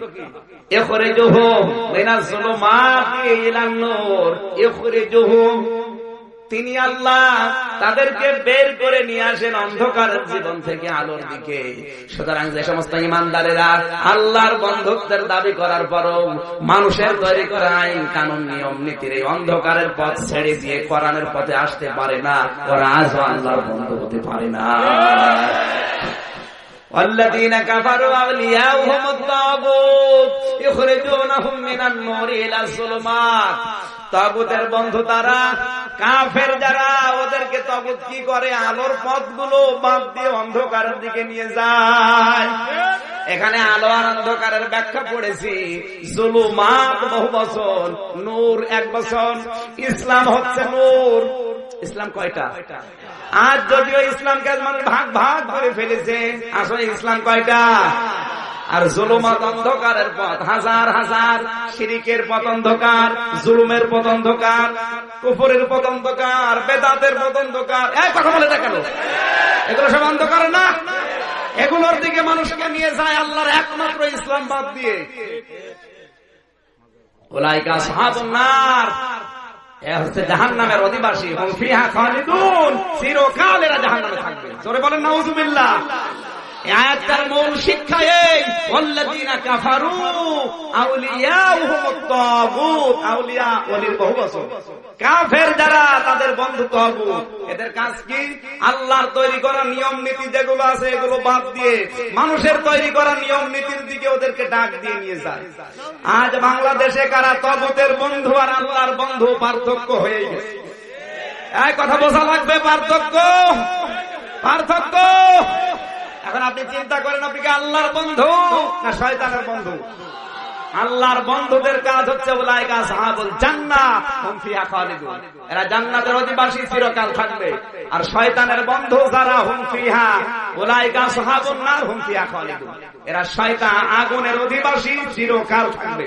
ইখরিজুহুম মিনাজ যুলুমাতি ইলান নূর। ইখরিজুহুম, তিনি আল্লাহ তাদেরকে বের করে নিয়ে আসেন অন্ধকারের জীবন থেকে আলোর দিকে। সুতরাং যে সমস্ত ঈমানদারেরা আল্লাহর বন্ধুত্বের দাবি করার পরও মানুষের তৈরি করা আইন কানুন নিয়ম নীতির এই অন্ধকারের পথ ছেড়ে দিয়ে কোরআনের পথে আসতে পারে না, ওরা আজও আল্লাহর বন্ধু হতে পারে না। والذين كفروا أولياؤهم الطاغوت يخرجونهم من النور إلى الظلمات। তাগুতের বন্ধু তারা, কাফের যারা, ওদেরকে তাগুত কি করে? আলোর পথগুলো বাদ দিয়ে অন্ধকারের দিকে নিয়ে যায়। এখানে আলো আর অন্ধকারের ব্যাখ্যা পড়েছি। জুলুমাত বহু বছর, নূর এক বছর। ইসলাম হচ্ছে নূর। ইসলাম কয়টা? আজ যদিও ইসলামকে মানুষ ভাগ ভাগ করে ফেলেছে, আসলে ইসলাম কয়টা? আর জুলুমাত অন্ধকারের পথ, হাজার হাজার। শিরিকের পথ অন্ধকার, জুলুমের পথ অন্ধকার, কুফরের পথ অন্ধকার, বেদাতের পথ অন্ধকার। এই কথা বলে না কেন? এগুলো সব অন্ধকার না? এগুলোর দিকে মানুষকে নিয়ে যায় আল্লাহর একমাত্র ইসলাম বাদ দিয়ে। উলাইকা আসহাবুন নার, এরা হচ্ছে জাহান্নামের অধিবাসী। হুম ফিহা খালিদুন, চিরকাল এরা জাহান্নামে থাকবে। জোরে বলেন নাউযুবিল্লাহ। আয়াতটার মূল শিক্ষা এই, ওয়াল্লাযীনা কাফারু আউলিয়াউহুমুত তাগুত। আউলিয়া ওলির বহু বচন। কাফের যারা, তাদের বন্ধু তাগুত। এদের কাজ কি? আল্লাহর তৈরি করা নিয়ম নীতি যেগুলো আছে এগুলো বাদ দিয়ে মানুষের তৈরি করা নিয়ম নীতির দিকে ওদেরকে ডাক দিয়ে নিয়ে যায়। আজ বাংলাদেশে কারা তাগুতের বন্ধু আর আল্লাহর বন্ধু, পার্থক্য হয়ে গেছে। এই কথা বোঝা লাগবে, পার্থক্য, পার্থক্য। এখন আপনি চিন্তা করেন, আপনি কি আল্লাহর বন্ধু না শয়তানের বন্ধু? আল্লাহর বন্ধুদের কাজ হচ্ছে উলাইকা আসহাবুল জান্নাহ হুম ফিহা খালিদুন, এরা জান্নাতের অধিবাসী, চিরকাল থাকবে। আর শয়তানের বন্ধু যারা, হুম ফিহা উলাইকা আসহাবুন নার হুম ফিহা খালিদুন, এরা শয়তান, আগুনের অধিবাসী, চিরকাল থাকবে।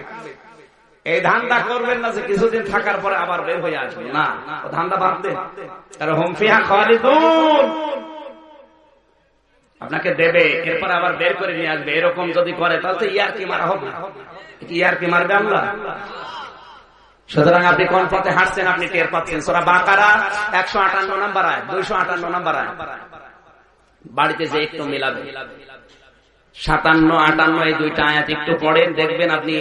এই ধান্দা করবেন না যে কিছুদিন থাকার পরে আবার বের হয়ে আসবে, না, ও ধান্দা বাদ দেন। আর হুম ফিহা খালিদুন আপনাকে দেবে, এরপর আবার বের করে নিয়ে আসবে। এরকম যদি করে তাহলে তো ইয়ারকি মারা হবে। ইয়ারকি মারবে আল্লাহ? সুতরাং আপনি কোন পথে হাঁটছেন আপনি টের পাচ্ছেন। সূরা বাকারা 158 নম্বর আয়াত, 258 নম্বর আয়াত। বাড়িতে যে একটু মিলাবে 57, 58 এই দুইটা আয়াত একটু পড়েন, দেখবেন আপনি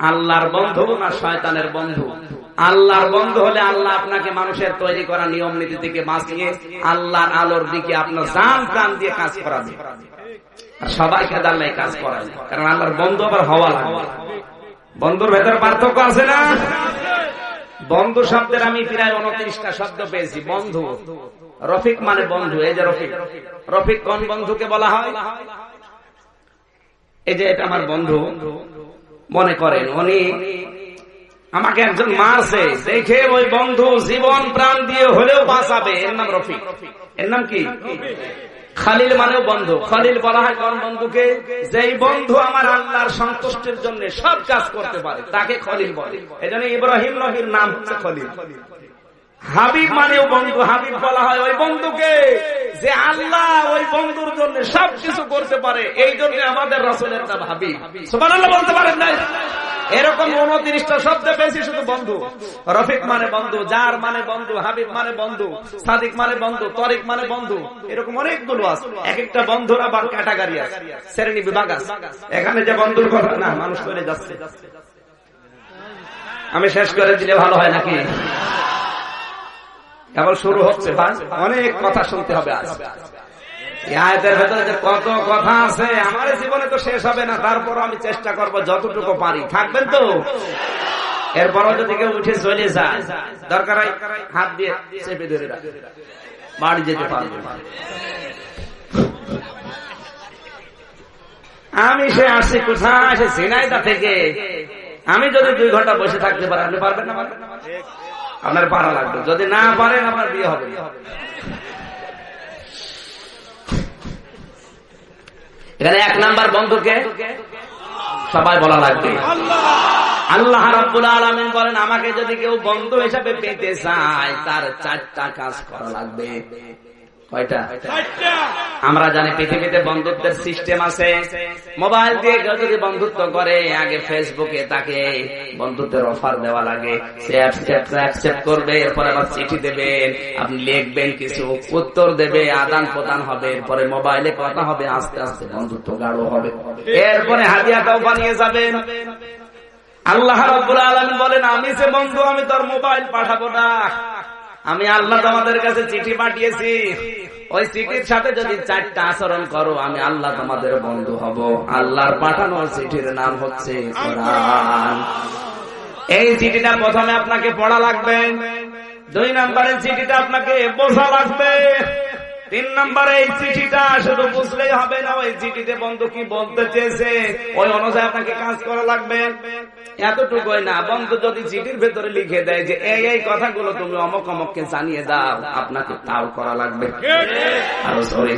আল্লাহর বন্ধু না শয়তানের বন্ধু। আল্লাহর বন্ধু হলে আল্লাহ আপনাকে মানুষের তৈরি করা নিয়ম নীতি থেকে বাঁচিয়ে আল্লাহর আলোর দিকে আপনার জান প্রাণ দিয়ে কাজ করাবে। আর সবাইকে আল্লাহ কাজ করাবে, কারণ আল্লাহর বন্ধু আবার হওয়া লাগবে। বন্ধুর ভেতর পার্থক্য আছে না? বন্ধু শব্দের আমি প্রায় 29টা শব্দ পেয়েছি। বন্ধু, রফিক মানে বন্ধু। এই যে রফিক, রফিক কোন বন্ধুকে বলা হয়? এই যে এটা আমার বন্ধু, মনে করেন উনি আমাকে একজন মারছে, দেখে ওই বন্ধু জীবন প্রাণ দিয়ে হলেও বাঁচাবে, এর নাম রফিক। এর নাম কি? খালিল মানেও বন্ধু। খালিল বলা হয় কোন বন্ধুকে? যেই বন্ধু আমার আল্লাহর সন্তুষ্টির জন্য সব কাজ করতে পারে, তাকে খলিল বলে। এজন্য ইব্রাহিম নবীর নাম হচ্ছে খলিল। হাবিব মানেও বন্ধু। হাবিব বলা হয় ওই বন্ধুকে যে আল্লাহ ওই বন্ধুর জন্য সবকিছু করতে পারে, এই জন্য আমাদের রাসূলের নাম হাবিব। সুবহানাল্লাহ বলতে পারেন না? এরকম 29টা শব্দ পেয়েছি শুধু বন্ধু। রফিক মানে বন্ধু, জার মানে বন্ধু, হাবিব মানে বন্ধু, সাদিক মানে বন্ধু, তরিক মানে বন্ধু, এরকম অনেকগুলো আছে। এক একটা বন্ধুর আবার ক্যাটাগরি আছে, শ্রেণী বিভাগ আছে। এখানে যে বন্ধুর কথা না, মানুষ করে যাচ্ছে। আমি শেষ করে দিলে ভালো হয় নাকি? কেবল শুরু হচ্ছে ভাই, অনেক কথা শুনতে হবে আজ। আয়াতের ভেতরে যে কত কথা আছে, আমার জীবনে তো শেষ হবে না। তারপর আমি চেষ্টা করব যতটুকু পারি। থাকবেন তো? এরপরও যদি কেউ উঠে চলে যায়, দরকার হয় হাত দিয়ে চেপে ধরে রাখবে, বাড়ি যেতে পারবে। আমি সে আসছি কোথায়? সে ঝিনাইদহ থেকে। আমি যদি 2 ঘন্টা বসে থাকতে পারি, আপনি পারবেন না? আপনার পারা লাগবে। যদি না পারেন আপনার বিয়ে হবে। এখানে 1 নাম্বার বন্ধুকে সবাই বলা লাগবে। আল্লাহ রাব্বুল আলামিন বলেন, আমাকে যদি কেউ বন্ধু হিসেবে পেতে চায় তার 4টা কাজ করা লাগবে। কয়টা? 4টা। আমরা জানি পৃথিবীতে বন্ধুত্বের সিস্টেম আছে। মোবাইল দিয়ে কেউ যদি বন্ধুত্ব করে, আগে ফেসবুকে তাকে বন্ধুত্বের অফার দেওয়া লাগে, সে অ্যাকসেপ্ট করবে, এরপর আবার চিঠি দেবেন, আপনি লিখবেন, কিছু উত্তর দেবে, আদান প্রদান হবে, এরপরে মোবাইলে কথা হবে, আস্তে আস্তে বন্ধুত্ব গাঢ় হবে, এরপরে হাদিয়াটাও বানিয়ে যাবেন। আল্লাহ রাব্বুল আলামিন বলেন, আমি যে বন্ধু, আমি তোর মোবাইল পাঠাবো না। আমি আল্লাহ তোমাদের কাছে চিঠি পাঠিয়েছি, ওই চিঠির সাথে যদি 4টা আচরণ করো আমি আল্লাহ তোমাদের বন্ধু হব। আল্লাহর পাঠানো চিঠির নাম হচ্ছে কোরআন। এই চিঠিটা প্রথমে আপনাকে পড়া লাগবে, 2 নম্বরের চিঠিটা আপনাকে বোঝা লাগবে, 3 নম্বরে এই চিঠিটা শুধু বুঝলেই হবে না, ওই চিঠিতে বন্ধু কি বলতে চেয়েছে ওই অনুযায়ী আপনাকে কাজ করা লাগবে। এতটুকুই না, বন্ধু যদি চিঠির ভেতরে লিখে দেয় যে এই কথাগুলো তুমি অমুক অমুককে জানিয়ে দাও, আপনাকে তাও করা লাগবে। আরো সরি,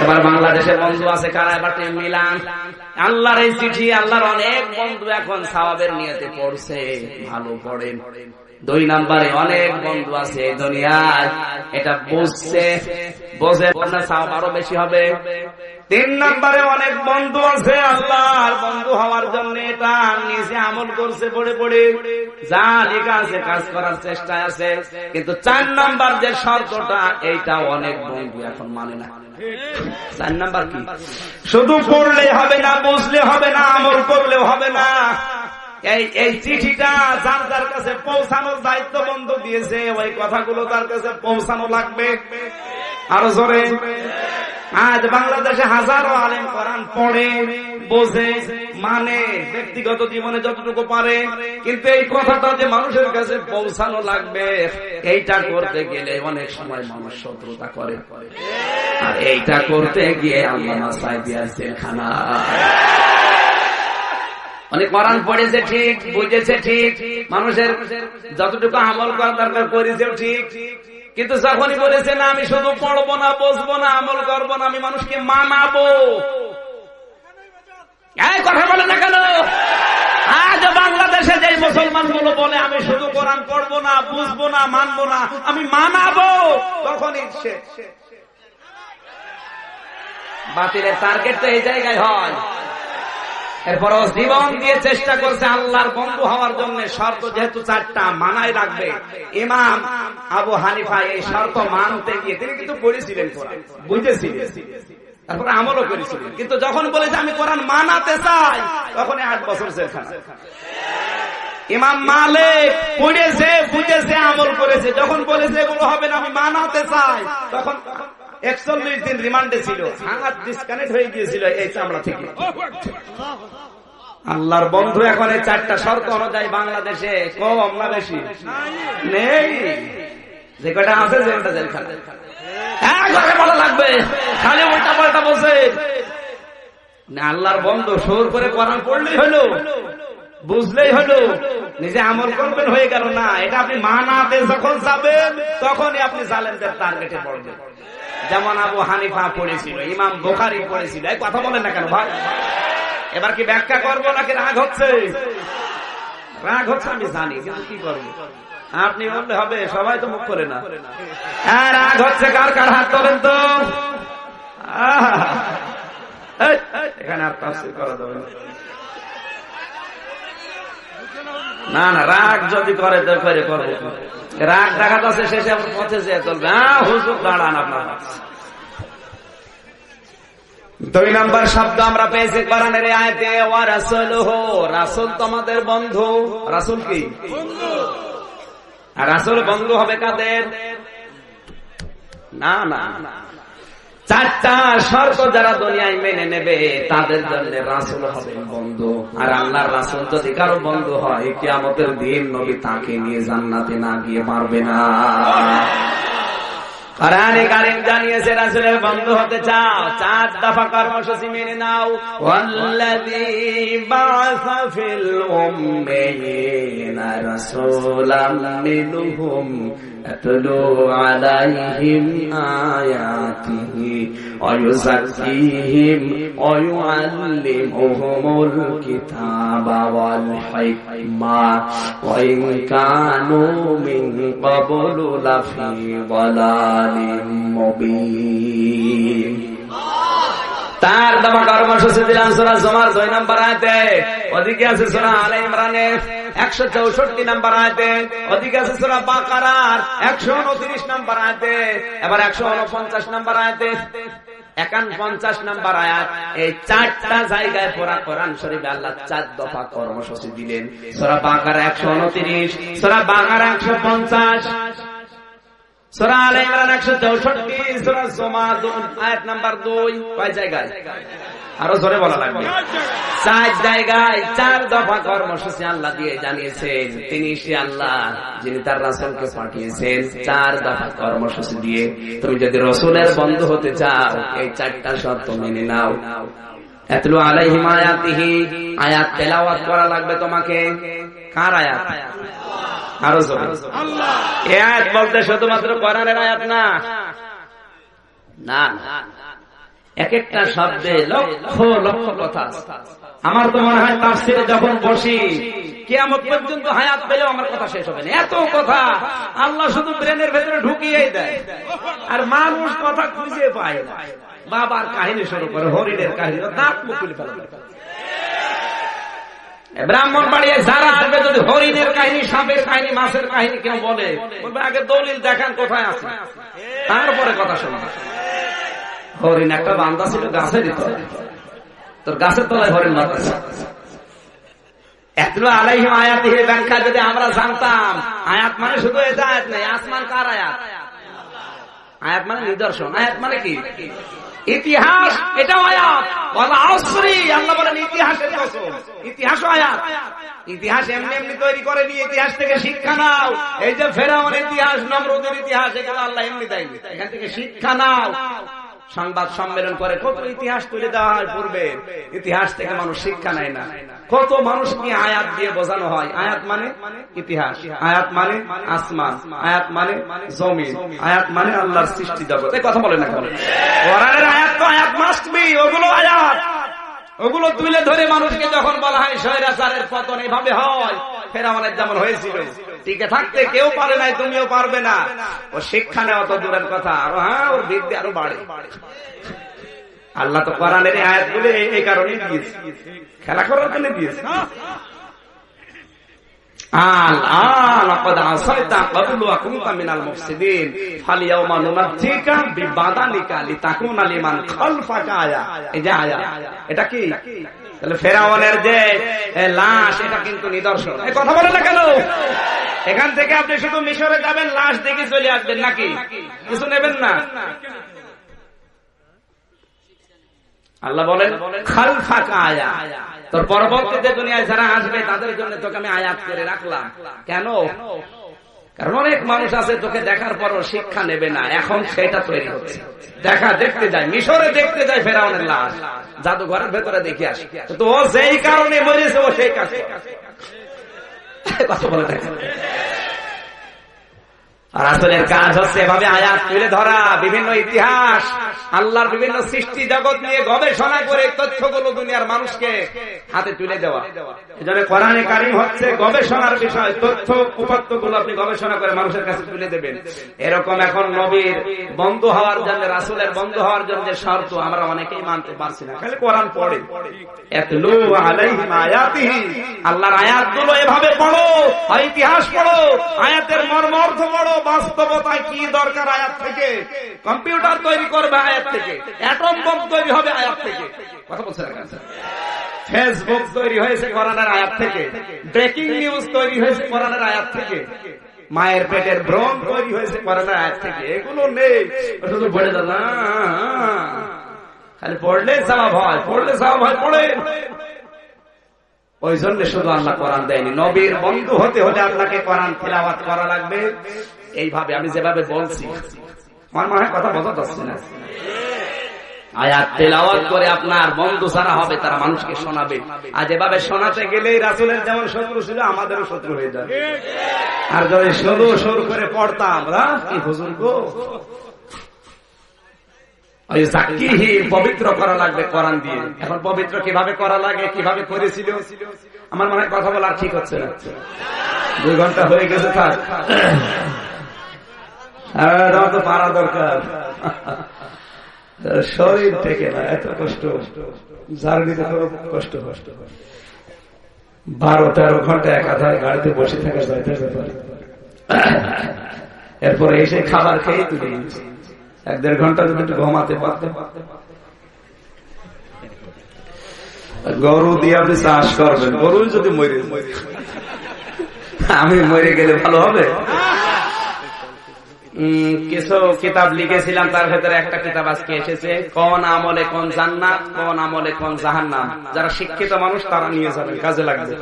এবার বাংলাদেশের বন্ধু আছে কারা এবার মিলান আল্লাহর এই চিঠি। আল্লাহর অনেক বন্ধু এখন সওয়াবের নিয়তে পড়ছে, ভালো পড়েন। 2 নম্বরে অনেক বন্ধু আছে এই দুনিয়ায় এটা বুঝছে, বোঝে আপনার সওয়াব আরো বেশি হবে। 3 নম্বরে অনেক বন্ধু আছে আল্লাহর বন্ধু হওয়ার জন্য এটা নিজে আমল করছে, পড়ে পড়ে যা লেখা আছে কাজ করার চেষ্টায় আছে, কিন্তু 4 নম্বর যে শর্তটা এইটা অনেক বন্ধু এখন মানে না। 4 নম্বর কি? শুধু পড়লে হবে না, বুঝলে হবে না, আমল করলেও হবে না। এই চিঠিটা যার যার কাছে পৌঁছানোর দায়িত্ব বন্ধু দিয়েছে, ওই কথাগুলো তার কাছে পৌঁছানো লাগবে। আরো জোরে। আজ বাংলাদেশে হাজারো আলেম কোরআন পড়ে, বোঝে, মানে ব্যক্তিগত জীবনে যতটুকু পারে, কিন্তু এই কথাটা যে মানুষের কাছে পৌঁছানো লাগবে এইটা করতে গেলে অনেক সময় মানুষ শত্রুতা করে, আর এইটা করতে গিয়ে আল্লাহ মাসায় দিয়েছে খানা। অনেক কোরআন পড়েছে ঠিক, বুঝেছে ঠিক, মানুষের যতটুকু আমল করা দরকার করেছে ঠিক, কিন্তু যখনই বলেছে না আমি শুধু পড়বো না, বুঝবো না, আমল করবো না, আমি মানুষকে মানাবো, এই কথা বলে না কেন? আজ বাংলাদেশে যে মুসলমান গুলো বলে আমি শুধু কোরআন পড়বো না, বুঝবো না, মানবো না, আমি মানাবো, তখনই বাতিলের টার্গেট তো এই জায়গায় হয়। এরপর জীবন দিয়ে চেষ্টা করছে আল্লাহর বন্ধু হওয়ার জন্য। শর্ত যেহেতু 4টা মানাই রাখবে, ইমাম আবু হানিফা এই শর্ত মানতে গিয়ে তিনি কিন্তু পড়েছিলেন, কোরআন বুঝেছিলেন, তারপরে আমলও করেছিলেন, কিন্তু যখন বলেছে আমি কোরআন মানাতে চাই তখন 8 বছর জেলখানা। ইমাম মালিক পড়েছে, বুঝেছে, আমল করেছে, যখন বলেছে এগুলো হবে না আমি মানাতে চাই তখন 41 দিন রিমান্ডে ছিল, হাত ডিসকানেক্ট হয়ে গিয়েছিল এই চামড়া থেকে। আল্লাহর বন্ধু এখন এই 4টা শর্ত অনুযায়ী বাংলাদেশে কম না বেশি নেই, যে কটা আছে যে ওটা জেলখানা। বলা লাগবে খালি উল্টা পাল্টা বলছে না। আল্লাহর বন্ধু সুর করে কোরআন পড়লেই হলো, বুঝলেই হলো, নিজে আমল করবেন হয়ে গেল না। এটা আপনি মানাতে যখন যাবেন তখনই আপনি জালেমদের টার্গেটে পড়বেন। যেমন আবু হানিফা পড়েছিল, ইমাম বুখারী পড়েছিল। এই কথা বলেন না কেন ভাই? এবার কি ব্যাখ্যা করবো নাকি রাগ হচ্ছে? রাগ হচ্ছে আমি জানি, কিন্তু কি করবো? আপনি বললে হবে, সবাই তো মুখ করে না। হ্যাঁ, রাগ হচ্ছে কার কার হাত তোলেন তো। এখানে আর তাফসীর করা যাবে না। না, রাগ যদি করে তো করে করবো, রাগ দেখা যাচ্ছে শেষে আমার পথে যেয়ে চলবে। হুজুর দাঁড়ান আপনার। 2 নম্বর শব্দ আমরা পেয়েছি কোরআনের আয়াতে, ওয়া রাসূলুহু, রাসূল তোমাদের বন্ধু। রাসূল কি? আর রাসূল বন্ধু হবে কাদের? না না, 4টা শর্ত যারা দুনিয়ায় মেনে নেবে তাদের জন্য রাসূল হবেন বন্ধু। আর আল্লাহর রাসূল যদি কারো বন্ধু হয় কিয়ামতের দিন নবী তাকে নিয়ে জান্নাতে না গিয়ে পারবে না। কোরআনে কারীম জানিয়েছে রাসূলের বন্ধু হতে চাও 4 দফা কর্মসূচি মেনে নাও। ওয়াল্লাযী বা'আসা ফিল উম্মিয়িনা রাসূলাম মিনহুম আতলু আলাইহিম আয়াতিহি ওয়া ইউযাক্কিহিম ওয়া ইউআল্লিমুহুমুল কিতাবা ওয়াল হিকমা ওয়া ইন কানু মিন ক্বাবলু লাফি যালালিম মুবিন। 4 দফা কর্মসূচি দিলাম সূরা জুমার 2 নম্বর আয়াতে, ওদিকে আছে সূরা আলে ইমরানের 164 নম্বর আয়াতে, ওদিকে আছে সূরা বাকারার 129 নম্বর আয়াতে, এবার 149 নম্বর আয়াতে, 51 নম্বর আয়াত। এই 4টা জায়গায় পুরা কোরআন শরীফে আল্লাহ 4 দফা কর্মসূচি দিলেন। সূরা বাকারা 129, সূরা বাকারা 150, সূরা আলে ইমরান 164, সূরা জুমার আয়াত নাম্বার 2। কয় জায়গায়? আরো জোরে বলা লাগবে। 4 জায়গায় 4 দফা কর্মসূচি আল্লাহ দিয়ে জানিয়েছেন তিনি সে আল্লাহ যিনি তার রাসূলকে পাঠিয়েছেন। 4 দফা কর্মসূচি দিয়ে তুমি যদি রাসূলের বন্ধু হতে চাও এই 4টা শর্ত মেনে নাও। আতলু আলাইহিম আয়াতিহি, আয়াত তেলাওয়াত করা লাগবে তোমাকে। কার আয়াত? আরো জোরে আল্লাহ। এই আয়াত বলতে শুধুমাত্র কোরআনের আয়াত না, না না, এক একটা শব্দে লক্ষ লক্ষ কথা। আমার তো মনে হয় তাফসীরে যখন বসি কিয়ামত পর্যন্ত হায়াত পেলেও আমার কথা শেষ হবে না, এত কথা আল্লাহ শুধু ব্রেনের ভেতরে ঢুকিয়েই দেয়, আর মানুষ কথা খুঁজে পায় না। বাবার কাহিনী শুরু করে হরিণের কাহিনী, দাঁত মুখ খুলে ফেলে। ব্রাহ্মণ বাড়িয়ে যারা আসবে যদি হরিণের কাহিনী, সাপের কাহিনী, মাছের কাহিনী কেউ বলে, বলবে আগে দলিল দেখান কোথায় আছে, তারপরে কথা শুনবে। হরিণ একটা বান্দা ছিল গাছের ভিতরে, তোর গাছের তলায় হরিণ মারতেছে। আতলু আলাইহিম আয়াতিহি ব্যাখ্যা যদি আমরা জানতাম, আয়াত মানে শুধু এটা আয়াত নাই, আসমান কার আয়াত? আয়াত মানে নিদর্শন। আয়াত মানে কি? ইতিহাস, এটাও আয়াত। ওয়াল আসরি, আল্লাহ বলেন ইতিহাসের কসম, ইতিহাসও আয়াত। ইতিহাস এমনি এমনি তৈরি করেনি, ইতিহাস থেকে শিক্ষা নাও। এই যে ফেরাউনের ইতিহাস, নমরুদের ইতিহাস, এগুলো আল্লাহ এমনি দেয়নি, এখান থেকে শিক্ষা নাও। সংবাদ সম্মেলন করে কত ইতিহাস তুলে দেওয়া হয় পূর্বে, ইতিহাস থেকে মানুষ শিক্ষা নেয় না। কত মানুষকে আয়াত দিয়ে বোঝানো হয়। আয়াত মানে ইতিহাস, আয়াত মানে আসমান, আয়াত মানে জমিন, আয়াত মানে আল্লাহর সৃষ্টি জগৎ। এই কথা বলে না কেন? কোরআনের আয়াত তো আয়াত মাস্ট বি, ওগুলো আয়াত। ওগুলো তুলে ধরে মানুষকে যখন বলা হয় স্বৈরাচারের পতন এভাবে হয়, ফেরাউনের যেমন হয়েছিল, টিকে থাকতে কেউ পারে নাই, তুমিও পারবে না। ও শিক্ষা নেওয়া তো দূরের কথা, আর হ্যাঁ ওর বিদ্যা আরো বাড়ে। আল্লাহ তো কোরআনের আয়াতগুলো এই কারণে দিয়েছে, খেলা করার জন্য দিয়েছে। এটা কি? ফেরাউনের যে লাশ, এটা কিন্তু নিদর্শন। কথা বলে না কেন? এখান থেকে আপনি শুধু মিশরে যাবেন, লাশ দেখে চলে আসবেন, নাকি কিছু নেবেন না? আল্লাহ বলেন খালফাকা আয়া, তোর পরবর্তীতে দুনিয়ায় যারা আসবে তাদের জন্য তোকে আমি আয়াত করে রাখলাম। কেন? কারণ অনেক মানুষ আছে তোকে দেখার পরও শিক্ষা নেবে না, এখন সেটা তৈরি হচ্ছে। দেখতে যায়, মিশরে দেখতে যায় ফেরাউনের লাশ, জাদুঘরের ভেতরে দেখে আসে, তো ও যেই কারণে মরেছে ও সেই কাজ কথা বলে থাকে। আর আসলের কাজ হচ্ছে এভাবে আয়াত তুলে ধরা, বিভিন্ন ইতিহাস, আল্লাহর বিভিন্ন সৃষ্টি জগৎ নিয়ে গবেষণা করে তথ্যগুলো দুনিয়ার মানুষকে হাতে তুলে দেওয়া। এজন্য কোরআনে কারীম হচ্ছে গবেষণার বিষয়। তথ্য উপাত্তগুলো আপনি গবেষণা করে মানুষের কাছে তুলে দেবেন। এরকম এখন নবীর বন্ধু হওয়ার জন্য, রাসূলের বন্ধু হওয়ার জন্য যে শর্ত আমরা অনেকেই মানতে পারছি না, খালি কোরআন পড়ে। আতলু আলাইহিম আয়াতিহি, আল্লাহর আয়াতগুলো এভাবে পড়ো, ইতিহাস পড়ো, আয়াতের মর্ম অর্থ পড়ো। বাস্তবতায় কি দরকার আয়াত থেকে? কম্পিউটার তৈরি করবে আয়াত থেকে, অ্যাটম বম তৈরি হবে আয়াত থেকে। কথা বলছেন? ফেসবুক তৈরি হয়েছে কোরআনের আয়াত থেকে, ব্রেকিং নিউজ তৈরি হয়েছে কোরআনের আয়াত থেকে, মায়ের পেটের ভ্রণ তৈরি হয়েছে কোরআনের আয়াত থেকে। এগুলো নেই, শুধু পড়ে দাদা, খালি পড়লে সওয়াব হয়, পড়লে সওয়াব হয়, পড়ে। ওই জন্য শুধু আল্লাহ কোরআন দেয়নি। নবীর বন্ধু হতে হলে আপনাকে কোরআন তিলাওয়াত করা লাগবে। এইভাবে আমি যেভাবে বলছি, আমার মনে হয় কথা বোঝা যাচ্ছে না। আয়াত তেলাওয়াত করে আপনার বন্ধু যারা হবে তারা মানুষকে শোনাবে। আর যেভাবে শোনাতে গেলেই রাসূলের যেমন শত্রু ছিল, আমাদেরও শত্রু হয়ে যাবে। আর যদি শুধু সুর করে পড়তাম, কি হুজুর গো, পবিত্র করা লাগবে কোরআন দিয়ে। এখন পবিত্র কিভাবে করা লাগে, কিভাবে করেছিল, আমার মনে হয় কথা বলার ঠিক হচ্ছে না। 2 ঘন্টা হয়ে গেছে, থাক, তো পারা দরকার। শরীর থেকে না, এত কষ্ট জার্নিতে কষ্ট, 12-13 ঘন্টা একাধারে গাড়িতে বসে থাকা যাইতে পারে। এরপরে এসে খাবার খেয়ে তুলে 1-1.5 ঘন্টা যদি একটু ঘুমাতে পারতে। গরু দিয়ে আপনি চাষ করবেন, গরু যদি মরে, আমি মরে গেলে ভালো হবে? কিছু কিতাব লিখেছিলাম, তার ভেতরে একটা কিতাব আজকে এসেছে, কোন আমলে কোন জান্নাত, কোন আমলে কোন জাহান্নাম। যারা শিক্ষিত মানুষ তারা নিয়ে যাবেন, কাজে লাগবে।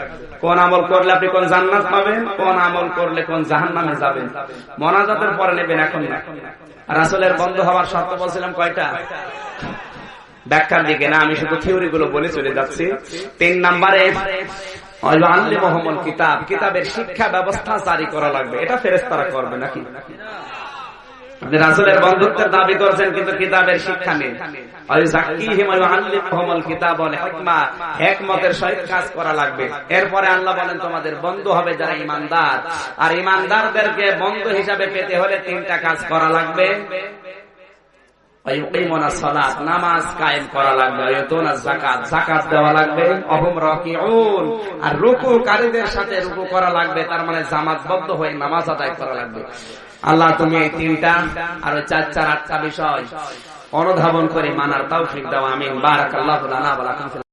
কোন আমল করলে আপনি কোন জান্নাত পাবেন, কোন আমল করলে কোন জাহান্নামে যাবেন, মোনাজাতের পরে নেবেন, এখন না। রাসূলের বন্ধু হওয়ার শর্ত বলছিলাম কয়টা? ব্যাখ্যার দিকে না, আমি শুধু থিওরি গুলো বলে চলে যাচ্ছি। 3 নম্বরে কিতাব, কিতাবের শিক্ষা ব্যবস্থা জারি করা লাগবে। এটা ফেরেশতারা করবে নাকি? আপনি রাসূলের বন্ধুত্বের দাবি করছেন কিন্তু কিতাবের শিক্ষা নেই। হিকমতের সহিত কাজ করা লাগবে। এরপরে আল্লাহ বলেন তোমাদের বন্ধু হবে যারা ঈমানদার, আর ঈমানদারদেরকে বন্ধু হিসাবে পেতে হলে 3টা কাজ করা লাগবে। নামাজ কায়েম করা লাগবে, যাকাত দেওয়া লাগবে, আর রুকুকারীদের সাথে রুকু করা লাগবে, তার মানে জামাতবদ্ধ হয়ে নামাজ আদায় করা লাগবে। আল্লাহ তুমি এই 3টা আর 4-8টা বিষয় অনুধাবন করে মানার তৌফিক দাও, আমিন। বারাকাল্লাহু লানা ওয়া লাকুম।